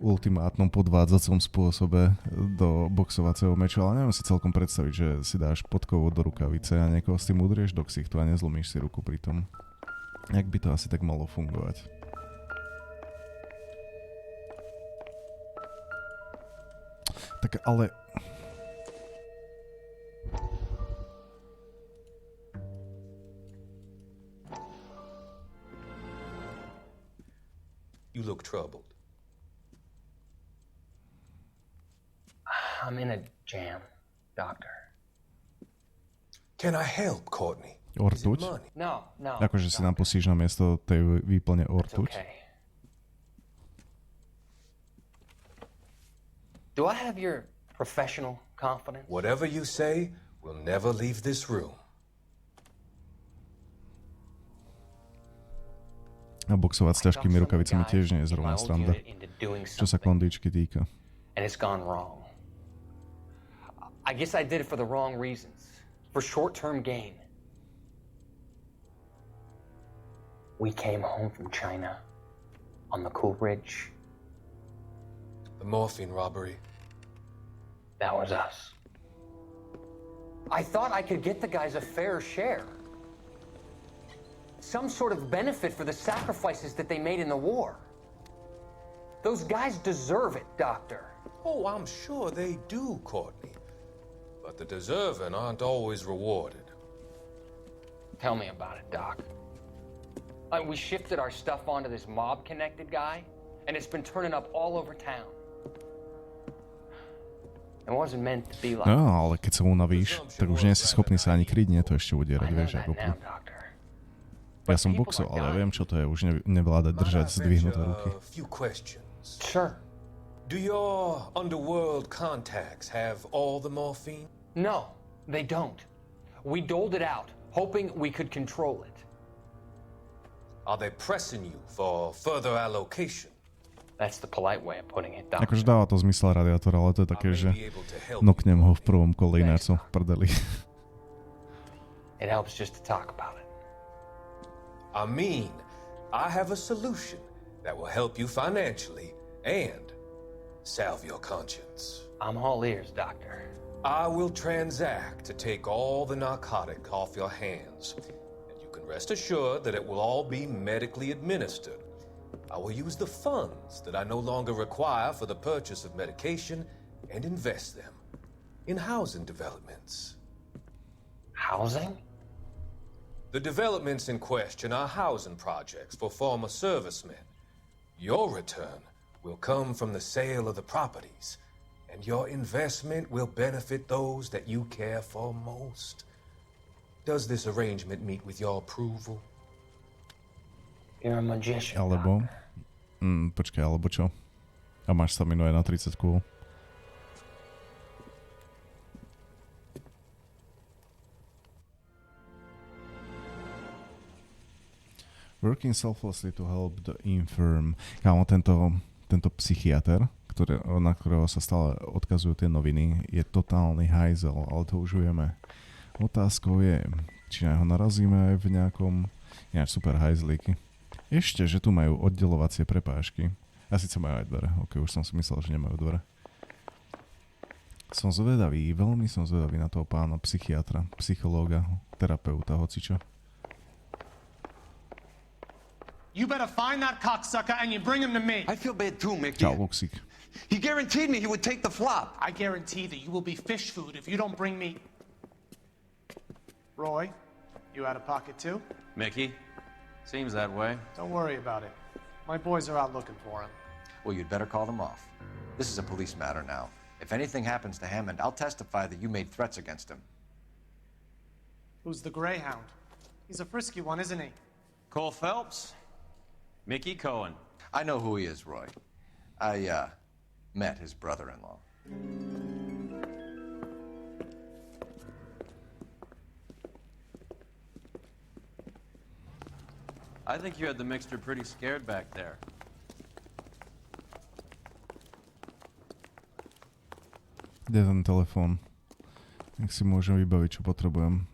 ultimátnom podvádzacom spôsobe do boxovacieho meču, ale neviem si celkom predstaviť, že si dáš podkovu do rukavice a niekoho s tým udrieš do ksichtu a nezlomíš si ruku pri tom. Jak by to asi tak malo fungovať? Tak ale... You look troubled. I'm in a jam, doctor. Can I help, Courtney? Ortuť? No. Akože si nám pustíš na miesto tej výplne ortuť? Okay. Do I have your professional confidence? Whatever you say will never leave this room. A boxovať s ťažkými rukavicami tiež nie je zrovna sranda. Čo sa kondičky týka. And it's gone wrong. I guess I did it for the wrong reasons. For short-term gain. We came home from China on the Cool Ridge. The morphine robbery. That was us. I thought I could get the guys a fair share. Some sort of benefit for the sacrifices that they made in the war. Those guys deserve it, Doctor. Oh, I'm sure they do, Courtney. But the deserving aren't always rewarded. Tell me about it, Doc. We shifted our stuff onto this mob-connected guy, and it's been turning up all over town. It wasn't meant to be like... No, ale keď sa unavíš, tak už nie si schopný sa ani kryť, nie to ešte udierať, vieš, ako pú. Ja som boxoval, ale viem, čo to je, už nevládať držať zdvihnuté ruky. Sure. Do your underworld contacts have all the morphine? No, they don't. We doled it out, hoping we could control it. Are they pressing you for further allocation? That's the polite way of putting it, Doctor. Akože dáva to zmysel radiátor, ale to je také, že noknem ho v prvom kole, ináč som v prdeli. It helps just to talk about it. I mean, I have a solution that will help you financially and salve your conscience. I'm all ears, Doctor. I will transact to take all the narcotic off your hands, and you can rest assured that it will all be medically administered. I will use the funds that I no longer require for the purchase of medication and invest them in housing developments. Housing? The developments in question are housing projects for former servicemen. Your return will come from the sale of the properties, and your investment will benefit those that you care for most. Does this arrangement meet with your approval? You're a magician, alebo... počkaj, alebo čo? A máš staminu aj na 30 kôl. Working selflessly to help the infirm. Kámo, tento psychiater, na ktorého sa stále odkazujú tie noviny, je totálny hajzel, ale to už vieme. Otázkou je, či ho narazíme aj v nejakom super hajzlíky. Ešte, že tu majú oddelovacie prepážky. A síce majú aj dvere. Ok, už som si myslel, že nemajú dvere. Som zvedavý, veľmi som zvedavý na toho pána psychiatra, psychológa, terapeuta, hocičo. You better find that cocksucker and you bring him to me. I feel bad too, Mickey. Čau, Luxík. He guaranteed me he would take the flop. I guarantee that you will be fish food if you don't bring me... Roy, you out of pocket too? Mickey? Seems that way. Don't worry about it. My boys are out looking for him. Well, you'd better call them off. This is a police matter now. If anything happens to Hammond, I'll testify that you made threats against him. Who's the Greyhound? He's a frisky one, isn't he? Cole Phelps? Mickey Cohen. I know who he is, Roy. I, met his brother-in-law. I think you had the mixture pretty scared back there. Kde je ten telefón? Nech si môžem vybaviť, čo potrebujem.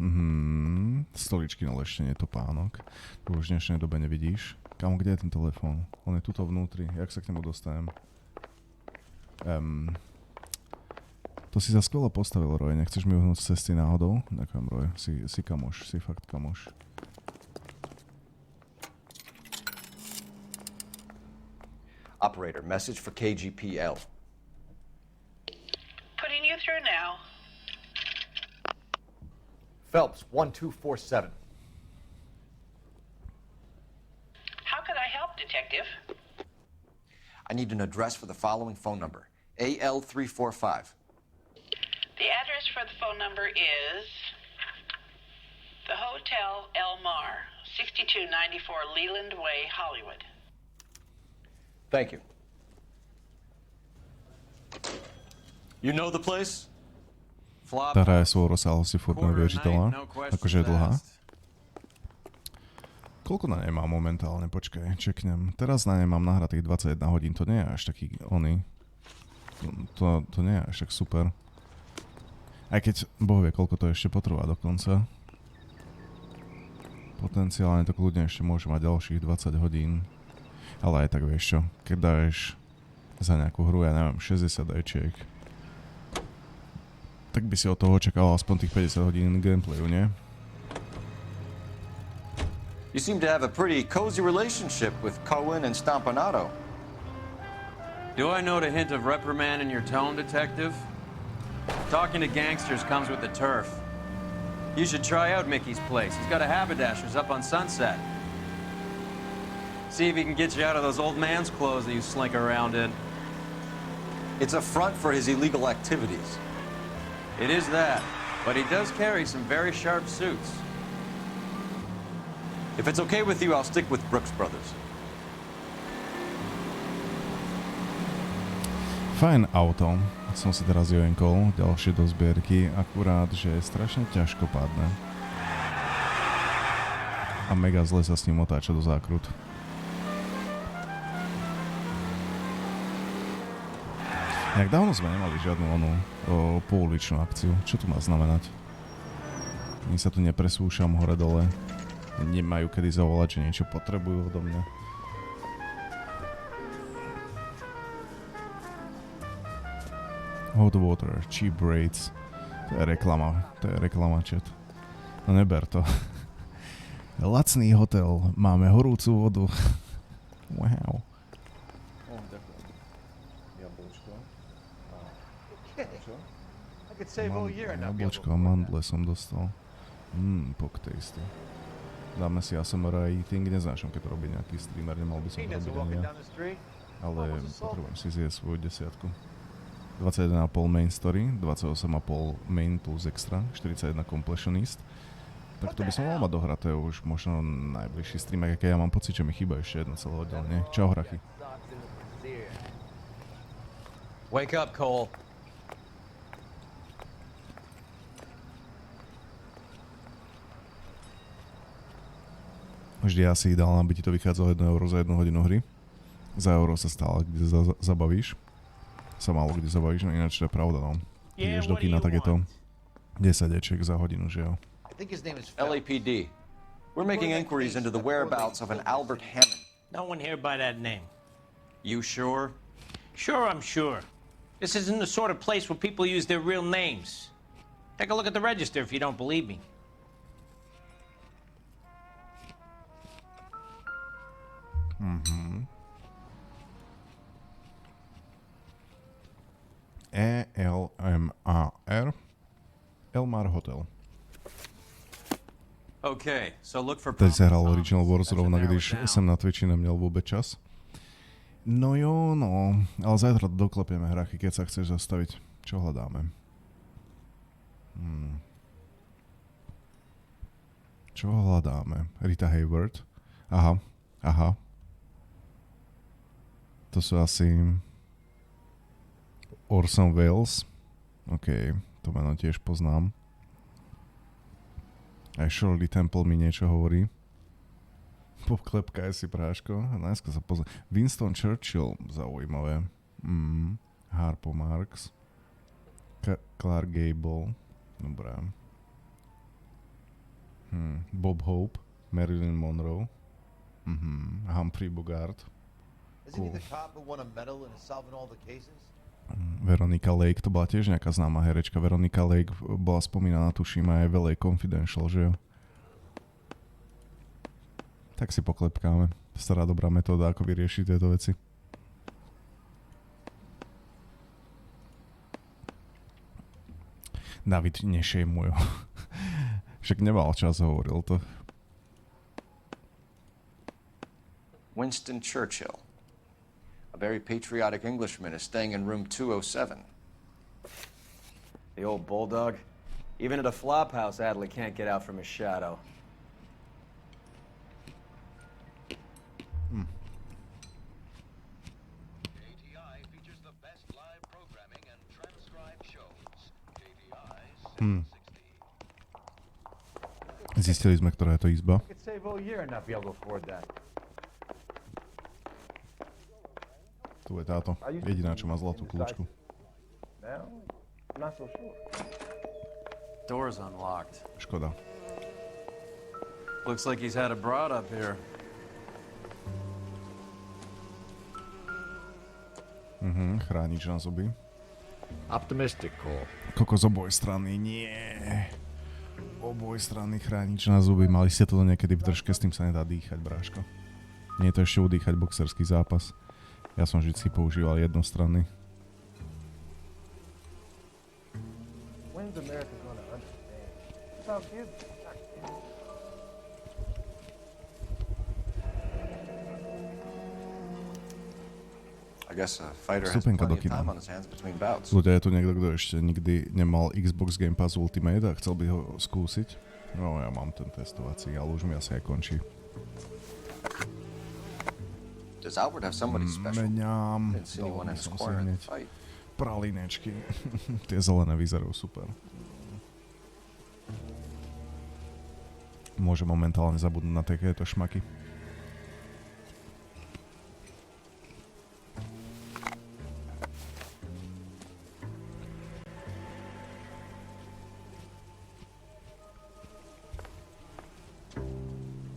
Stoličky na leštenie, topánok. To už v dnešnej dobe nevidíš. Kámo, kde je ten telefón? On je tuto vnútri. Jak sa k nemu dostanem? To si za skvelo postavil, Roy. Nechceš mi uhnúť z cesty náhodou? Ďakujem, Roy. Si kamoš. Si fakt kamoš. Operator, message for KGPL. Putting you through now. Phelps, 1247. How could I help, Detective? I need an address for the following phone number. AL345. The address for the phone number is the Hotel L.A.Noire, 6294 Leland Way, Hollywood. Thank you. You know the place? Tá hra je svojho rozsahu si furt neuvěřitelná, akože je dlhá. Koľko na nej mám momentálne? Počkaj, čeknem. Teraz na nej mám nahratých 21 hodín, to nie je až taký oný. To nie je až tak super. Aj keď Boh vie, koľko to ešte potrvá dokonca. Potenciálne to kľudne ešte môže mať ďalších 20 hodín. Ale aj tak vieš čo, keď dáš za nejakú hru, ja neviem, 60 ajčiek, tak by si od toho očakával aspoň tých 50 hodín gameplayu, nie? You seem to have a pretty cozy relationship with Cohen and Stompanato. Do I note a hint of reprimand in your tone, Detective? Talking to gangsters comes with the turf. You should try out Mickey's place. He's got a haberdasher's up on Sunset. See if he can get you out of those old man's clothes that you slink around in. It's a front for his illegal activities. It is that, but he does carry some very sharp suits. If it's okay with you, I'll stick with Brooks Brothers. Fajn auto. Som si teraz jojenkol, ďalšie do zbierky, akurát, že je strašne ťažkopádne. A mega zle sa s ním otáča do zákrut. Jak dávno sme nemali žiadnu pouličnú akciu. Čo to má znamenať? Ani sa tu nepresúšam hore-dole. Nemajú kedy zavolať, že niečo potrebujú odo mňa. Hot water, cheap rates. To je reklama, chat. No neber to. Lacný hotel, máme horúcu vodu. Wow. Jablčko a mandle som dostal. Pok tasty. Dáme si ASMR eating, neznášam, keď to robí nejaký streamer, nemal by som to robiť ani ja. Ale potrebujem si zjesť svoju desiatku. 21,5 main story, 28,5 main plus extra, 41 completionist. Tak to by som mal mať dohraté už možno najbližší stream, aj keď ja mám pocit, že mi chýba ešte jedno celé oddelenie. Čau, hrachy. Wake up, Cole. Vždy asi ideálne, aby ti to vychádzalo 1 euro za 1 hodinu hry. Za euro sa stále kde zabavíš. Sa málo kde zabavíš, no ináč to je pravda, no. Keď ideš do kina, tak je to 10 ečiek za hodinu, že jo. LAPD. We're making inquiries into the whereabouts of an Albert Hammond. No one here by that name. You sure? Sure, I'm sure. This isn't the sort of place where people use their real names. Take a look at the register if you don't believe me. L.A.Noire. L.A.Noire Hotel. Okay, so look for Teď sa hral Original Wars zrovna, když som na Twitchi neměl vôbec čas. No jo, no. Ale zajtra doklepieme hrachy, keď sa chceš zastaviť. Čo hľadáme? Čo hľadáme? Rita Hayward. Aha. To sú asi Orson Welles. OK, to meno tiež poznám. Aj Shirley Temple mi niečo hovorí. Poklepkaj si, práško. Najskôr sa pozrie. Winston Churchill, zaujímavé. Harpo Marx. Clark Gable. Dobré. Bob Hope. Marilyn Monroe. Humphrey Bogart. Cool. Veronica Lake, to bola tiež nejaká známa herečka. Veronica Lake bola spomínaná, tuším, aj v L.A. Confidential, že jo? Tak si poklepkáme. Stará dobrá metóda, ako vyriešiť tieto veci. David, nešejmuj ho. Však nemal čas, hovoril to. Winston Churchill. A very patriotic Englishman is staying in room 207. The old bulldog. Even at a flop house, Adley can't get out from his shadow. Zistili sme, ktorá je to izba. Tu je táto. Jediná, čo má zlatú kľúčku. Door's unlocked. Škoda. Looks like he's had a broad up here. Chránič na zuby. Optimistic call. Kokos obojstranný, nie. Obojstranný chránič na zuby. Mali ste toto niekedy v držke, s tým sa nedá dýchať, bráško. Nie je to ešte udýchať boxerský zápas. Ja som vždycky používal jednostranný. When's America gonna understand? It's all good. I guess a fighter has plenty of time on his hands between bouts. Ľudia, je tu niekto, kto ešte nikdy nemal Xbox Game Pass Ultimate a chcel by ho skúsiť? No, ja mám ten testovací, ale už mi asi aj končí. Does Albert have somebody special? Meňam. Didn't see anyone in his corner in the fight. Pralinečky. Tie zelené vyzerajú super. Môže momentálne zabudnúť na takéto šmaky.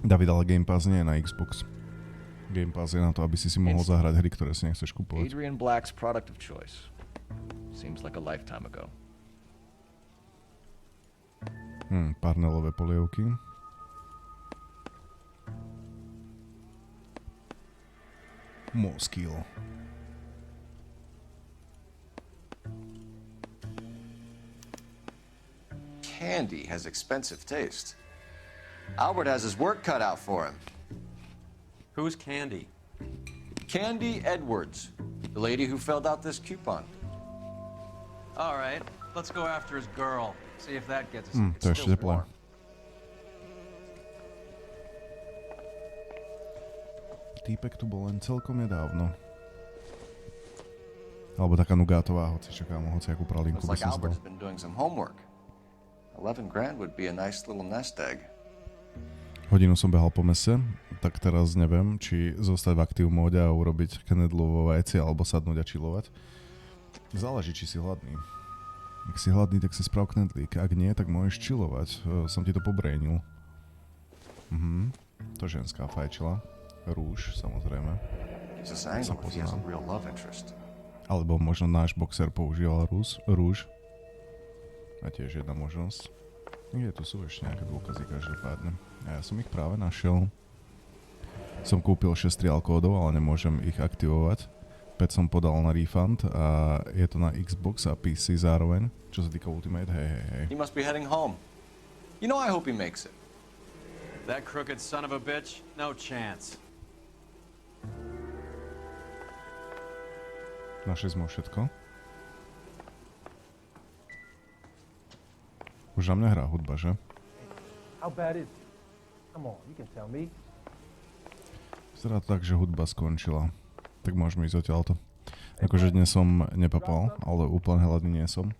David, ale Game Pass nie je na Xbox. Game Pass je na to, aby si mohol zahrať hry, ktoré si nechceš kupovať. Adrian Black's product of choice. Seems like a lifetime ago. Parnelové polievky. Moskill. Candy has expensive taste. Albert has his work cut out for him. Who's Candy? Candy Edwards, the lady who filled out this coupon. All right, let's go after his girl. See if that gets us. To ešte teplé. Týpek tu bol len celkom nedávno. Alebo taká nugátová, hoci čakám, hociakú pralinku by Looks like som Albert's zdal. been doing some homework. 11 grand would be a nice little nest egg. Hodinu som behal po meste, tak teraz neviem, či zostať v aktív móde a urobiť knedlu vo vajci, alebo sadnúť a chillovať. Záleží, či si hladný. Ak si hladný, tak si sprav knedlík. Ak nie, tak môžeš chillovať. Som ti to pobrejnil. To ženská fajčila. Rúž, samozrejme. Sa poznám. Alebo možno náš boxer používal rúž. A tiež jedna možnosť. Kde tu sú ešte nejaké dôkazy každopádne. A ja som ich práve našiel. Som kúpil 6 triál kódov, ale nemôžem ich aktivovať. 5 som podal na refund a je to na Xbox a PC zároveň. Čo sa týka Ultimate, hej. He must be heading home. You know, I hope he makes it. That crooked son of a bitch? No chance. Našli sme všetko. Už na mňa hrá hudba, že? How bad is it? Come on, you can tell me. Vyzerá to tak, že hudba skončila. Tak môžeme ísť odtiaľto. Akože dnes som nepapal, ale úplne hladný nie som.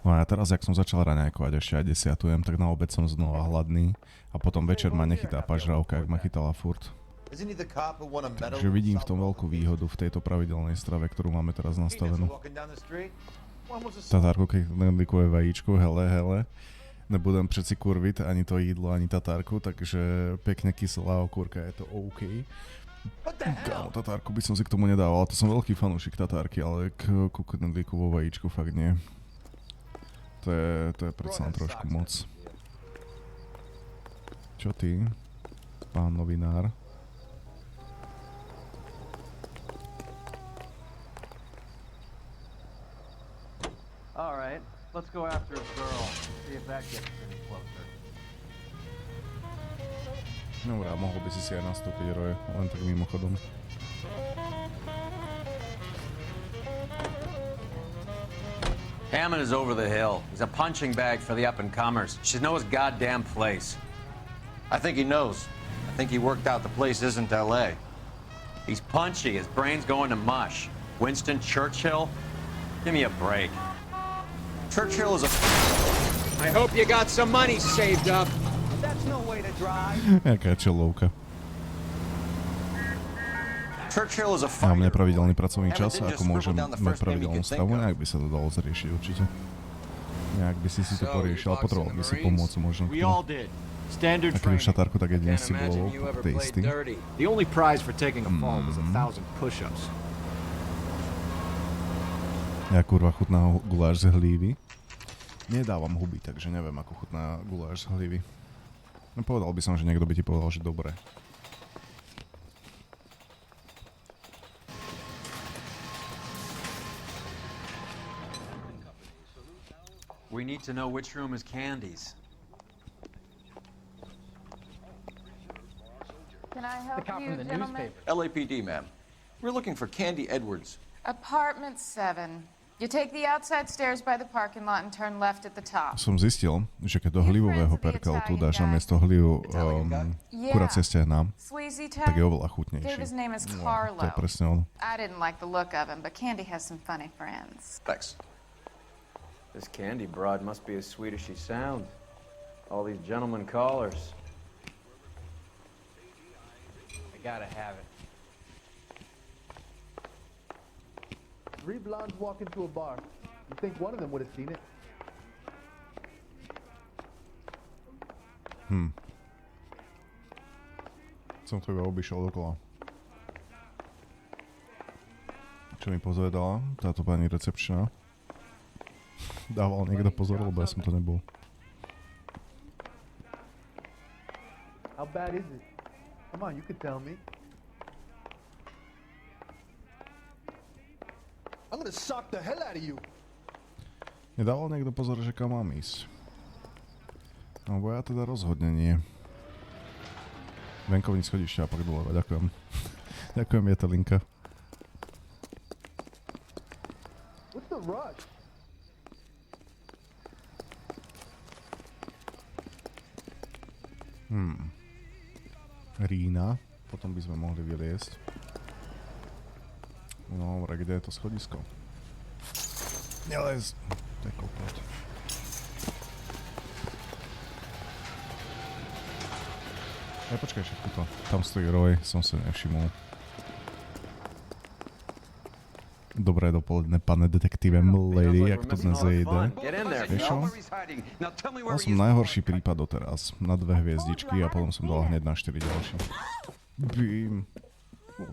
No a teraz, jak som začal raňajkovať, ešte aj desiatujem, tak na obed som znova hladný. A potom večer ma nechytá pažrávka, jak ma chytala furt. Takže vidím v tom veľkú výhodu v tejto pravidelnej strave, ktorú máme teraz nastavenú. Tatárko, keď nedlikuje vajíčku, hele. Nebudem přeci kurviť ani to jídlo, ani tatárku, takže pekne kyselá okúrka, je to OK. Kámo, tatárku by som si k tomu nedával, to som veľký fanúšik tatárky, ale k knedlíku vo vajíčku fakt nie. To je predsa trošku moc. Čo ty, pán novinár? All right, let's go after his girl. See if that gets any closer. Dobrá, mohol by si aj nastúpiť, Roy, len tak mimochodom. Hammond is over the hill. He's a punching bag for the up-and-comers. Should know his goddamn place. I think he knows. I think he worked out the place isn't L.A. He's punchy. His brain's going to mush. Winston Churchill? Give me a break. Churchill is a... I hope you got some money saved up. That's no way to drive. Jaká čelovka. Churchill is a Mám nepravidelný pracovný čas, ako môžem mať pravidelnú stravu, nejak by sa to dalo zriešiť určite. Nejak by si to poriešil, ale potreboval by si pomôcť možno k tomu. A keď už šatárku, tak jedine si bolo tasty. The only prize for taking a fall was 1,000 push-ups. Ja kurva chutná guláš z hlívy. Nedávam huby, takže neviem, ako chutná guláš z hlívy. No povedal by som, že niekto by ti povedal, že dobre. We need to know which room is Candy's. Can I help you, gentlemen? LAPD, ma'am. We're looking for Candy Edwards. Apartment 7. You take the outside stairs by the parking lot and turn left at the top. Som zistil, že keď do hlivového perkeltu dáš namiesto hlivu kuracie stehná, tak je oveľa chutnejší. His name is Carlo. To je presne ono. I didn't like the look of him, but Candy has some funny friends. Thanks. This Candy broad must be as sweet as she sounds. All these gentlemen callers. I gotta have it. 3 blondes walk into a bar. You think one of them would have seen it? Som to iba obišiel dokola. Čo mi pozvedala táto pani recepčná? Dával niekto pozor, lebo ja som to nebol. How bad is it? Come on, you can tell me. I'm gonna sock the hell out of you. Nedával niekto pozor, že kam mám ísť? Alebo ja teda rozhodne nie. Venkovní schodišťa a pak doľava, ďakujem. Ďakujem, je to linka. What's the rush? Rína, potom by sme mohli vyliesť. No, kde je to schodisko? Nelez. To je kokot. Počkaj, všetko to. Tam stojí Roy, som sa nevšimol. Dobré dopoledne, pane detektíve Lady, jak to dnes jde. Vieš čo? Mal som najhorší prípad doteraz. Na 2 hviezdičky a potom som dal hneď na 4 ďalšie. Bím.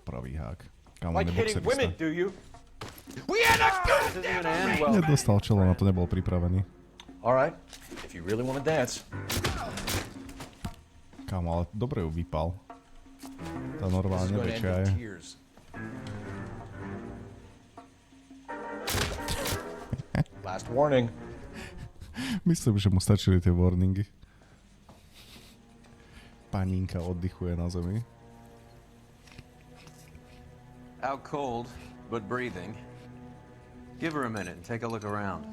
Pravý hák. Kámo, neboxerista. Nedostal čelo, na to nebol pripravený. Kámo, ale dobre ju vypal. Tá normálne väčšia je. Last warning. Myslím, že mu stačili tie warningy. Paninka oddychuje na zemi. Out cold, but breathing. Give her a minute and take a look around.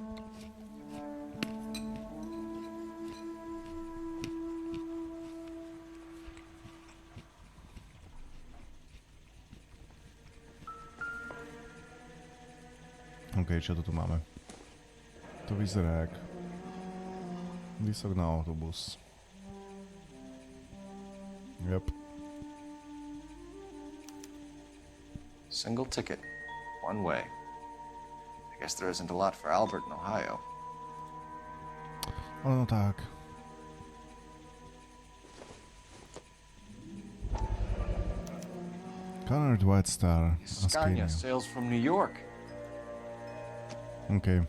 OK, čo to tu máme? To vyzerá jak výsok na autobus. Yep. Single ticket, one way. I guess there isn't a lot for Albert in Ohio. No tak. Colored White Star. Scania sails from New York. OK.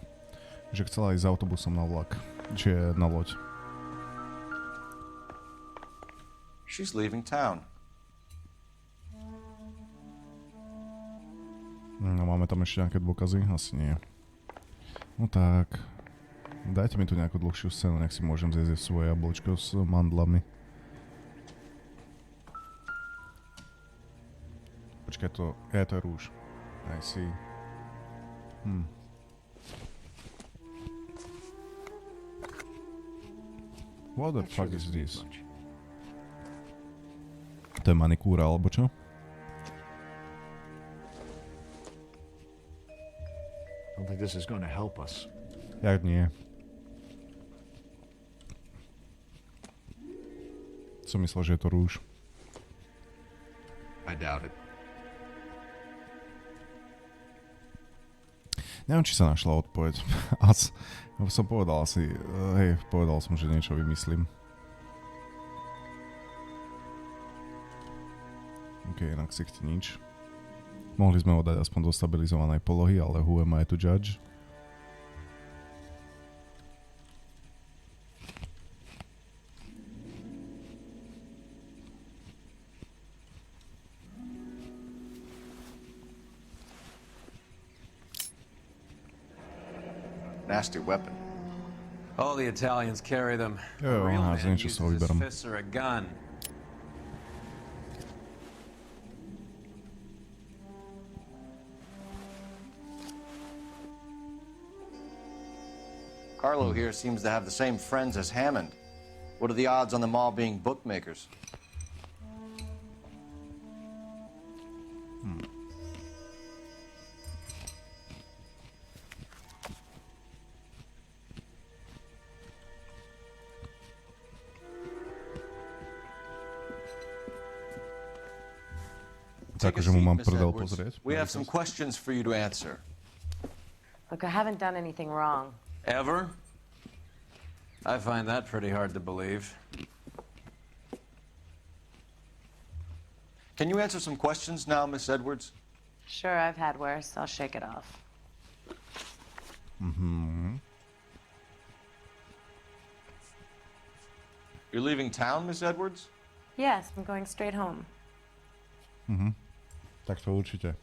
Že chcela ísť s autobusom na vlak. Čiže na loď. She's leaving town. No, máme tam ešte nejaké dôkazy? Asi nie. No tak. Dajte mi tu nejakú dlhšiu scénu, nech si môžem zjesť svoje jablčko s mandlami. Počkaj, to je rúž. I see. What the fuck is this? To je manikúra, alebo čo? I don't think this is going to help us. Jak nie? Som myslel, že je to rúž. I doubt it. Neviem, či sa našla odpoveď. Som povedal asi... povedal som, že niečo vymyslím. OK, inak si nič. Mohli sme ho dať aspoň do stabilizovanej polohy, ale who am I to judge? Nasty weapon. All the Italians carry them. Jo, Real aha, man niečo uses z toho his vyberám. fists or a gun. Carlo here seems to have the same friends as Hammond. What are the odds on them all being bookmakers? Takže mu mám prdel pozrieť. We have some questions for you to answer. Look, I haven't done anything wrong. Ever? I find that pretty hard to believe. Can you answer some questions now, Miss Edwards? Sure, I've had worse. I'll shake it off. You're leaving town, Miss Edwards? Yes, I'm going straight home. Tak to určite.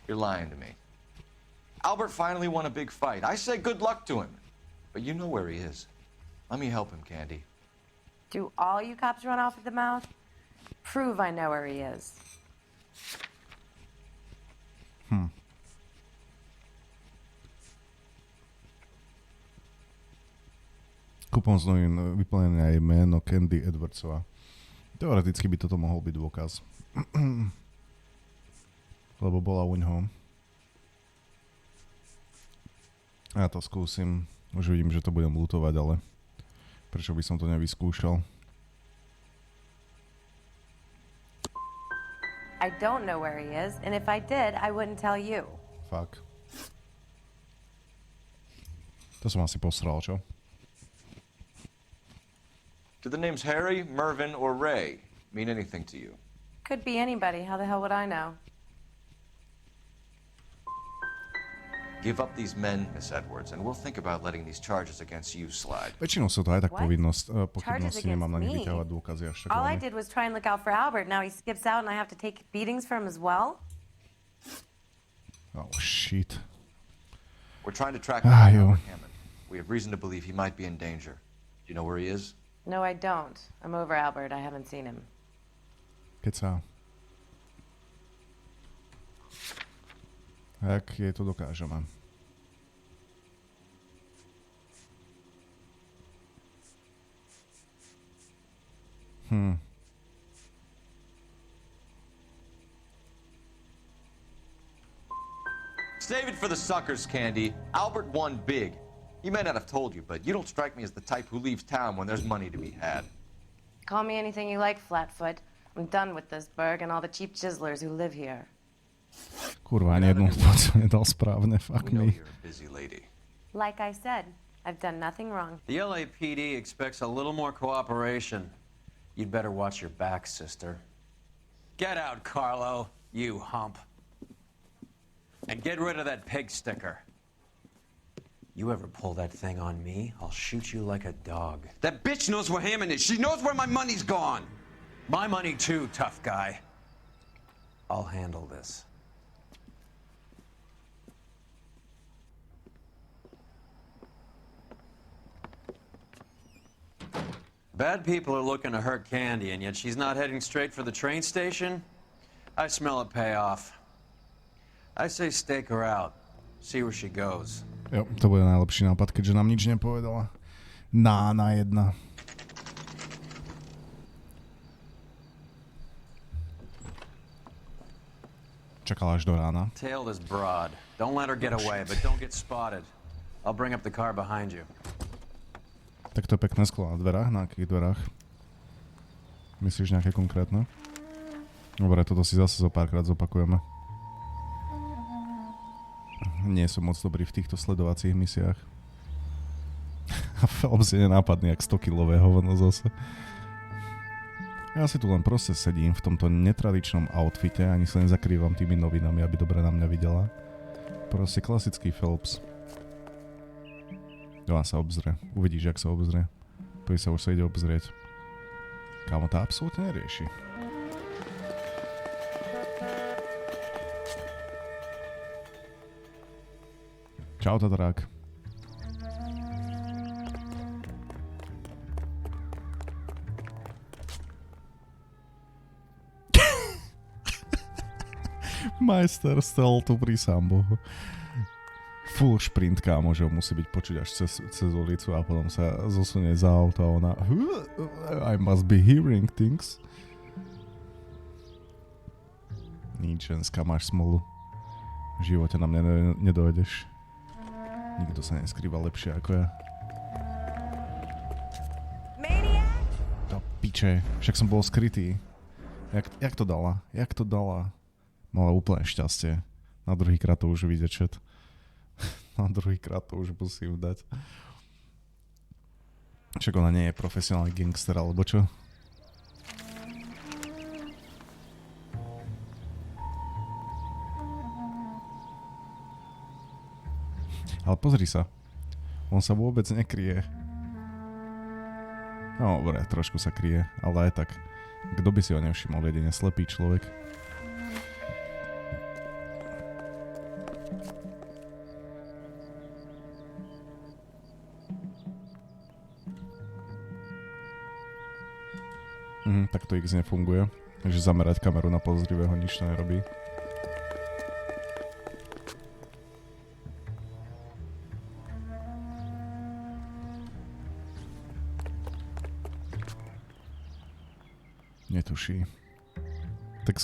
You're lying to me. Albert finally won a big fight. I say good luck to him. But you know where he is. Let me help him, Candy. Do all you cops run off at the mouth? Prove I know where he is. Kupom z novín vyplnené aj meno Candy Edwardsova. Teoreticky by toto mohol byť dôkaz. Lebo bola u ňoho. Ja to skúsim. Už vidím, že to budem lutovať, ale prečo by som to nevyskúšal? I don't know where he is, and if I did, I wouldn't tell you. Fuck. To som asi posral, čo? Do the names Harry, Mervyn, or Ray mean anything to you? Could be anybody. How the hell would I know? Give up these men, Miss Edwards, and we'll think about letting these charges against you slide. Väčšinou sú to aj tak What? pochybnosti, Charges nemám na nich against me? vyťahovať dôkazy až tak All I veľmi. did was try and look out for Albert. Now he skips out and I have to take beatings for him as well? Oh, shit. We're trying to track Ah, down yo. Albert Hammond. We have reason to believe he might be in danger. Do you know where he is? No, I don't. I'm over Albert. I haven't seen him. Keca. Jak jej to dokážeme? Save it for the suckers, Candy. Albert won big. He may not have told you, but you don't strike me as the type who leaves town when there's money to be had. Call me anything you like, Flatfoot. I'm done with this burg and all the cheap chiselers who live here. Kurva, ani jednu odpoveď nedal správne, fuck me. Like I said, I've done nothing wrong. The LAPD expects a little more cooperation. You'd better watch your back, sister. Get out, Carlo, you hump. And get rid of that pig sticker. You ever pull that thing on me, I'll shoot you like a dog. That bitch knows where Hammond is. She knows where my money's gone. My money too, tough guy. I'll handle this. Bad people are looking to hurt Candy, and yet she's not heading straight for the train station? I smell a payoff. I say stake her out. See where she goes. Jo, to bude najlepší nápad, keďže nám nič nepovedala. Na jedna. Čakala až do rána. Tail this broad. Don't let her get away, but don't get spotted. I'll bring up the car behind you. Tak to je pekné sklo na dverách. Na akých dverách? Myslíš nejaké konkrétne? Dobre, toto si zase zo párkrát zopakujeme. Nie som moc dobrý v týchto sledovacích misiách. A Phelps je nenápadný, jak 100-kilové hovno zase. Ja si tu len proste sedím v tomto netradičnom outfite, ani sa nezakrývam tými novinami, aby dobre na mňa videla. Proste klasický Phelps. Ona sa obzrie. Uvidíš, jak sa obzrie. Poď sa už sa ide obzrieť. Kámo, to absolútne nerieši. Čau, tatarák. Majster stealthu pri sám bohu. Full šprint, kámo, že ho musí byť počuť až cez ulicu a potom sa zosunie za auto a ona I must be hearing things. Nič, ženská, máš smolu. V živote na mňa nedojdeš. Nikto sa neskrýva lepšie ako ja. To piče, však som bol skrytý. Jak to dala? Jak to dala? Mala úplne šťastie. Na druhýkrát to už vidieť chat. Na druhýkrát to už musím dať. Však ona nie je profesionálny gangster, alebo čo? Ale pozri sa. On sa vôbec nekryje. No, dobre, trošku sa kryje, ale aj tak. Kto by si ho nevšimol, jedine slepý človek. Tak to X nefunguje. Takže zamerať kameru na podozrivého nič to nerobí. Netuší. Tak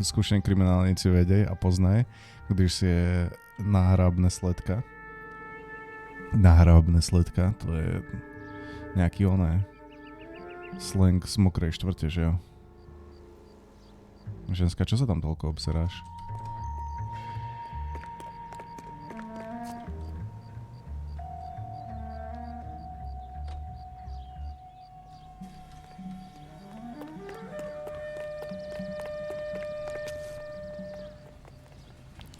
skúšení kriminálnici vedej a poznaj, když je nahrávne sledka. Nahrávne sledka, to je nejaký oné slang z mokrej štvrte, že jo? Ženská, čo sa tam toľko obseráš?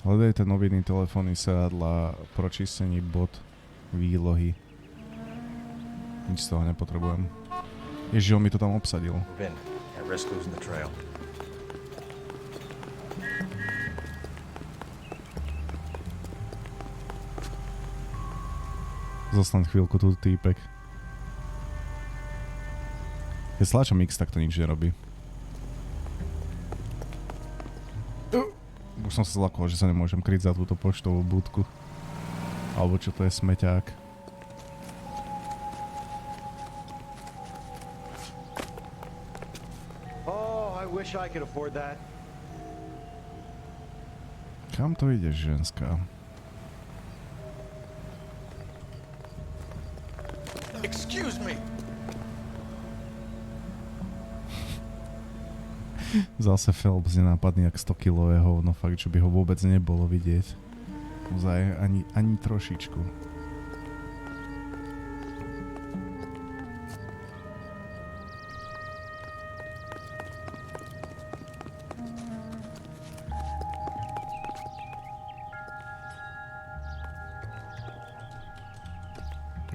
Hledajte noviny, telefóny, sedadla, pročistení bod, výlohy. Nič z toho nepotrebujem. Ježiš, on mi to tam obsadil. Zostaň chvíľku tu, týpek. Keď sláčam X, tak to nič nerobí. Už som sa zlakol, že sa nemôžem kryť za túto poštovú budku. Alebo čo to je, smeťák. Kam to ideš, ženská? Excuse me. Zase Phelps nenápadný jak 100-kilové hovno, fakt, že by ho vôbec nebolo vidieť. Ozaj ani trošičku.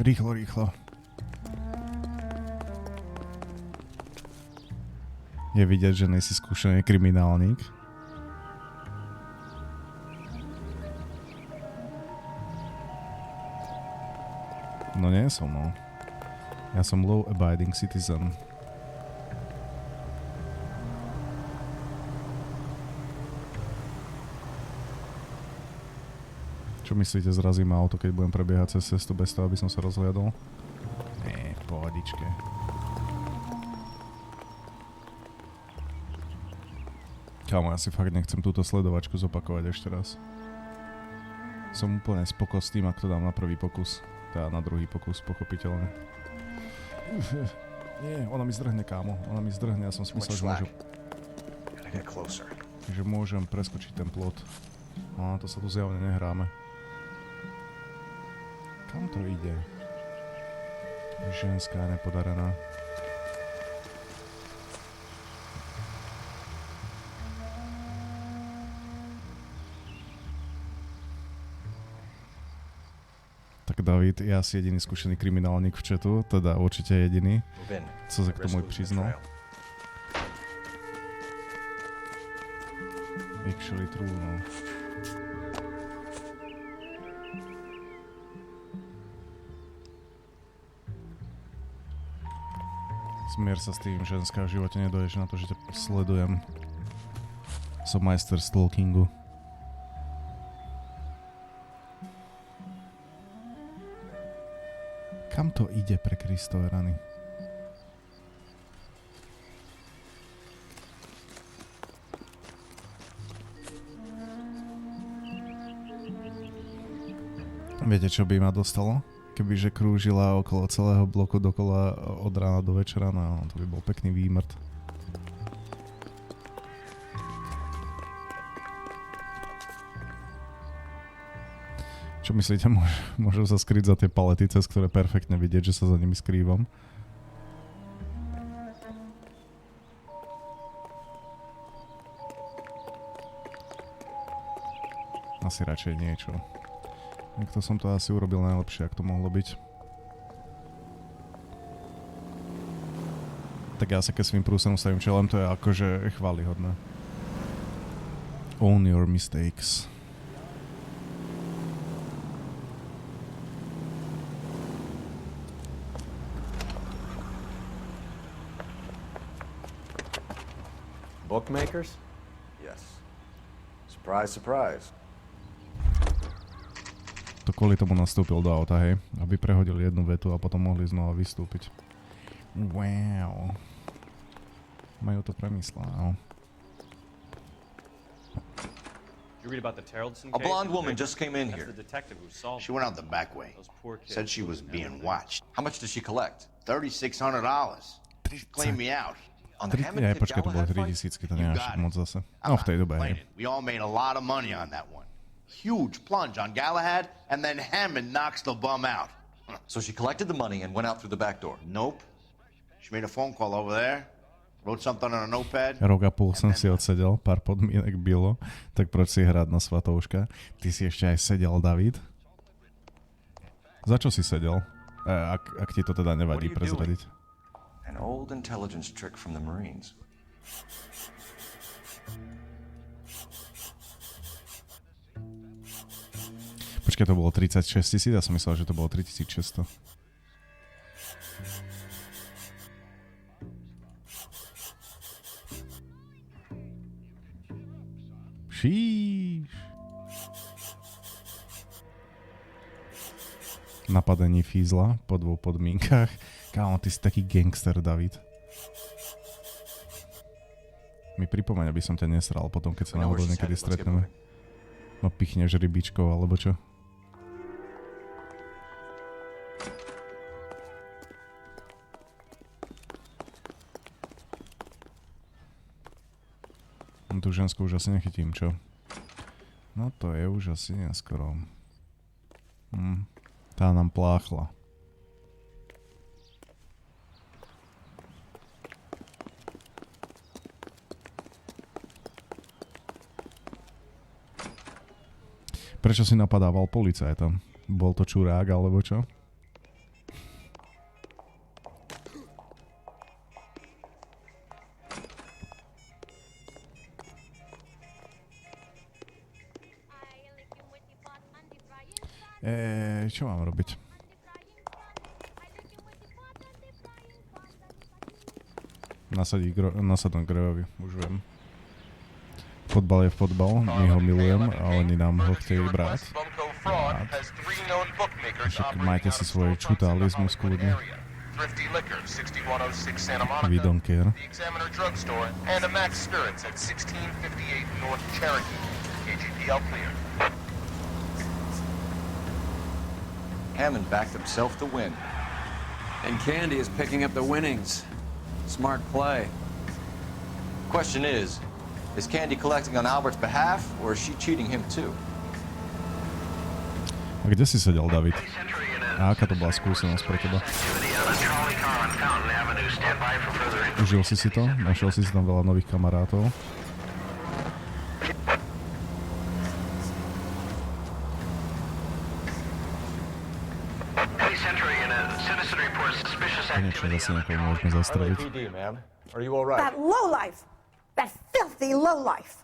Rýchlo, rýchlo. Je vidieť, že nejsi skúšený kriminálnik. No nie som, no. Ja som law abiding citizen. Čo myslíte, zrazím auto, keď budem prebiehať cez cestu bez toho, aby som sa rozhliadol? Nie, pohodičke. Kámo, ja si fakt nechcem túto sledovačku zopakovať ešte raz. Som úplne spoko s tým, ak to dám na prvý pokus. Teda na druhý pokus, pochopiteľne. Nie, ona mi zdrhne, kámo. Ona mi zdrhne, ja som si myslel, že môžem... že môžem preskočiť ten plot. No, to sa tu zjavne nehráme. Kam to ide? Ženská nepodarená. Tak David, ja si jediný skúšený kriminálnik v chatu, teda určite jediný, co sa k tomu priznal. Actually true, no. Zmier sa s tým, ženská, v živote nedoješ na to, že ťa sledujem. Som majster stalkingu. Kam to ide pre Kristove rany? Viete, čo by ma dostalo? Kebyže krúžila okolo celého bloku dokola od rána do večera, no to by bol pekný výmrt. Čo myslíte, môžem sa skryť za tie palety, cez ktoré perfektne vidieť, že sa za nimi skrývam? Asi radšej niečo. Tak to som to asi urobil najlepšie, ak to mohlo byť. Tak ja sa keď svým prúsenom stavím čelem, to je akože chválihodné. Own your mistakes. Bookmakers? Yes. Surprise, surprise. To kvôli tomu nastúpil do auta, hej? Aby prehodil jednu vetu a potom mohli znova vystúpiť. Wow. Majú to premyslené. A blonde woman just came in here. She went out the back way. Said she was being watched. How much did she collect? $3,600. Claimed me out. Počkaj, to bolo 3000, to nie je až moc zase. No v tej dobe, hej. We all made a lot of money on that one. Huge plunge on Galahad, and then Hammond knocks the bum out. So she collected the money and went out through the back door? Nope. She made a phone call over there, wrote something on a notepad. Rok a pol som si odsedel, pár podmienok bylo, tak proč si hrať na svatouška? Ty si ešte aj sedel, David? Za čo si sedel? Ak ti to teda nevadí prezradiť. An old intelligence trick from the Marines. Počkaj, to bolo 36 000, ja som myslel, že to bolo 3600. Šíš. Napadenie fízla po 2 podmienkach. Kámo, ty si taký gangster, David. Mi pripomeň, aby som ťa nesral potom, keď sa náhodou niekedy stretneme. Ma pichneš rybičkou, alebo čo? Tú ženskú už asi nechytím, čo? No to je už asi neskoro. Tá nám pláchla. Prečo si napadával policajta? Bol to čurák, alebo čo? Čo mám robiť? Nasadnúť Grejovi, už viem. Fotbal je fotbal, my ho milujem a oni nám ho chtějí brát. Však majte si svoj čutalismus kľudne. We don't care. Hammond backed himself to win. And Candy is picking up the winnings. Smart play. Question is Candy collecting on Albert's behalf, or is she cheating him too? A kde si sedel, David? A aká to bola skúsenosť pre teba? Užil si to? Našiel si tam veľa nových kamarátov? Konečne zase niekoho môžeme zastraviť. That lowlife! That filthy lowlife!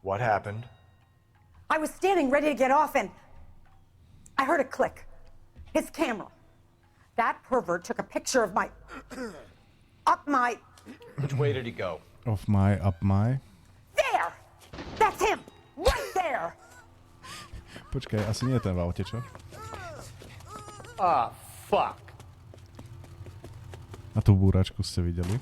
What happened? I was standing ready to get off and I heard a click. His camera. That pervert took a picture of my... up my... Which way did he go? Up my... There! That's him! Right there! Počkaj, asi nie je ten v aute, čo? Fuck. A tú búračku ste videli?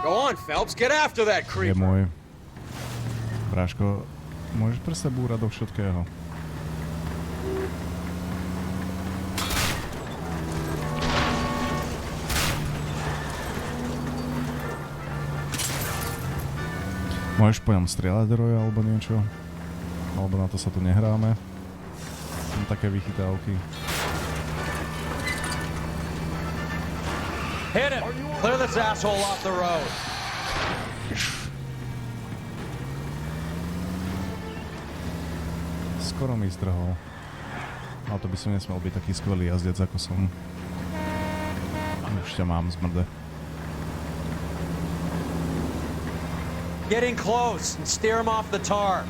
Go on, Phelps, get after that Je creeper. môj. Bráško, môžeš prestať búrať do všetkého. Môžeš po ňom strieľať, Roy, alebo niečo? Alebo na to sa tu nehráme? Mám také vychytávky. Hit him! Clear this asshole off the road. Skoro mi zdrhol. Ale to by som nesmel byť taký skvelý jazdec, ako som. Už ťa mám zmrde. Get in close and steer him off the tar.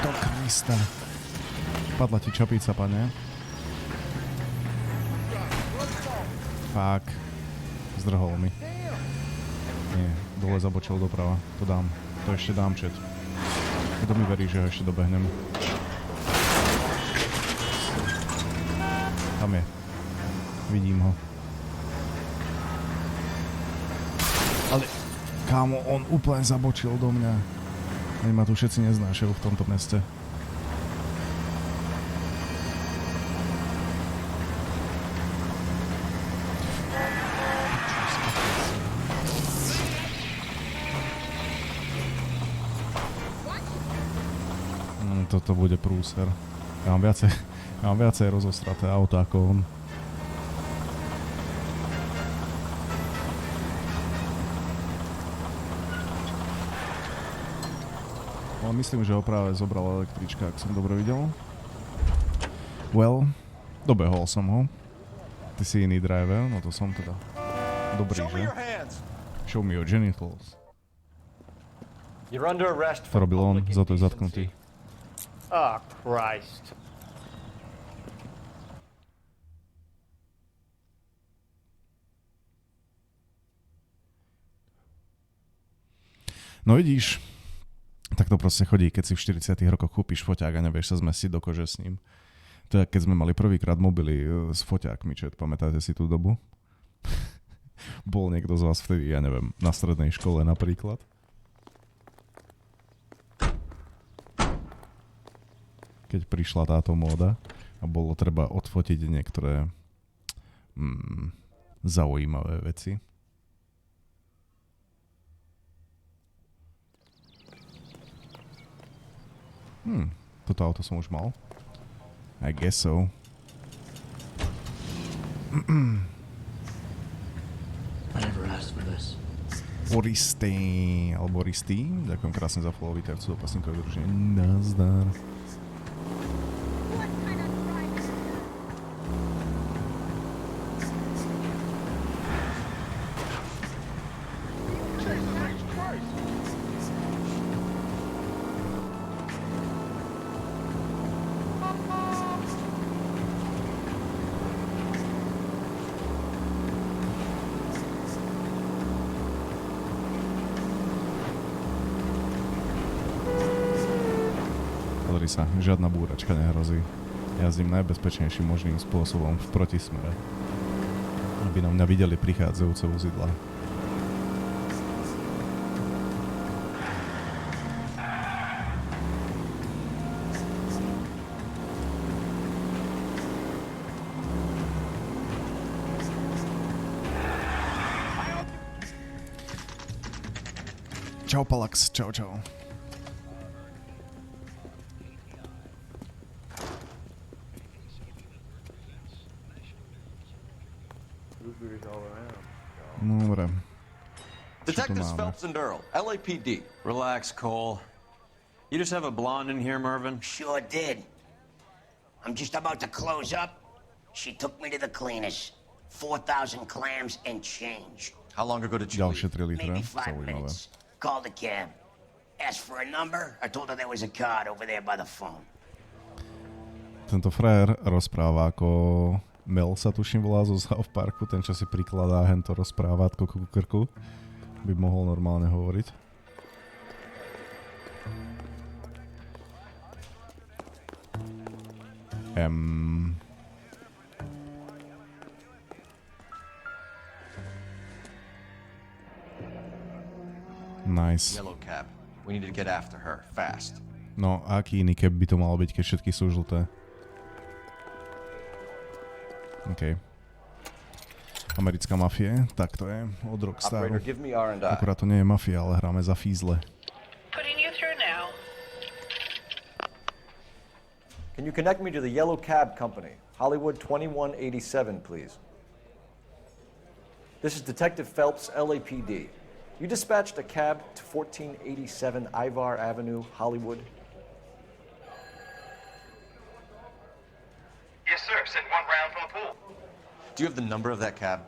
Do Krista. Padla ti čapica, pane. Fák. Zdrhol mi. Nie, dole zabočil doprava. To dám. To ešte dám, čet. Kto mi verí, že ho ešte dobehnem? Tam je. Vidím ho. Ale kámo, on úplne zabočil do mňa. Oni ma tu všetci neznášajú v tomto meste. Toto bude prúser. Ja mám viacej rozostraté auto ako on. Ale myslím, že ho práve zobrala električka, ak som dobre videl. Well, dobehol som ho. Ty si iný driver, no to som teda dobrý, že? Show me your genitals. To robil on, za to je zatknutý. Oh, Christ. No vidíš, Tak to proste chodí, keď si v 40 rokoch kúpiš foťák a nevieš sa zmestiť do kože s ním. To je, keď sme mali prvýkrát mobily s foťákmi, čo pamätáte si tú dobu? Bol niekto z vás vtedy, ja neviem, na strednej škole napríklad? Keď prišla táto móda a bolo treba odfotiť niektoré zaujímavé veci. Toto auto som už mal. I guess so. I never asked for this. Oristý, alebo Oristý. Ďakujem krásne za follow, vítaj v Cudzopasnikovi družine. Nazdar. Sa, žiadna búračka nehrozí. Jazdím najbezpečnejším možným spôsobom v protismere. Aby na mňa videli prichádzajúce vozidlá. Čau Palax, čau čau. Dobre. Detectives Phelps and Earl, LAPD. Relax, Cole. You just have a blonde in here, Mervyn? Sure did. I'm just about to close up. She took me to the cleaners. 4,000 clams and change. How long ago did you leave? Ďalšie 3 litre. Maybe 5 minutes. Called the cab. Asked for a number. I told her there was a card over there by the phone. Tento frajer rozpráva ako Mel sa tuším volá zo South Parku, ten čo si prikladá hento rozprávátko ku krku, by mohol normálne hovoriť. Nice. Yellow cab. We need to get after her fast. No, aký iný keb by to malo byť, keď všetky sú žlté? OK. Americká mafia, tak to je od Rockstaru. Akurát to nie je mafia, ale hráme za fízle. Can you connect me to the Yellow Cab Company, Hollywood 2187, please? This is Detective Phelps, LAPD. You dispatched a cab to 1487 Ivar Avenue, Hollywood. Yes, sir. Send one round from the pool. Do you have the number of that cab?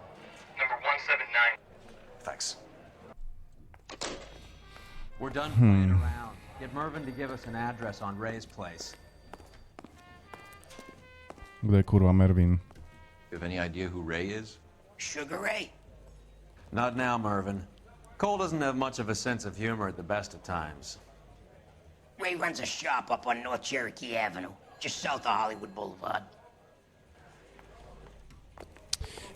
Number 179. Thanks. We're done playing around. Get Mervyn to give us an address on Ray's place. Kde je kurva Mervyn? You have any idea who Ray is? Sugar Ray? Not now, Mervyn. Cole doesn't have much of a sense of humor at the best of times. Ray runs a shop up on North Cherokee Avenue, just south of Hollywood Boulevard.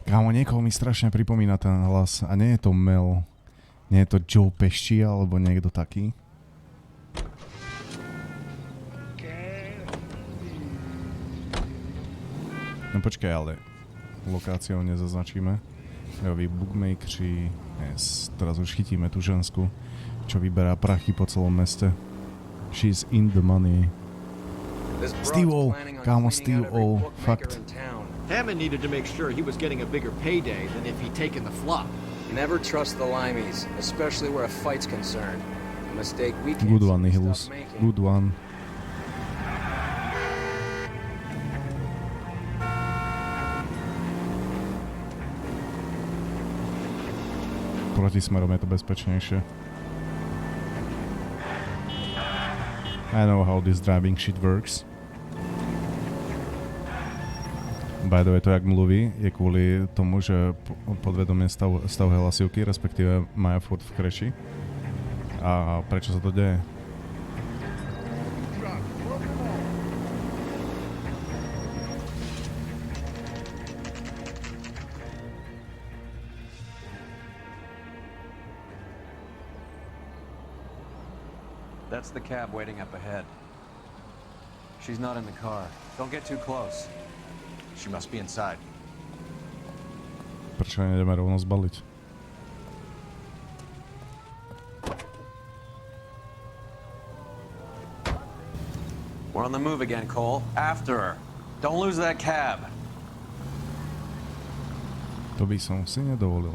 Kámo, niekoho mi strašne pripomína ten hlas. A nie je to Mel. Nie je to Joe Pesci alebo niekto taký. No počkaj, ale lokáciou nezaznačíme. Vy bookmakeri. Yes, teraz už chytíme tú žensku, čo vyberá prachy po celom meste. She's in the money. Steve-O, kámo, Steve-O, fakt. Hammond needed to make sure he was getting a bigger payday than if he'd taken the flop. Never trust the limeys, especially where a fight's concerned. A mistake we can't Good one, Nihilus. Good one. Protismerom je to bezpečnejšie. I know how this driving shit works. By the way, to jak mluví, je kvôli tomu, že podvedomie stavuje hlasivky, respektíve majú furt v kreši. A prečo sa to deje? That's the cab waiting up ahead. She's not in the car. Don't get too close. She must be inside. Prečo nejdeme rovno zbaliť? We're on the move again, Cole. After her. Don't lose that cab. To by som si nedovolil.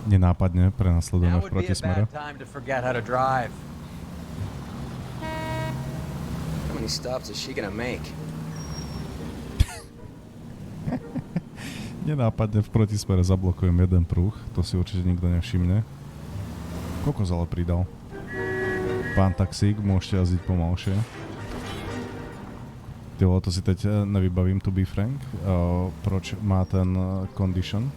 Nenápadne prenasledujeme v protismere. Time to forget how to drive. How many stops is she gonna make? Nenápadne v protismere zablokujem jeden pruh, to si určite nikto nevšimne. Kokos ale pridal. Pán taxík, môžete jazdiť pomalšie. Tyvo, to si teď nevybavím, to be frank. Proč má ten condition?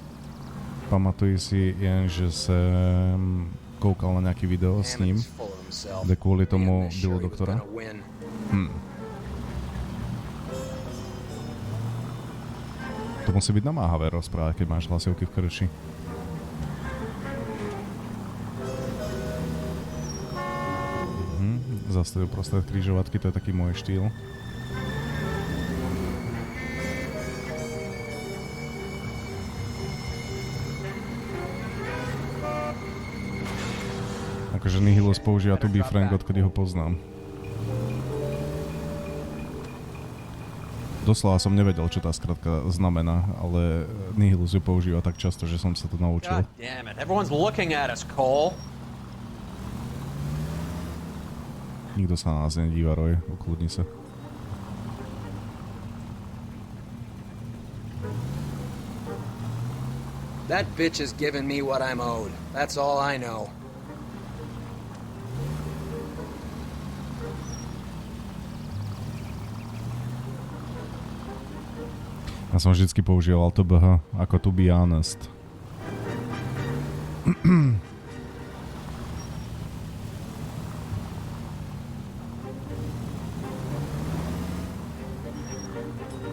Pamatuji si jen, že jsem koukal na nějaký video s ním, kde kvůli tomu bylo doktora. To musí byť namáhavé rozprávať, keď máš hlasivky v krči. Zastavil prostred krížovatky, to je taký môj štýl. Akože Nihilus používa to be frank, odkedy ho poznám. Doslova som nevedel, čo tá skratka znamená, ale Nihilus ju používa tak často, že som sa to naučil. God damn it. Everyone's looking at us, Cole. Nikto sa na nás nedíva, Roy. Ukludni sa. That bitch has given me what I'm owed. That's all I know. Ja som vždycky používal to BH, ako to be honest.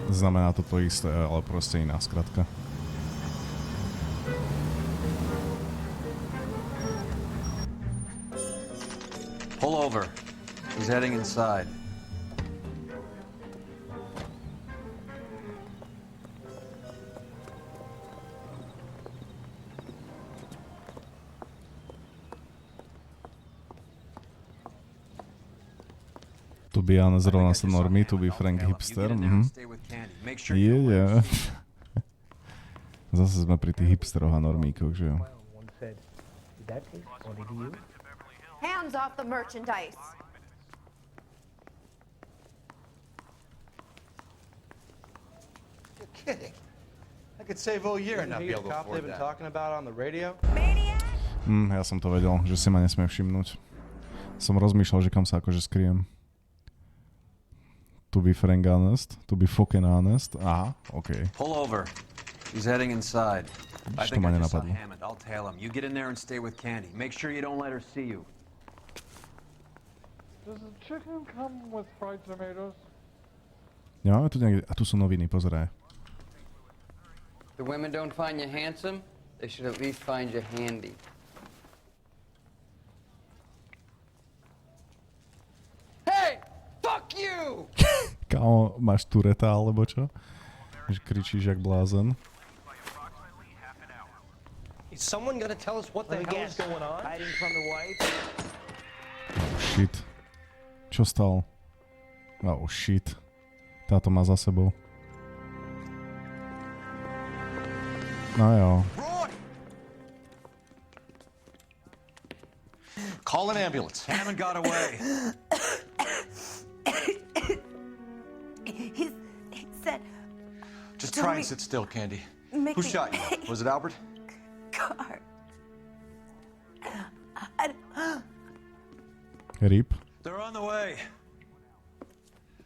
Znamená to to isté, ale proste iná skratka. Pull over. He's heading inside. To be honest, rovná sa normy, to be frank hipster. Yeah. Zase sme pri tých hipsteroch a normíkoch, že jo. Hands off the merchandise. You're kidding. I could save all year and not be able to afford They've been that. talking about on the radio. Ja som to vedel, že si ma nesmie všimnúť. Som rozmýšľal, že kam sa akože skriem. To be frank honest, to be fucking honest. Aha, okej. Pull over. He's heading inside. I To think ma I just saw nenapadlo. Hammond. I'll tail him. You get in there and stay with Candy. Make sure you don't let her see you. Does the chicken come with fried tomatoes? Nemáme tu niekde... A tu sú noviny, pozeraj. The women don't find you handsome, they should at least find you handy. Hey! Fuck you! Kámo, máš tureta alebo čo? Že kričíš jak blázen. Is someone gonna tell us what the hell is going on? Hiding from the wife? Oh shit. Čo stal? Oh shit. Táto má za sebou. No jo. Call an ambulance. Hammond got away. He said... Just try and sit still, Candy. Who shot you? Was it Albert? Car. Rip. They're on the way.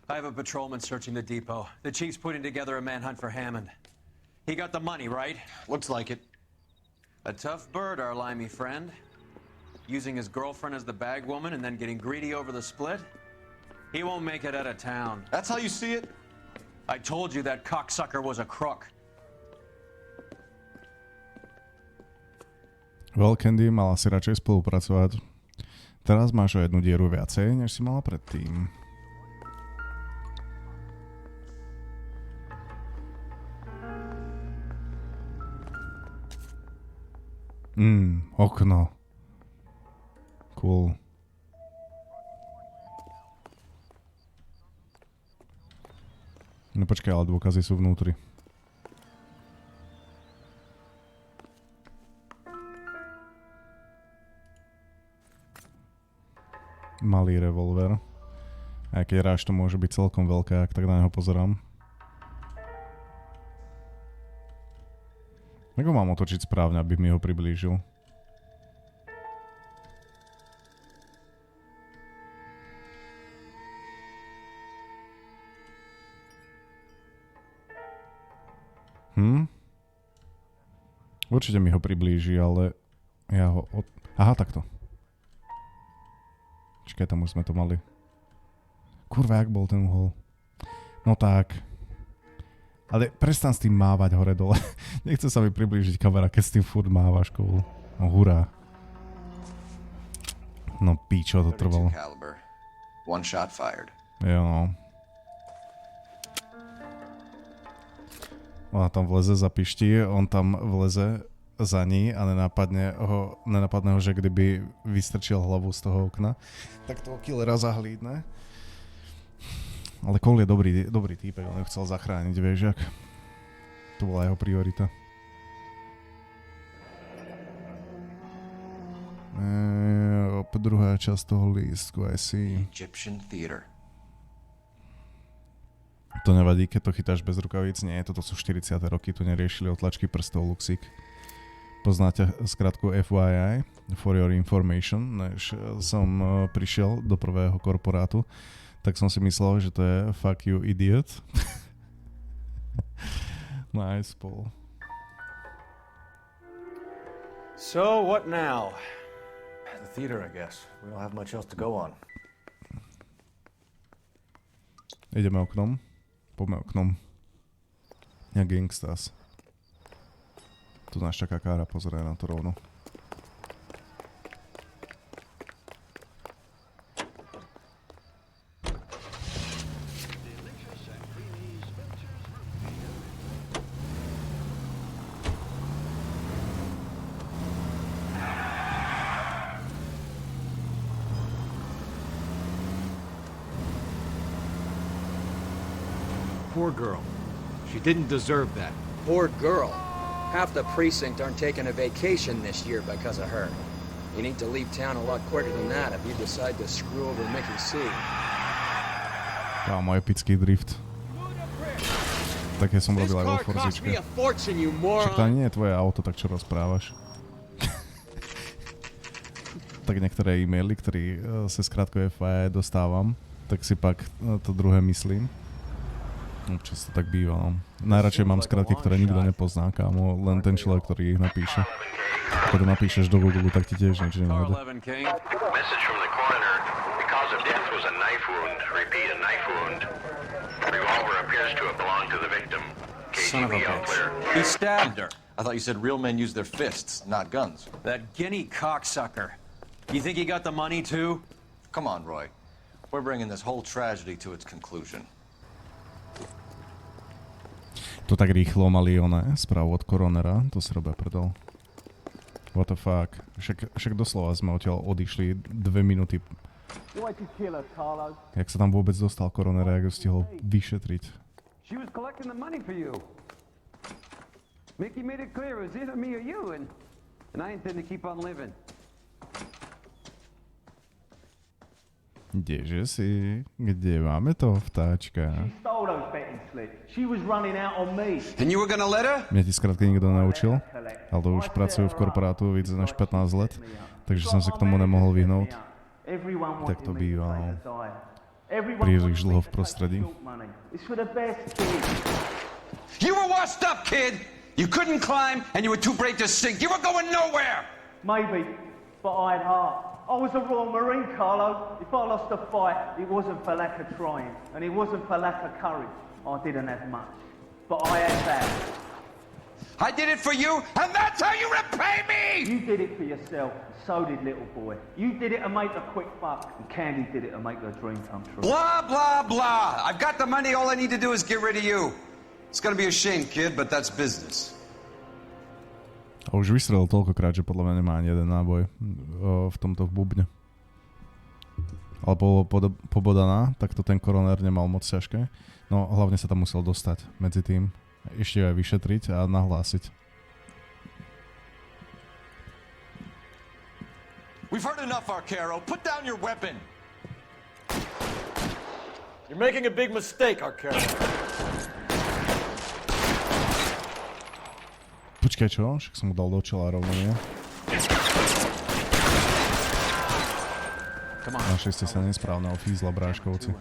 I have a patrolman searching the depot. The chief's putting together a manhunt for Hammond. He got the money, right? Looks like it. A tough bird, our limey friend. Using his girlfriend as the bag woman and then getting greedy over the split? He won't make it out of town. That's how you see it? I told you that cocksucker was a crook. Well, Candy, mala si radšej spolupracovať. Teraz máš o jednu dieru viacej, než si mala predtým. Okno. Cool. No počkaj, ale dôkazy sú vnútri. Malý revolver. Aj keď ráž to môže byť celkom veľké, ak tak na neho pozerám. Ako mám otočiť správne, aby mi ho priblížil? Určite mi ho priblíži, ale ja ho... Aha, takto. Čakaj, tam už sme to mali. Kurva, jak bol ten uhol. No tak. Ale prestan s tým mávať hore dole. Nechce sa mi priblížiť kamera, keď s tým furt mávaš, cool. No hurá. No píčo, to trvalo. One shot fired. Jo no. Ona tam vleze za pišti, on tam vleze za ní a nenapadne ho, že kdyby vystrčil hlavu z toho okna, tak toho killera zahlídne. Ale Cole je dobrý týpek, on ho chcel zachrániť, vieš, jak? To bola jeho priorita. Druhá časť toho lístku, I see. Egyptian theater. To nevadí, keď to chytáš bez rukavíc. Nie, toto sú 40. roky, tu neriešili otlačky prstov, Luxík. Poznáte skratku FYI, for your information. Než som prišiel do prvého korporátu, tak som si myslel, že to je fuck you idiot. Nice, Paul. So, what now? The theater, I guess. We don't have much else to go on. Ideme oknom. Poďme oknom. Ja gangstas. Tu nás čaká kára, pozeraj na to rovno. Poor girl. She didn't deserve that. Poor girl. Half the precinct aren't taking a vacation this year because of her. You need to leave town a lot quicker than that if you decide to screw over Mickey C. Kámo, epický drift. Také som robil aj vo Forzičke. Však to nie je tvoje auto, tak čo rozprávaš? Tak niektoré e-maily, ktoré sa skrátko FYI dostávam, tak si pak to druhé myslím. Občas to tak býva, no. Najradšej mám skratky, ktoré nikto nepozná, kámo, len ten človek, ktorý ich napíše. Keď to napíšeš do Google, tak ti tiež nič nenájde. Message from the coroner. The cause of death was a knife wound. Repeat, a knife wound. Revolver appears to have belonged to the victim. Son of a bitch. He stabbed her. I thought you said real men use their fists, not guns. That guinea cocksucker. You think he got the money too? Come on, Roy. We're bringing this whole tragedy to its conclusion. To tak rýchlo mali správu od koronera, to si robia prdol. What the fuck? Však doslova sme odtiaľ odišli 2 minúty. Jak sa tam vôbec dostal koroner, jak ho stihol vyšetriť? She was collecting the money for you. Mickey made it clear it was either me or you, and I intend to keep on living. Kdeže si? Kde máme toho vtáčka? Mňa ti skrátka nikto naučil, ale to už pracujú v korporátu víc než 15 let, takže som sa k tomu nemohol vyhnúť. Tak to býva. Príliš dlho v prostredí. You were washed up, kid! You couldn't climb and you were too brave to sink. You were going nowhere! Maybe, but I had heart. I was a Royal Marine, Carlo. If I lost a fight, it wasn't for lack of trying, and it wasn't for lack of courage. I didn't have much, but I had that. I did it for you, and that's how you repay me! You did it for yourself, so did little boy. You did it to make a quick buck, and Candy did it to make her dream come true. Blah, blah, blah. I've got the money, all I need to do is get rid of you. It's gonna be a shame, kid, but that's business. A už vystrelil toľkokrát, že podľa mňa nemá ani jeden náboj v tomto bubne. Ale bolo pobodaná, tak to ten koronér nemal moc ťažké. No hlavne sa tam musel dostať medzi tým. Ešte aj vyšetriť a nahlásiť. We've heard enough, Arcaro. Put down your weapon. You're making a big mistake, Arcaro. Počkaj, čo? Však som mu dal do čela rovno, nie? Našli ste sa nesprávneho fízla, bráškovci.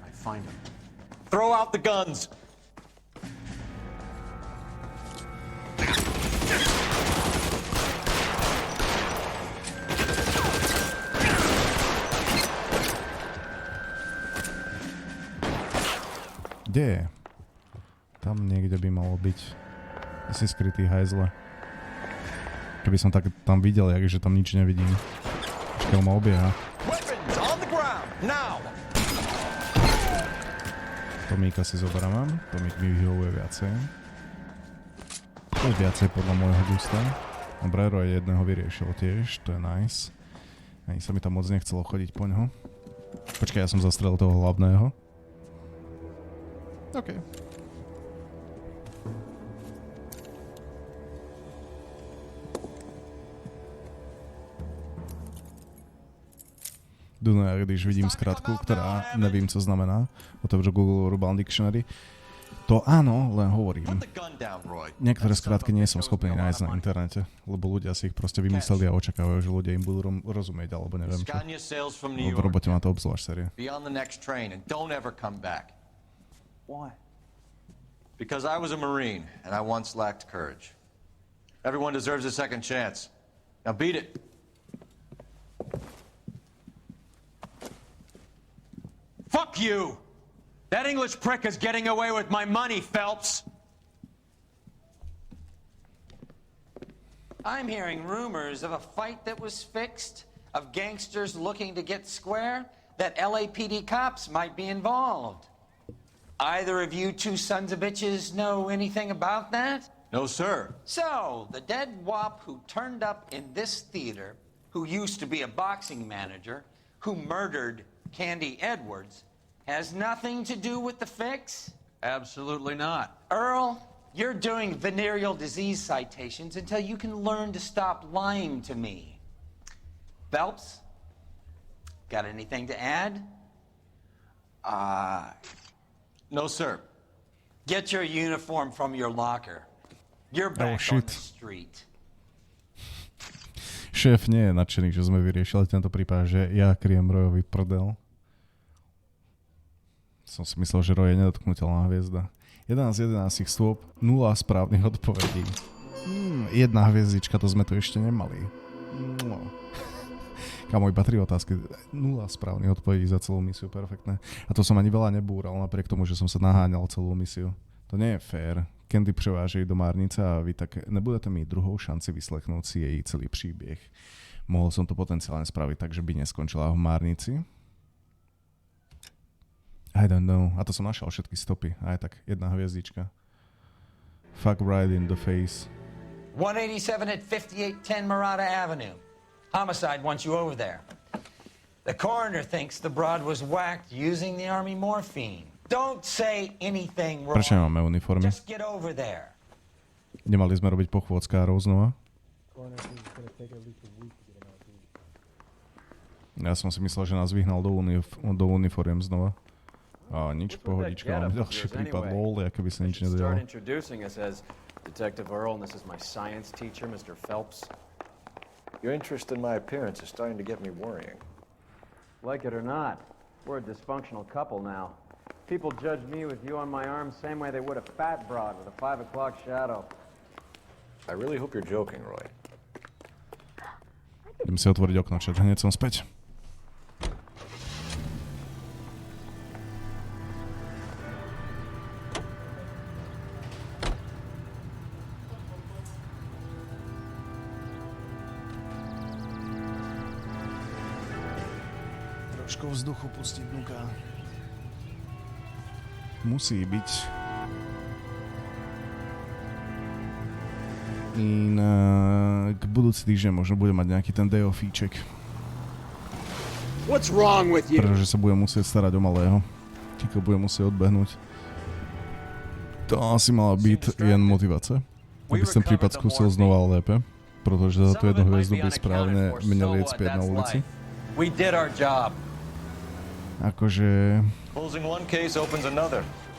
Throw out the guns. Kde je? Tam niekde by malo byť. Asi skrytý hajzle. Keby som tak tam videl, že tam nič nevidím. Počkaj, ma obieha. Tomíka si zoberáme. Tomík mi vyhovuje viacej. To je viacej podľa môjho gusta. Dobre, Roy jedného vyriešil tiež, to je nice. Ani sa mi tam moc nechcelo chodiť po ňoho. Počkaj, ja som zastrelil toho hlavného. OK. Duno, když vidím skratku, ktorá nevím, co znamená, otevřu Google Urban Dictionary. To áno, len hovorím. Niektoré skratky nie som schopný nájsť na internete, lebo ľudia si ich proste vymysleli a očakávajú, že ľudia im budú rozumieť, alebo neviem čo. V robote má to obzvlášť série. Why? Because I was a Marine, and I once lacked courage. Everyone deserves a second chance. Now beat it. Fuck you! That English prick is getting away with my money, Phelps! I'm hearing rumors of a fight that was fixed, of gangsters looking to get square, that LAPD cops might be involved. Either of you two sons of bitches know anything about that? No, sir. So, the dead wop who turned up in this theater, who used to be a boxing manager, who murdered Candy Edwards, has nothing to do with the fix? Absolutely not. Earl, you're doing venereal disease citations until you can learn to stop lying to me. Phelps, got anything to add? No, sir. Get your uniform from your locker. You're back on the street. Šéf nie je nadšený, že sme vyriešili tento prípad, že ja kryjem Royovi prdel. Som si myslel, že Roy je nedotknutelná hviezda. 11 z 11 stôp, 0 správnych odpovedí. Jedna hviezdička, to sme tu ešte nemali. Kamo, iba 3 otázky, 0 správnych odpovedí za celú misiu, perfektné. A to som ani veľa nebúral, napriek tomu, že som sa naháňal celú misiu. To nie je fér. Candy prevážejí do Márnice a vy tak nebudete mít druhou šanci vyslechnúť si jej celý príbeh. Mohol som to potenciálne spraviť tak, že by neskončila v Márnici. I don't know. A to som našiel všetky stopy. Aj tak, jedna hviezdička. Fuck right in the face. 187 at 5810 Murata Avenue. Homicide wants you over there. The coroner thinks the broad was whacked using the army morphine. Don't say anything wrong. Prečo nemáme uniformy? Just get over there. Nemali sme robiť pochôdzkárov znova? Ja som si myslel, že nás vyhnal do uniformiem znova. A nič, pohodička, mám ďalší prípad, lol, ja keby sa nič nedojalo. Detective Earl, and this is my science teacher, Mr. Phelps. Your interest in my appearance is starting to get me worrying. Like it or not, we're a dysfunctional couple now. People judge me with you on my arm same way they would a fat broad with a 5 o'clock shadow. I really hope you're joking, Roy. Idem si otvoriť okno, čet, hneď som späť. Trošku vzduchu pustiť vnúka. Musí byť. Inak budúci týždeň možno bude mať nejaký ten day offíček. What's wrong with you? Pretože sa budem musieť starať o malého. Kiko bude musieť odbehnúť. To asi mala byť jen motivace. Aby si ten prípad skúsil znova lépe. Pretože za tú jednu hviezdu by správne mne liec späť na ulici. Akože...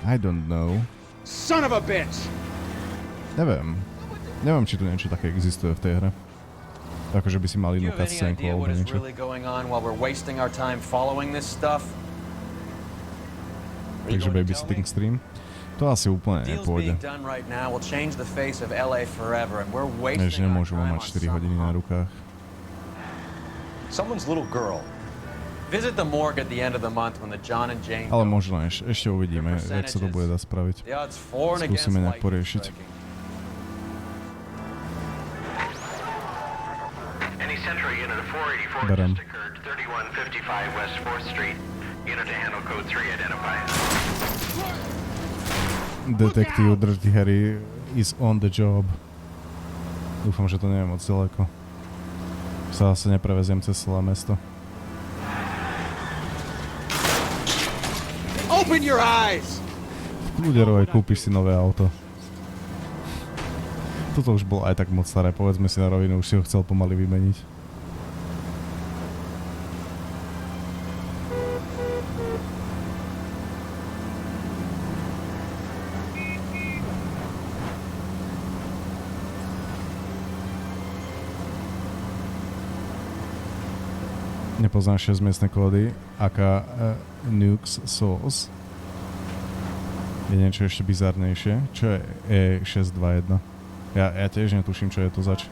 I don't know. Son of a bitch! Neviem. Neviem, či tu niečo také existuje v tej hre. Akože by si mal inú cutscenku alebo niečo. Takže babysitting stream? To asi úplne nepôjde. Než nemôžeme mať 4 hodiny na rukách. Ale možno ešte uvidíme, jak sa to bude dať spraviť. Skúsime nejak poriešiť. Berem. Detektív Dirty Harry is on the job. Dúfam, že to nie je moc ďaleko. Sa zase nepreveziem cez celé mesto. Open your eyes! V kľude, Roy, kúpiš si nové auto. Toto už bolo aj tak moc staré, povedzme si na rovinu, už si ho chcel pomaly vymeniť. Nepoznáš 6 miestne kódy, aká Nukes Sauce. Je niečo ešte bizarnejšie. Čo je E621? Ja tiež netuším, čo je to zač.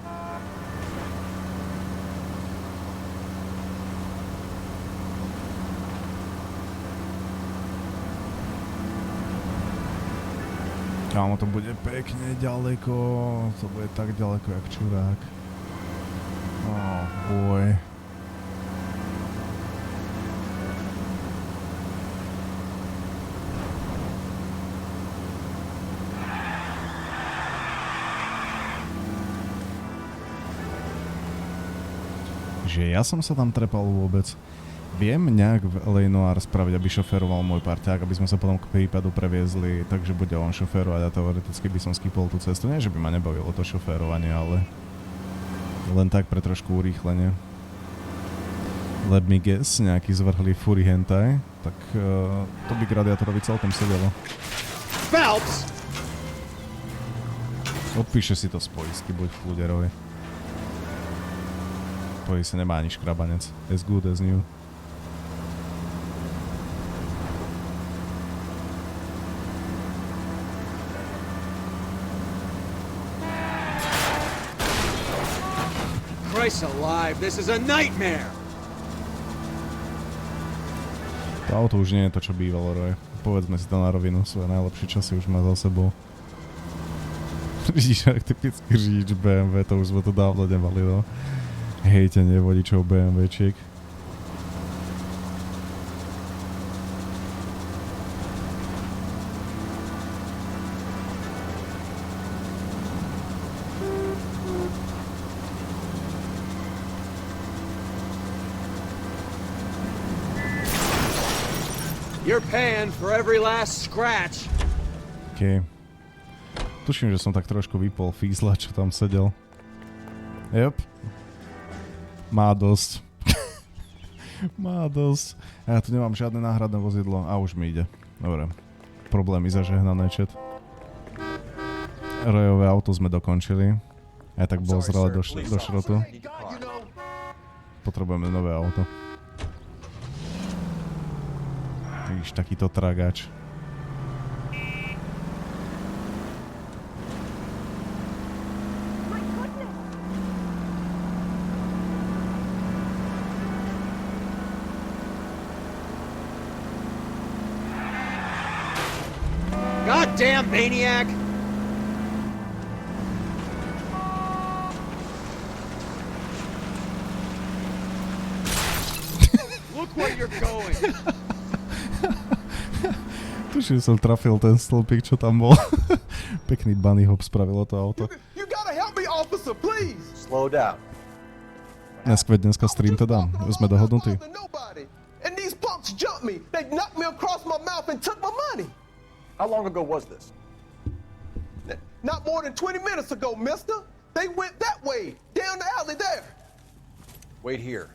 Kámo, to bude pekne ďaleko. To bude tak ďaleko, jak čurák. Oh, boj. Že ja som sa tam trepal vôbec. Viem nejak v L.A.Noire spraviť, aby šoféroval môj parťák, aby sme sa potom k prípadu previezli, takže bude on šoférovať a teoreticky by som skipol tú cestu. Nie, že by ma nebavilo to šoférovanie, ale len tak pre trošku urýchlenie. Let me guess, nejaký zvrhlý furry hentai, tak to by k radiátorovi celkom sedelo. Phelps! Odpíše si to z poistky, buď v kľude, Roy. Sa nemá ani škrabanec. As good as new. Christ alive, this is a nightmare! To auto už nie je to, čo bývalo, Roy. Povedzme si to na rovinu, svoje najlepšie časy už má za sebou. Vidíš, ak typický řidič BMW, to už sme to dávno nemali, no. Hejtenie vodičov BMWčiek. You're paying for every last scratch. OK. Tuším, že som tak trošku vypol fízla, čo tam sedel. Yep. Má dosť. Má dosť. Ja tu nemám žiadne náhradné vozidlo. A už mi ide. Dobre. Problémy zažehnané, chat. Rojové auto sme dokončili. Ja tak bol zrele do šrotu. Potrebujeme nové auto. Vidíš, takýto tragač. Goddamn maniac! Look Look where you're going. Tuším, som trafil ten stĺpik, čo tam bol. Pekný bunny hop spravilo to auto. You gotta help me, officer, please. Slow down. Dneska stream teda. Sme dohodnutí. And these punks jumped me. They knocked me across my mouth and took my money. How long ago was this? Not more than 20 minutes ago, mister. They went that way, down the alley there. Wait here.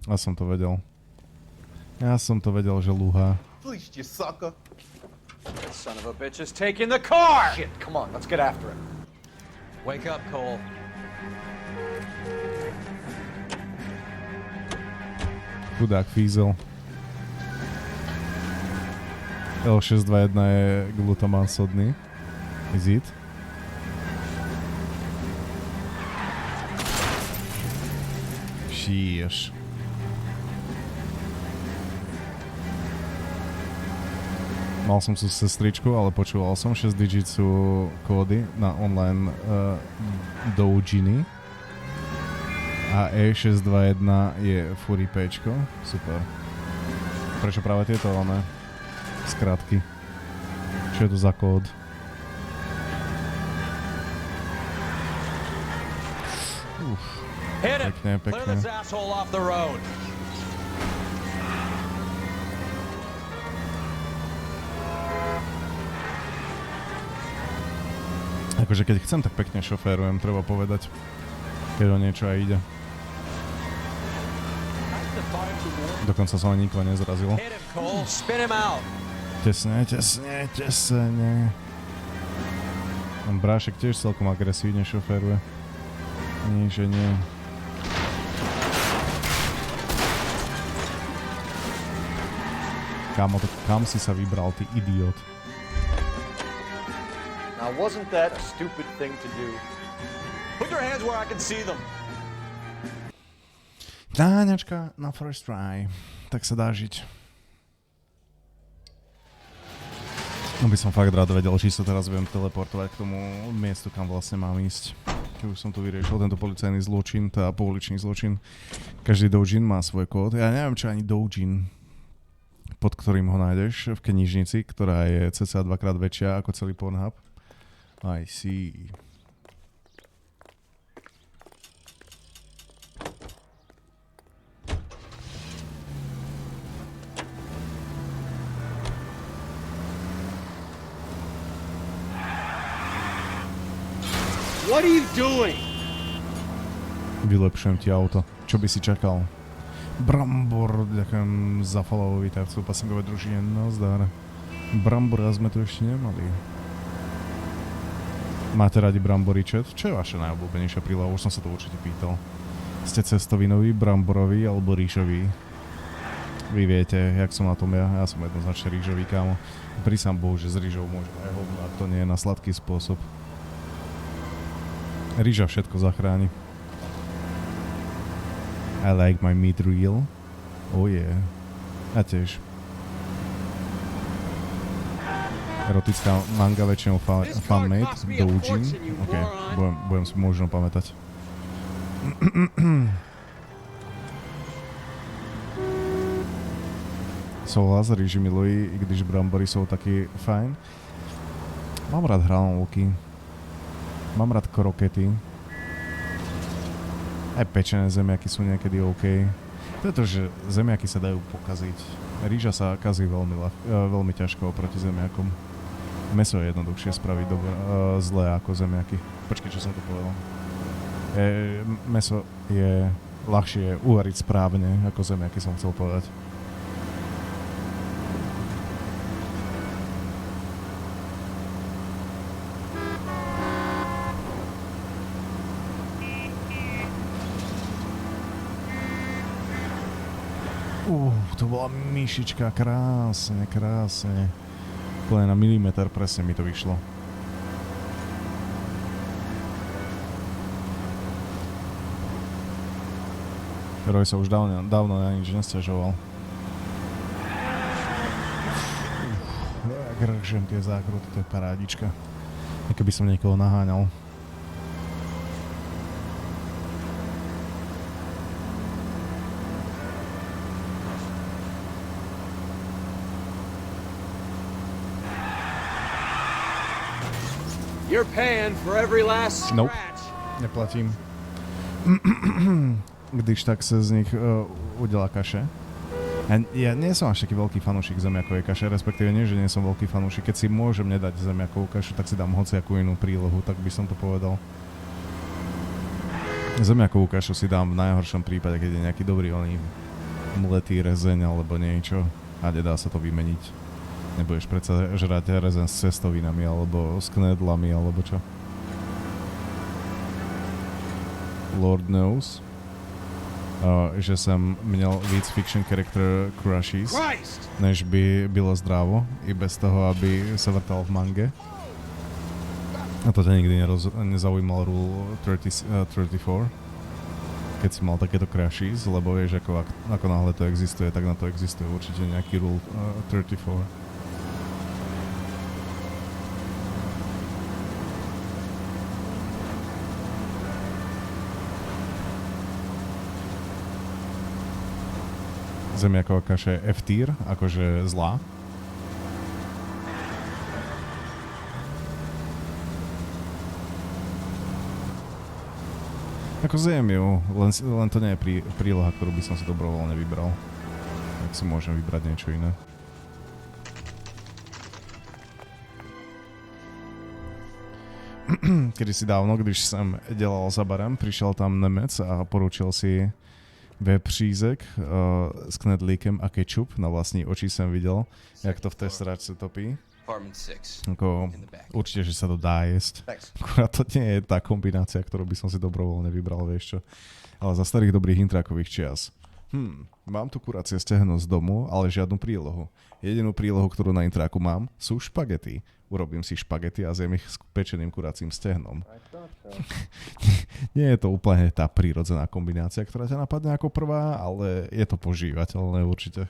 Ja som to vedel. Že lúha. Please, you sucker. That son of a bitch is taking the car! Shit, come on, let's get after him. Wake up, Cole. Chudák fízel. L621 je glutamán sodný. Is it? Šíješ. Mal som sú sestričku, ale počúval som 6 digit sú kódy na online doujiny. A E621 je Fury Pčko. Super. Prečo práve tieto, ale skratky? Čo je to za kód? Pekne, pekne. Akože keď chcem, tak pekne šoférujem, treba povedať. Keď o niečo aj ide. Dokonca som ani nikoho nezrazil. Tesne. Brášek tiež celkom agresívne šoféruje. Nie, že nie. Kámo, kam si sa vybral, ty idiot? Now, wasn't that a stupid thing to do? Put your hands where I can see them. Táňačka na first try. Tak sa dá žiť. No by som fakt rád vedel, či sa teraz viem teleportovať k tomu miestu, kam vlastne mám ísť. Keď už som tu vyriešil tento policajný zločin, tá pouličný zločin. Každý doujin má svoj kód. Ja neviem, čo ani doujin, pod ktorým ho nájdeš v knižnici, ktorá je cca 2-krát väčšia ako celý Pornhub. I see. What are you doing? Vylepšujem ti auto. Čo by si čakal? Brambor, ďakujem za follow, vítaj v Cudzopasnikovej družine, nazdar. Brambora sme tu ešte nemali. Máte radi brambory chat? Čo je vaša najobľúbenejšia príloha? Už som sa to určite pýtal. Ste cestovinový, bramborový alebo rýžový? Vy viete, jak som na tom ja. Ja som jednoznačne rýžový, kámo. Prísam Bohu, že s rýžou môžem aj hovno, ak to nie je na sladký spôsob. Rýža všetko zachráni. I like my meat real. Oh yeah. A tiež. Erotická manga väčšinou fanmade. Doujin. OK, budem si možno pamätať. Souhlas, rýži milují, i když brambory sú taký fajn. Mám rád hranolky. Mám rád krokety. Aj pečené zemiaky sú niekedy OK. Pretože zemiaky sa dajú pokaziť. Rýža sa kazí veľmi ťažko oproti zemiakom. Mäso je jednoduchšie spraviť zlé ako zemiaky. Počkej, čo som to povedal. Mäso je ľahšie uvariť správne ako zemiaky, som chcel povedať. To bola myšička, krásne. Úplne na milimeter presne mi to vyšlo. Roy sa už dávno na nič nesťažoval. Gržem tie zákruty, to je parádička. Keby som niekoho naháňal. You're paying for every last Nope. scratch. Neplatím. Když tak sa z nich udelá kaše. Ja nie som až taký veľký fanúšik zemiakovej kaše, respektíve nie, že nie som veľký fanúšik. Keď si môžem nedať zemiakovú kašu, tak si dám hociakú inú prílohu, tak by som to povedal. Zemiakovú kašu si dám v najhoršom prípade, keď je nejaký dobrý mletý rezeň alebo niečo a nedá sa to vymeniť. Nebudeš predsa žrať rezeň s cestovinami alebo s knedlami alebo čo. Lord knows, že jsem měl víc fiction character crushes, než by bylo zdravo, i bez toho, aby se vrtal v mange. A to ťa nikdy nezaujímal Rule 34, keď si mal takéto crushes, lebo vieš, ako náhle to existuje, tak na to existuje určite nejaký Rule 34. Zemiaková kaša je F-tier, akože zlá. Ako zjem ju, len to nie je príloha, ktorú by som si dobrovoľne vybral. Tak si môžem vybrať niečo iné. Kedysi dávno, když jsem dělal za barem, přišel tam Nemec a poručil si vepřízek s knedlíkem a kečup. Na vlastní oči jsem viděl, jak to v té sračce topí. Ako, určite, že sa to dá jesť. Akurát to nie je tá kombinácia, ktorú by som si dobrovoľne vybral, vieš čo. Ale za starých dobrých intrakových čias. Mám tu kuracie stehno z domu, ale žiadnu prílohu. Jedinú prílohu, ktorú na intráku mám, sú špagety. Urobím si špagety a zjem ich s pečeným kuracím stehnom. Nie je to úplne tá prírodzená kombinácia, ktorá ťa napadne ako prvá, ale je to požívateľné určite.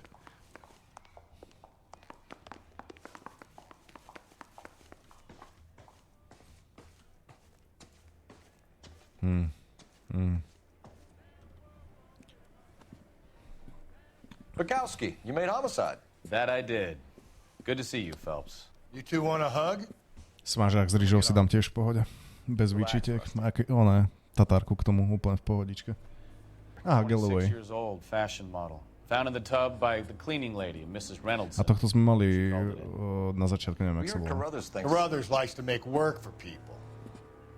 Bukowski, you made homicide. That I did. Good to see you, Phelps. You two want a hug? Smažák s rýžou si dám tiež v pohode. Bez výčitiek. Tatárku k tomu úplne v pohodičke. Aha, Galloway. 26 years old, fashion model. Found in the tub by the cleaning lady, Mrs. Reynolds. A tohto sme mali na začiatku, neviem, jak sa volá. Carruthers likes to make work for people.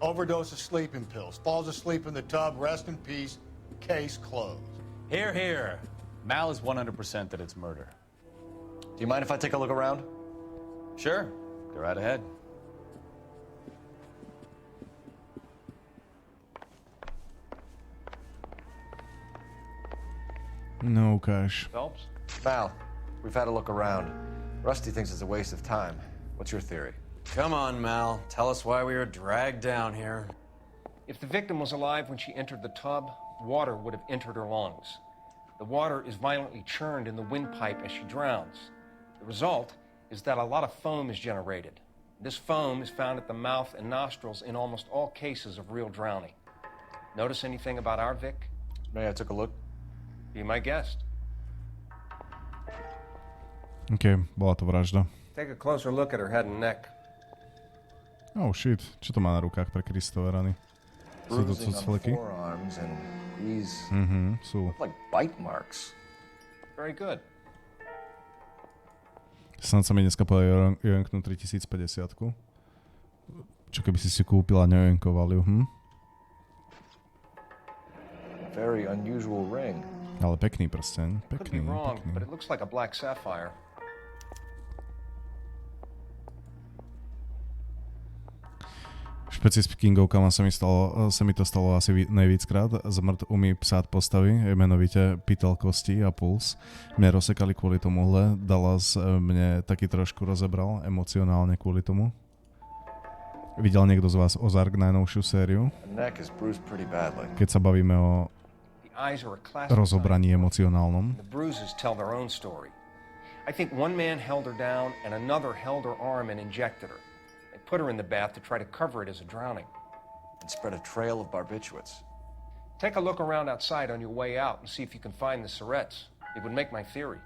Overdose of sleeping pills. Falls asleep in the tub. Rest in peace. Case closed. Here, here. Mal is 100% that it's murder. Do you mind if I take a look around? Sure. Go right ahead. No, Cash. Phelps? Mal, we've had a look around. Rusty thinks it's a waste of time. What's your theory? Come on, Mal. Tell us why we were dragged down here. If the victim was alive when she entered the tub, water would have entered her lungs. The water is violently churned in the windpipe as she drowns. The result is that a lot of foam is generated. This foam is found at the mouth and nostrils in almost all cases of real drowning. Notice anything about our Vic? May I took a look? Be my guest. OK, bola to vražda. Take a closer look at her head and neck. Oh shit, čo to má na rukách pre Kristové rany? Sú to cucfleky? Sú. Like bite marks. Very good. Snad sa mi dneska podarí joinknúť 3050-ku. Čo keby si kúpila a nejoinkoval ju, Very unusual ring. Ale pekný prsteň, pekný, Could be wrong, pekný. but it looks like a black sapphire. Špeci s Kingovkama sa mi to stalo asi nejvíckrát. Zmrt umí psát postavy, menovite pytel kosti a puls. Mne rozsekali kvôli tomuhle. Dallas mne taky trošku rozebral emocionálne kvôli tomu. Videl niekto z vás Ozark najnovšiu sériu? Keď sa bavíme o rozobraní emocionálnom. The bruises tell their own story. I think one man held her down and another held her arm and injected her. Put her in the bath to try to cover it as a drowning. And spread a trail of barbiturates. Take a look around outside on your way out and see if you can find the syrettes. It would make my theory.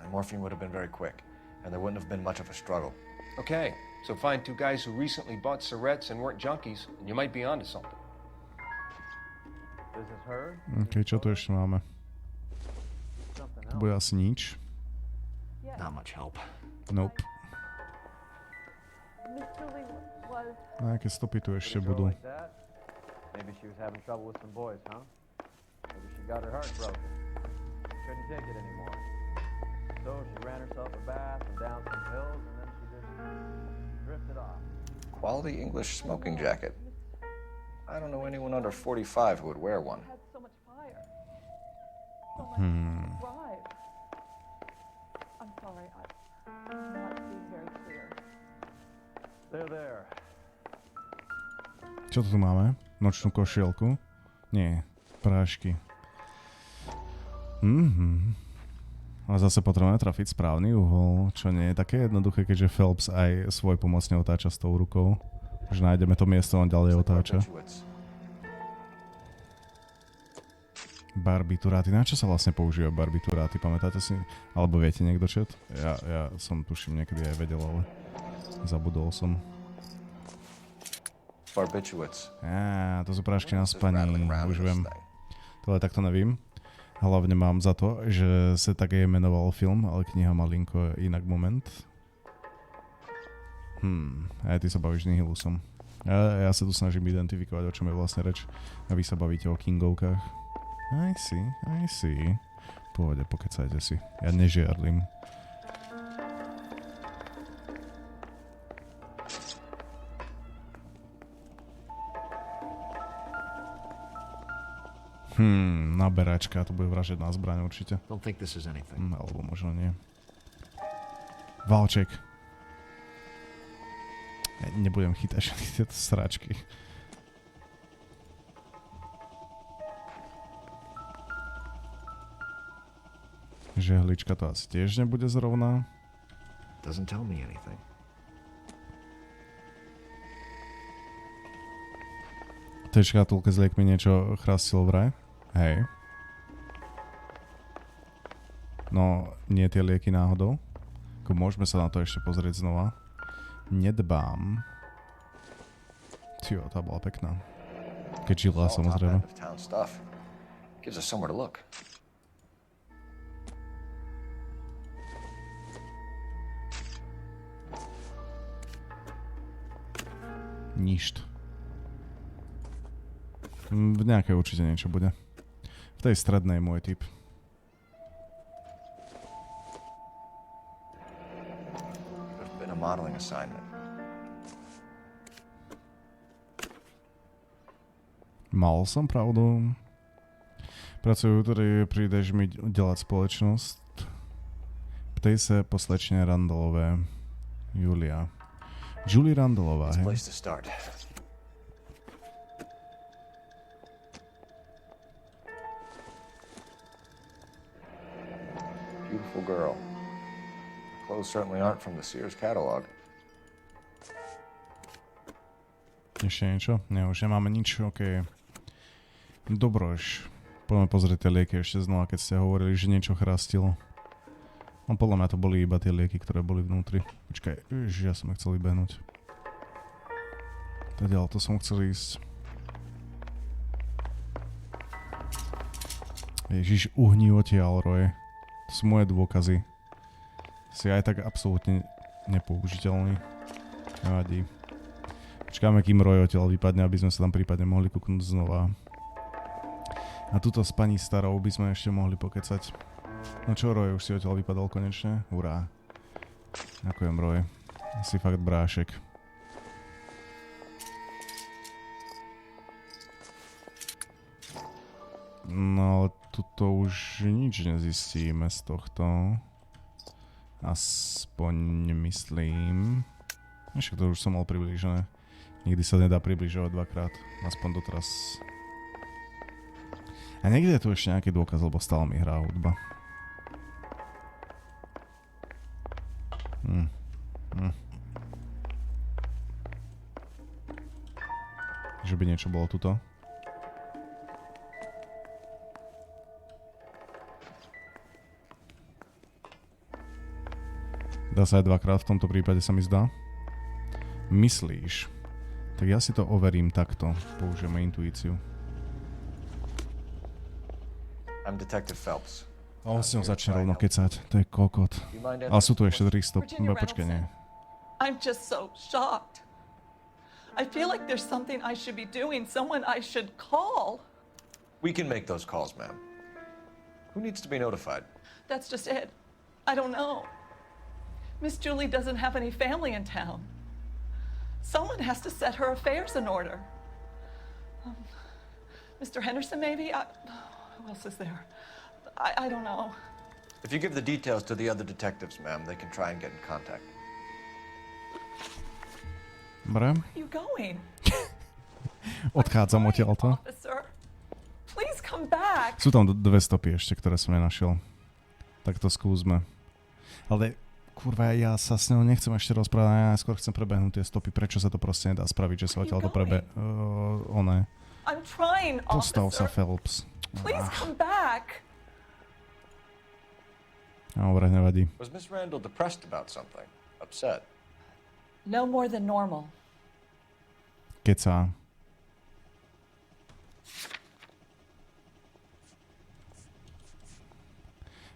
And morphine would have been very quick, and there wouldn't have been much of a struggle. Okay, So find two guys who recently bought cigarettes and weren't junkies, and you might be onto something. This is her? OK, čo tu ešte máme? To bude asi nič. Not much help. Nope. A aké stopy tu ešte budú? Maybe she was having trouble with some boys, huh? Maybe she got her heart broken. Couldn't take it anymore. So she ran herself a bath and down some hills, and then she just drifted off. Quality English smoking jacket. I don't know anyone under 45 who would wear one. Hmm. I'm sorry, I'm not being very clear. There. Čo tu máme? Nočnú košielku? Nie, prášky. Ale zase potrebujeme trafiť správny uhol, čo nie je také jednoduché, keďže Phelps aj svoj pomocne otáča s tou rukou. Že nájdeme to miesto, on ďalej otáča. Barbituráty. Na čo sa vlastne používajú barbituráty? Pamätáte si? Alebo viete niekto čet? Ja som tuším niekedy aj vedel, ale zabudol som. Barbiturates. To sú prášky na spaní, už viem. Tohle takto nevím. Hlavne mám za to, že sa tak je menoval film, ale kniha malinko inak moment. Aj ty sa bavíš Nihilusom. Ja sa tu snažím identifikovať, o čom je vlastne reč. A vy sa bavíte o Kingovkách. I see. Pohode, pokecajte si. Ja nežiarlim. Naberačka, to bude vražedná zbraň určite. Don't think this is anything. Alebo možno nie. Valček. Ja nebudem chytať všetky tieto sračky. Žehlička to asi tiež nebude zrovna. Doesn't tell me anything. V tej škatulke s liekmi niečo chrastilo vraj? Hej. No, nie tie lieky náhodou. Môžeme sa na to ešte pozrieť znova. Nedbám. Tio, tá bola pekná. Keď žila, samozrejme. Gives us somewhere to look. Ništ. V nejakej určite niečo bude. V tej strednej môj typ. Been a modeling assignment. Mal som pravdu. Pracujú tady přijdeš mi dělat společnost. Ptej se po slečně Randallové. Julie Randallová, hej? Place to start. Beautiful girl. Her clothes certainly aren't from the Sears catalog. Ešte niečo? Nie, už nemáme nič, okej. Dobrož. Poďme pozrieť tie lieky ešte znova, keď ste hovorili, že niečo chrastilo. No podľa mňa to boli iba tie lieky, ktoré boli vnútri. Počkaj, ja som chcel vybehnúť. Teda, to som chcel ísť. Ježiš, uhni odtiaľ, Roy. To sú moje dôkazy. Si aj tak absolútne nepoužiteľný. Nevadí. Počkáme, kým Roy odtiaľ vypadne, aby sme sa tam prípadne mohli kúknúť znova. A tuto s pani starou by sme ešte mohli pokecať. No čo, Roy, už si odtiaľ vypadol konečne? Hurá. Ďakujem, Roy. Si fakt brášek. No, tuto už nič nezistíme z tohto. Aspoň myslím. Však to už som mal priblížené. Nikdy sa nedá približovať dvakrát. Aspoň doteraz. A niekde je tu ešte nejaký dôkaz, lebo stále mi hrá hudba. Že by niečo bolo tuto. Dá sa aj dvakrát, v tomto prípade sa mi zdá. Myslíš? Tak ja si to overím takto. Použijeme intuíciu. I'm Detective Phelps. A on si ho začne rovno kecať. To je kokot. Ale sú tu ešte 300. Počkaj, nie. I'm just so shocked. I feel like there's something I should be doing, someone I should call. We can make those calls, ma'am. Who needs to be notified? That's just it. I don't know. Miss Julie doesn't have any family in town. Someone has to set her affairs in order. Mr. Henderson, maybe? Who else is there? I don't know. If you give the details to the other detectives, ma'am, they can try and get in contact. Dobre. Where are you going? Odchádzam odtiaľto. Officer, please come back. Sú tam dve stopy ešte, ktoré som nenašiel. Tak to skúsme. Ale kurva, ja sa s ňou nechcem ešte rozprávať, ja skôr chcem prebehnúť tie stopy. Prečo sa to proste nedá spraviť, že sa odtiaľto oné. I'm trying, Postav officer. sa, Phelps. Please come back. Dobre, nevadí. Was Miss Randall depressed about something? Upset? No more than normal. Kecá.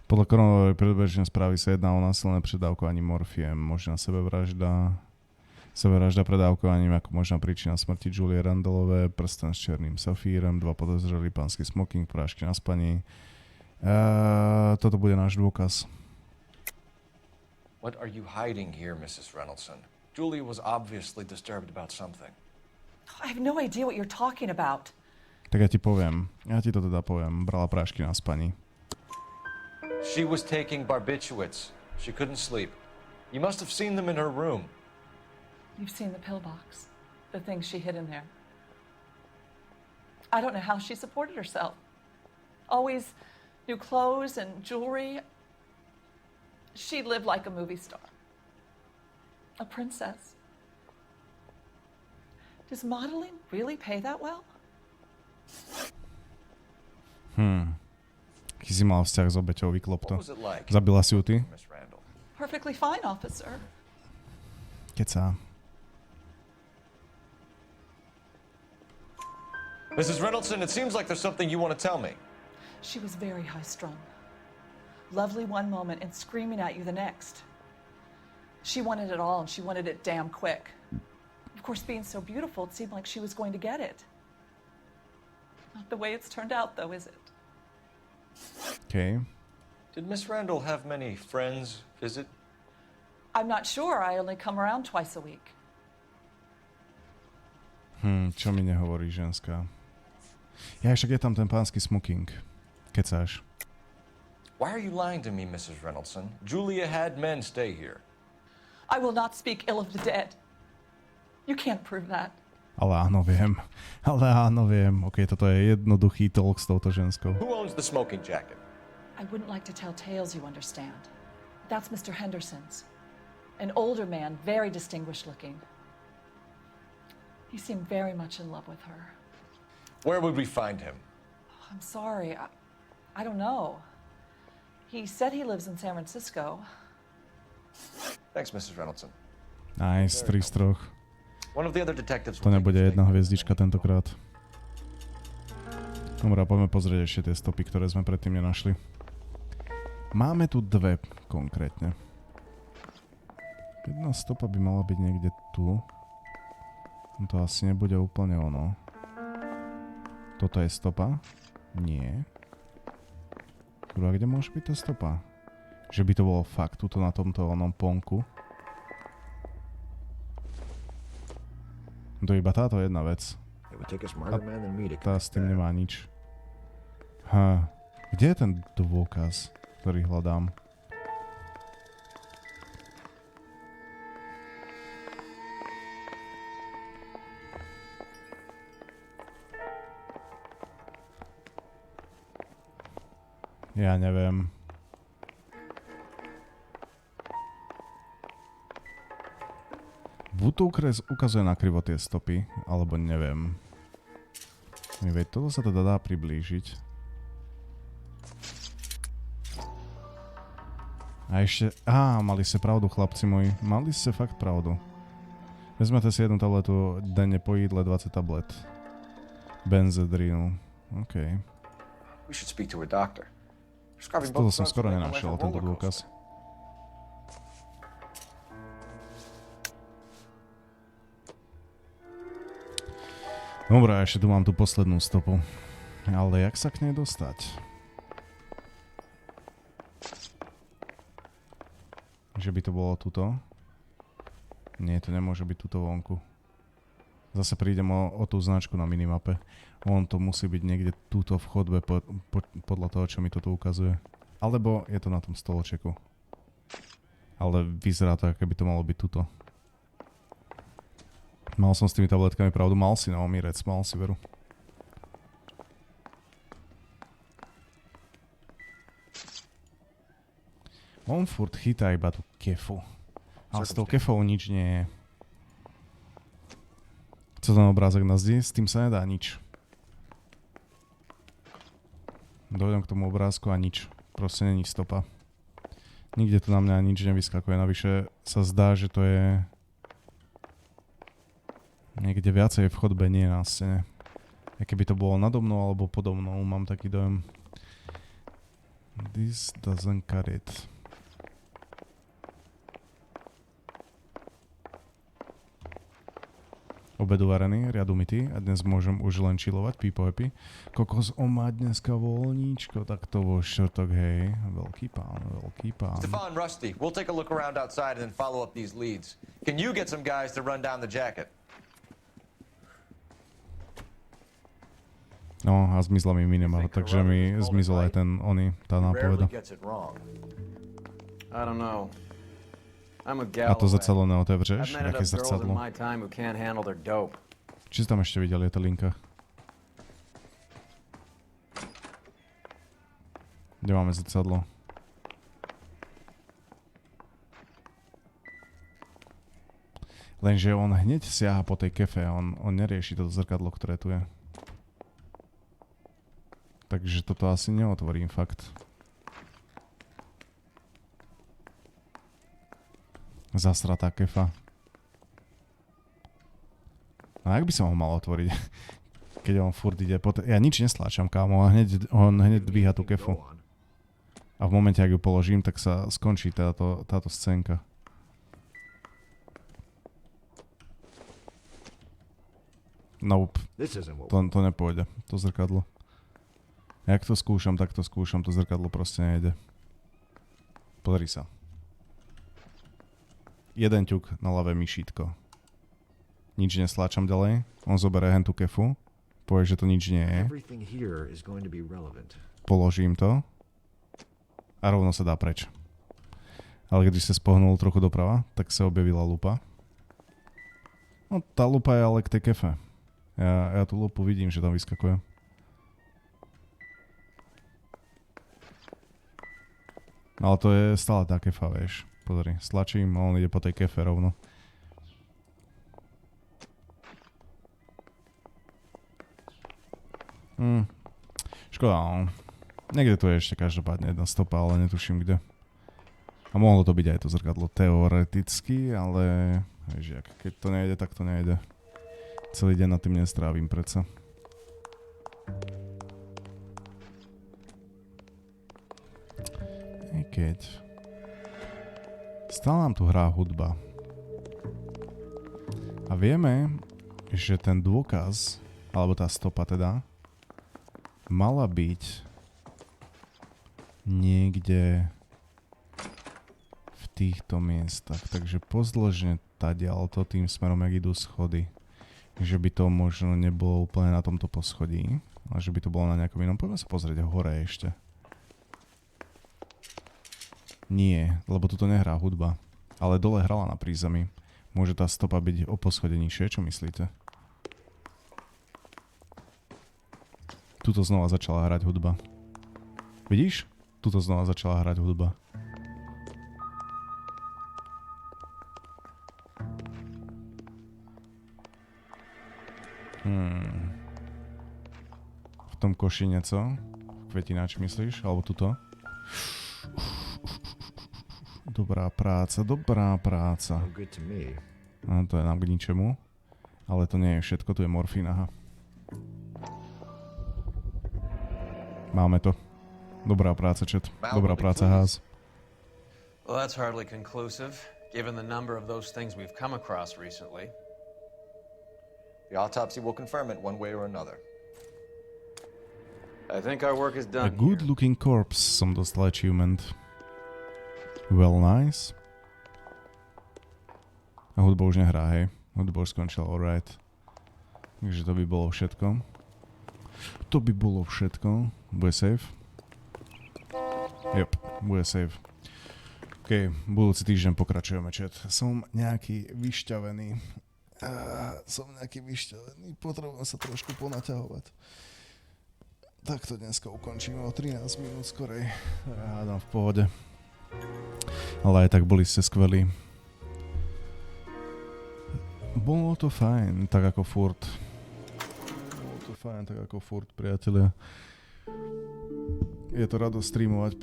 Podľa koronovej predbežnej správy sa jedná o násilné predávkovanie morfiem, možná sebevražda predávkovaním ako možná príčina smrti Julie Randallové, prsten s černým safírom, 2 podozrelí, pánsky smoking, prášky na spaní. Toto bude náš dôkaz. What are you hiding here, Mrs. Reynolds? Julie was obviously disturbed about something. I have no idea what you're talking about. Tak ja ti to teda poviem. Brala prášky na spaní. She was taking barbiturates. She couldn't sleep. You must have seen them in her room. You've seen the pillbox, the things she hid in there. I don't know how she supported herself. Always new clothes and jewelry. She lived like a movie star. A princess. Does modeling really pay that well? Aký si mal vzťah s obeťou, vyklop to. Zabila si ju ty? Perfectly fine, officer. Kecá. Mrs. Reynolds, it seems like there's something you want to tell me. She was very high-strung. Lovely one moment and screaming at you the next. She wanted it all, and she wanted it damn quick. Of course, being so beautiful, it seemed like she was going to get it. Not the way it's turned out, though, is it? Okay. Did Miss Randall have many friends visit? I'm not sure. I only come around twice a week. Čo mi nehovorí ženská? Ja, však je tam ten pánsky smoking. Kecáš. Why are you lying to me, Mrs. Reynolds? Julia had men stay here. I will not speak ill of the dead. You can't prove that. Ale áno, viem. OK, toto je jednoduchý talk s touto ženskou. Who owns the smoking jacket? I wouldn't like to tell tales, you understand. That's Mr. Henderson's. An older man, very distinguished looking. He seemed very much in love with her. Where would we find him? I'm sorry. I don't know. He said he lives in San Francisco. Thanks, Mrs. Reynolds. Nice, 3 z 3. One of the other detectives. To nebude jedna hviezdička tentokrát. Dobre, poďme pozrieť ešte tie stopy, ktoré sme predtým nenašli. Máme tu 2 konkrétne. Jedna stopa by mala byť niekde tu. To asi nebude úplne ono. Toto je stopa? Nie. Kurva, kde môže byť tá stopa? Že by to bolo fakt tuto na tomto onom ponku. To je iba táto jedna vec. A tá s tým nemá nič. Kde je ten dôkaz, ktorý hľadám? Ja neviem. Buď to ukazuje nakrivo tie stopy, alebo neviem. Veď toto sa teda dá priblížiť. A ešte... mali ste pravdu, chlapci moji. Mali ste fakt pravdu. Vezmete si jednu tabletu denne po jídle, 20 tablet. Benzedrinu. OK. We should speak to a doctor. Toto som skoro nenašiel, tento dôkaz. Dobre, ešte tu mám tú poslednú stopu. Ale jak sa k nej dostať? Že by to bolo tuto? Nie, to nemôže byť tuto vonku. Zase prídem o tú značku na minimape. On to musí byť niekde tuto v chodbe podľa toho, čo mi to tu ukazuje. Alebo je to na tom stoločeku. Ale vyzerá to, ako by to malo byť tuto. Mal som s tými tabletkami pravdu, mal si na omírec, mal si veru. On furt chytá iba tú kefu. Ale s tou kefou nič nie je. Co ten obrázok na zdi? S tým sa nedá nič. Dojdem k tomu obrázku a nič. Proste není stopa. Nikde tu na mňa nič nevyskakuje. Navyše sa zdá, že to je niekde viacej v chodbe, nie na stene. A keby to bolo nado mnou alebo podo mnou, mám taký dojem. This doesn't cut it. Obed uvarený, riad umytý a dnes môžem už len chillovať, pípo happy. Kokos, on má dneska voľníčko, tak to vo štvrtok, hej. Veľký pán, veľký pán. Stefan, Rusty, we'll take a look around outside and then follow up these leads. Can you get some guys to run down the jacket? No a zmizla mi minimap, takže mi zmizol aj ten tá nápoveda. I don't know. A to zrcadlo neotevřeš? Jaké zrcadlo? Či si tam ešte videl, je to linka? Kde máme zrcadlo? Lenže on hneď siaha po tej kefe, on nerieši toto zrkadlo, ktoré tu je. Takže toto asi neotvorím, fakt. Zasratá kefa. A jak by som ho mal otvoriť? Keď on furt ide po... Ja nič nesláčam, kámo, a on hneď dvíha tú kefu. A v momente, ak ju položím, tak sa skončí táto scénka. Nope. To nepôjde, to zrkadlo. Jak to skúšam, tak to skúšam, to zrkadlo proste nejde. Pozri sa. Jeden ťuk na ľavé myšítko. Nič nesláčam ďalej. On zoberie hen tú kefu. Povie, že to nič nie je. Položím to. A rovno sa dá preč. Ale keď sa spohnul trochu doprava, tak sa objavila lupa. No tá lupa je ale k tej kefe. Ja tú lupu vidím, že tam vyskakuje. Ale to je stále tá kefa, vieš. Pozri, stlačím a on ide po tej kefe rovno. Škoda, no. Niekde tu je ešte každopádne jedna stopa, ale netuším kde. A mohlo to byť aj to zrkadlo teoreticky, ale vieš, keď to nejde, tak to nejde. Celý deň nad tým nestrávim predsa. I keď... Stále nám tu hrá hudba. A vieme, že ten dôkaz, alebo tá stopa teda, mala byť niekde v týchto miestach. Takže pozdĺžne tadiaľ to tým smerom, jak idú schody. Že by to možno nebolo úplne na tomto poschodí, ale že by to bolo na nejakom inom. Poďme sa pozrieť hore ešte. Nie, lebo tuto nehrá hudba. Ale dole hrala na prízemí. Môže tá stopa byť o poschode nižšie, čo myslíte? Tuto znova začala hrať hudba. Vidíš? Tuto znova začala hrať hudba. V tom koši nieco? Kvetináč myslíš? Alebo tuto? Dobrá práca, dobrá práca. No, to je nám k ničemu. Ale to nie je všetko, tu je morfín, aha. Máme to. Dobrá práca, chat. Dobrá práca, Ház. Well, that's hardly conclusive, given the number of those things we've come across recently. The autopsy will confirm it one way or another. I think our work is A done. good-looking corpse som dostal achievement. Well, nice. A hudba už nehrá, hej. Hudba už skončila, alright. Takže to by bolo všetko. To by bolo všetko. Bude save? Yep, bude save. OK, budúci týždeň pokračujeme, chat. Som nejaký vyšťavený. Potrebujem sa trošku ponaťahovať. Tak to dneska ukončíme o 13 minút skorej. Ja dám v pohode. Ale aj tak boli ste skvelí. Bolo to fajn, tak ako furt. Priatelia. Je to radosť streamovať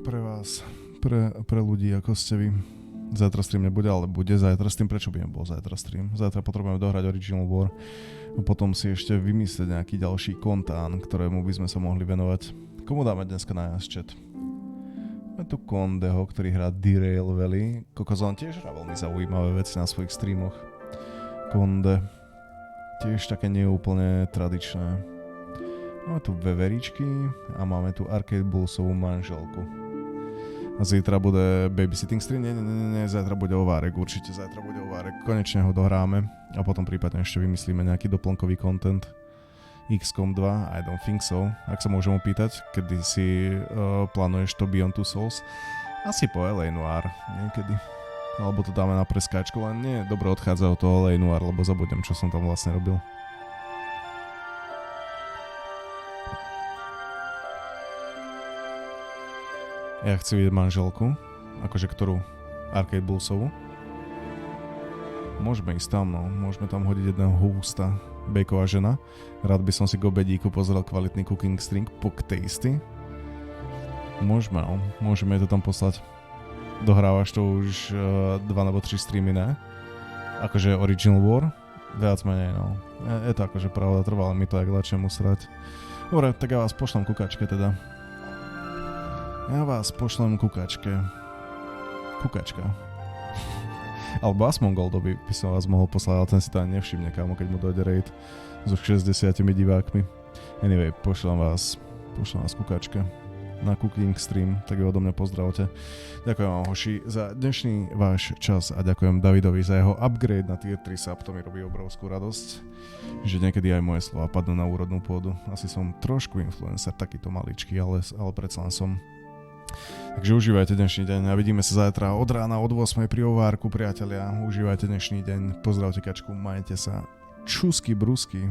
pre vás, pre ľudí ako ste vy. Zajtra stream nebude, ale bude zajtra stream. Prečo by nebol zajtra stream? Zajtra potrebujeme dohrať Original War. A potom si ešte vymyslieť nejaký ďalší kontán, ktorému by sme sa mohli venovať. Komu dáme dneska na chat? Máme tu Kondeho, ktorý hrá Derail Valley. Kokos, on tiež hrá veľmi zaujímavé veci na svojich streamoch. Konde. Tiež také neúplne tradičné. Máme tu veveričky a máme tu Arcade Bullsovú manželku. A zajtra bude babysitting stream? Nie, zajtra bude ovárek, určite zajtra bude ovárek. Konečne ho dohráme a potom prípadne ešte vymyslíme nejaký doplnkový content. XCOM 2, I don't think so. Ak sa môžem opýtať, kedy si plánuješ to Beyond Two Souls? Asi po L.A.Noire niekedy. Alebo to dáme na preskáčku, len nie je dobre odchádzať od toho L.A.Noire, lebo zabudnem, čo som tam vlastne robil. Ja chci vidieť manželku, akože ktorú? Arcade Bullsovú. Môžeme ísť tam, no. Môžeme tam hodiť jedného hústa. Bejková žena. Rád by som si k obedíku pozrel kvalitný cooking string Pok Tasty. Môžeme, no. Môžeme to tam poslať. Dohrávaš to už 2 alebo 3 streamy, ne? Akože Original War? Viac menej, no. Je to akože pravda, trvalo mi to jak ľahšie musrať. Dobre, tak ja vás pošlem kukačke teda. Kukačka. Alebo Asmongoldovi by som vás mohol poslať, ale ten si to ani nevšimne, kámo, keď mu dojde raid so 60 divákmi. Anyway, pošlem vás kukačke na cooking stream, tak ju odo mňa pozdravte. Ďakujem vám, hoši, za dnešný váš čas a ďakujem Davidovi za jeho upgrade na tier 3 sub, to mi robí obrovskú radosť, že niekedy aj moje slova padnú na úrodnú pôdu. Asi som trošku influencer, takýto maličký, ale predsa len som. Takže užívajte dnešný deň a vidíme sa zajtra od rána od 8 pri ovárku, priatelia. Užívajte dnešný deň, pozdravte kačku, majte sa čusky brusky.